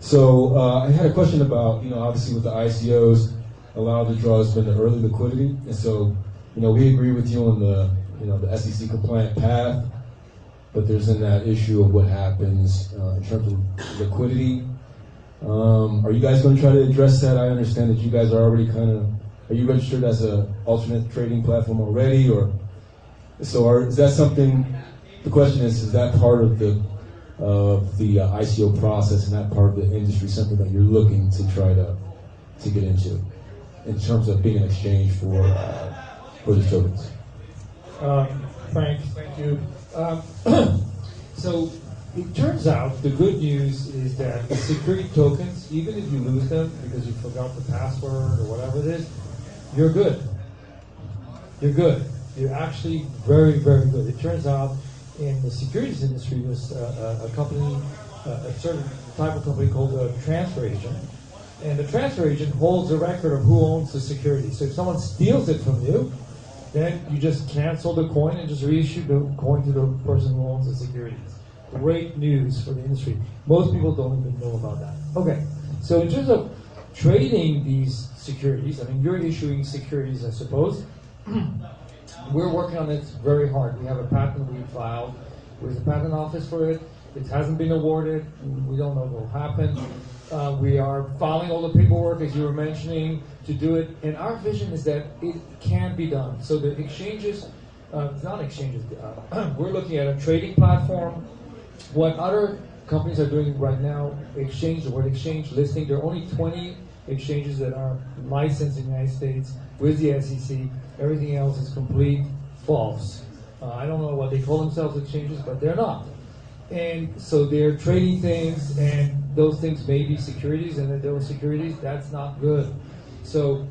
So I had a question about, obviously with the ICOs, a lot of the draw has been the early liquidity. And so, we agree with you on the SEC compliant path, but there's then that issue of what happens in terms of liquidity. Are you guys going to try to address that? I understand that you guys are already are you registered as an alternate trading platform already, is that something? The question is that part of the ICO process and that part of the industry something that you're looking to try to get into in terms of being an exchange for the tokens? Frank, thank you. So it turns out the good news is that the security tokens, even if you lose them because you forgot the password or whatever it is, you're good. You're good. You're actually very, very good. It turns out in the securities industry was a company, a certain type of company called a transfer agent. And the transfer agent holds a record of who owns the security. So if someone steals it from you, then you just cancel the coin and just reissue the coin to the person who owns the securities. Great news for the industry. Most people don't even know about that. Okay, so in terms of trading these securities, I mean, you're issuing securities, I suppose. We're working on it very hard. We have a patent we filed. There's a patent office for it. It hasn't been awarded. We don't know what will happen. We are filing all the paperwork, as you were mentioning, to do it. And our vision is that it can be done. So the exchanges, not exchanges, we're looking at a trading platform. What other companies are doing right now, exchange, the word exchange, listing, there are only 20 exchanges that are licensed in the United States with the SEC. Everything else is complete false. I don't know what they call themselves, exchanges, but they're not. And so they're trading things, and those things may be securities, and if those securities, that's not good. So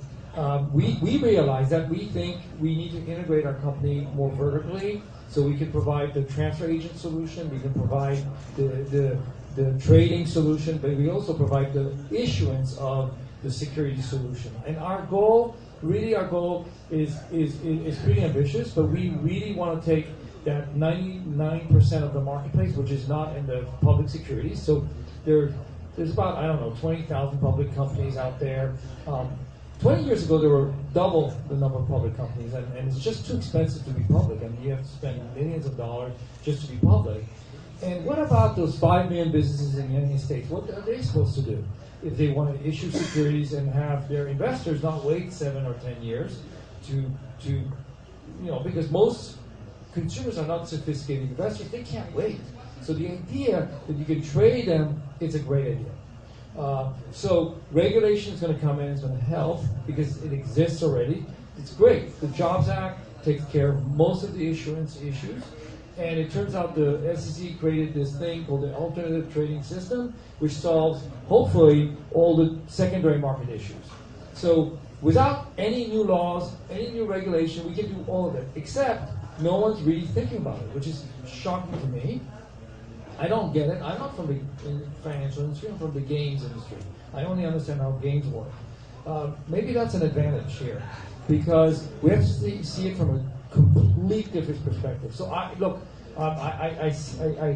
we realize that we think we need to integrate our company more vertically, so we can provide the transfer agent solution, we can provide the trading solution, but we also provide the issuance of the security solution. And our goal is pretty ambitious, but we really want to take that 99% of the marketplace, which is not in the public securities. So there's about, I don't know, 20,000 public companies out there. 20 years ago, there were double the number of public companies, and it's just too expensive to be public. I mean, you have to spend millions of dollars just to be public. And what about those 5 million businesses in the United States? What are they supposed to do if they want to issue securities and have their investors not wait 7 or 10 years to because most consumers are not sophisticated investors, they can't wait. So the idea that you can trade them is a great idea. So regulation is going to come in, it's going to help because it exists already. It's great. The Jobs Act takes care of most of the issuance issues. And it turns out the SEC created this thing called the alternative trading system, which solves, hopefully, all the secondary market issues. So without any new laws, any new regulation, we can do all of it, except no one's really thinking about it, which is shocking to me. I don't get it. I'm not from the financial industry. I'm from the games industry. I only understand how games work. Maybe that's an advantage here, because we have to see it from a complete different perspective. So I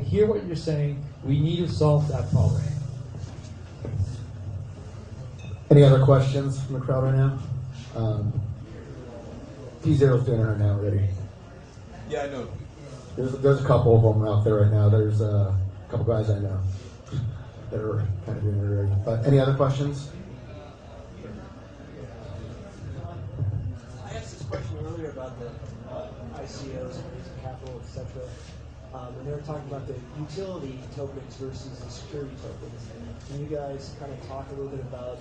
hear what you're saying. We need to solve that problem. Any other questions from the crowd right now? P0's doing it right now already. Yeah, I know. There's a couple of them out there right now. There's a couple guys I know that are kind of doing it already. But any other questions? I asked this question earlier about the ICOs, raising capital, etc. And they were talking about the utility tokens versus the security tokens. Can you guys kind of talk a little bit about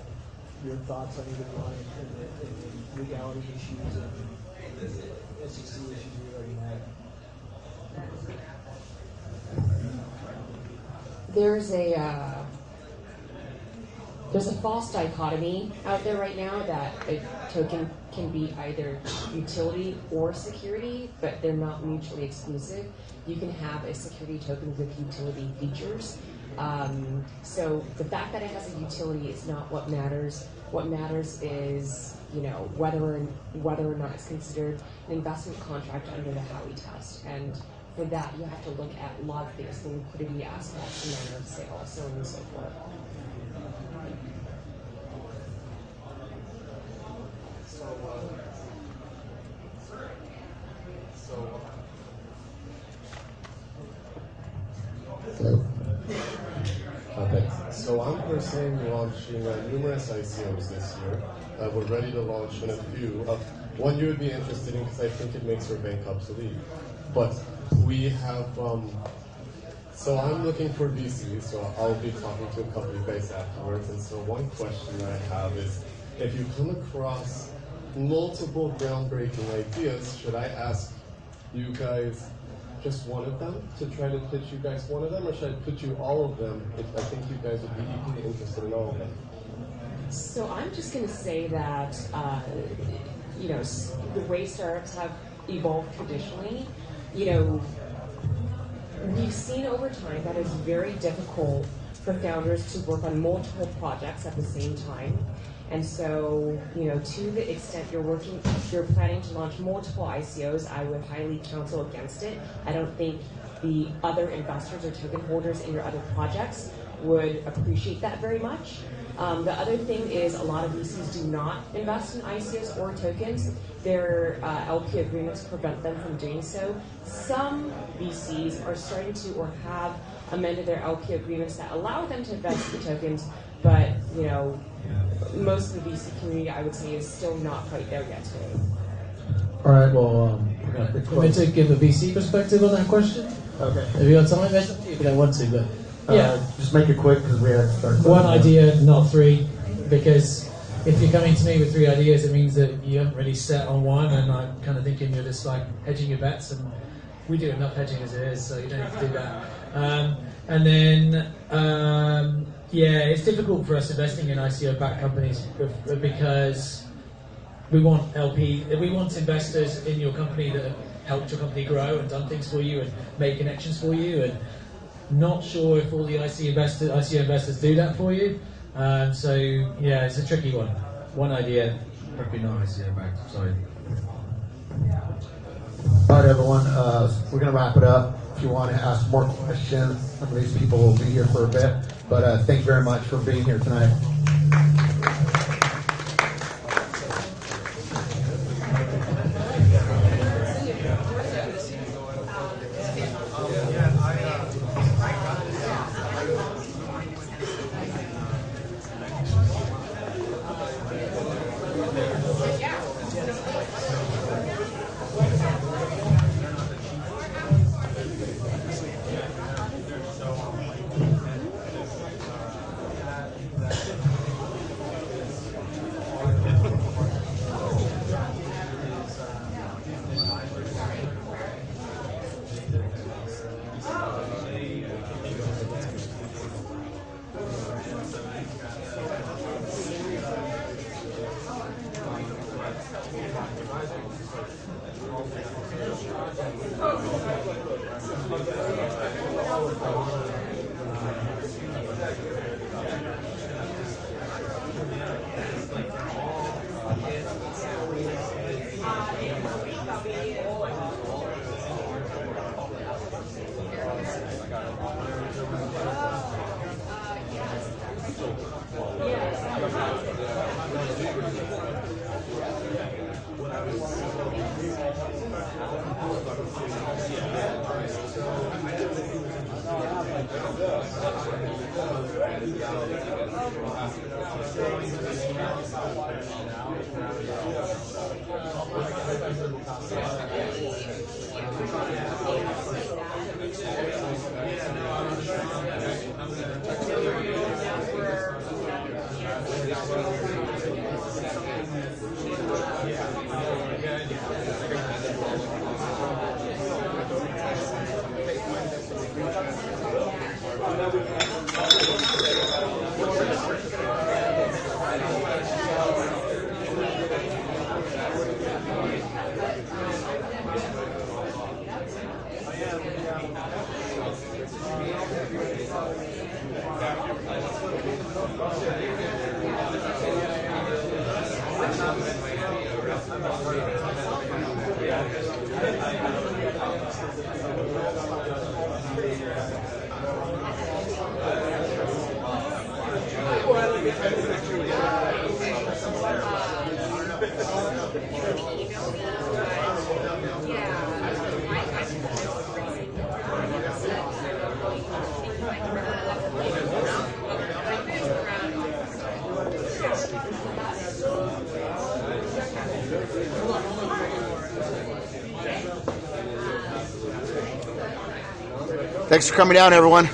your thoughts on either one and the legality issues and the SEC issues we already had? There's a false dichotomy out there right now that a token can be either utility or security, but they're not mutually exclusive. You can have a security token with utility features. So the fact that it has a utility is not what matters. What matters is, whether or not it's considered an investment contract under the Howey test. And for that, you have to look at a lot of things, the liquidity aspects, the manner of sale, so on and so forth. So I'm personally launching numerous ICOs this year. We're ready to launch in a few. One you would be interested in because I think it makes your bank obsolete. But we have, so I'm looking for VCs, so I'll be talking to a couple of you guys afterwards. And so one question that I have is, if you come across multiple groundbreaking ideas, should I ask you guys just one of them to try to pitch you guys one of them, or should I pitch you all of them if I think you guys would be equally interested in all of them? So I'm just going to say that, the way startups have evolved traditionally, we've seen over time that it's very difficult for founders to work on multiple projects at the same time. And so, to the extent you're planning to launch multiple ICOs, I would highly counsel against it. I don't think the other investors or token holders in your other projects would appreciate that very much. The other thing is a lot of VCs do not invest in ICOs or tokens. Their LP agreements prevent them from doing so. Some VCs are starting to or have amended their LP agreements that allow them to invest in tokens, but most of the VC community, I would say, is still not quite there yet today. All right, well, we're going to Want me to give a VC perspective on that question? Okay. Have you got time? If you don't want to, but yeah. Just make it quick because we have to start. One idea, not three, because if you're coming to me with 3 ideas, it means that you haven't really set on one, and I'm kind of thinking you're just like hedging your bets, and we do enough hedging as it is, so you don't have to do that. And then, it's difficult for us investing in ICO-backed companies because we want investors in your company that have helped your company grow and done things for you and made connections for you, and not sure if all the ICO investors do that for you. It's a tricky one. One idea, probably not ICO backed. Sorry. All right, everyone. We're going to wrap it up. If you want to ask more questions, some of these people will be here for a bit. But thank you very much for being here tonight. Thanks for coming down, everyone.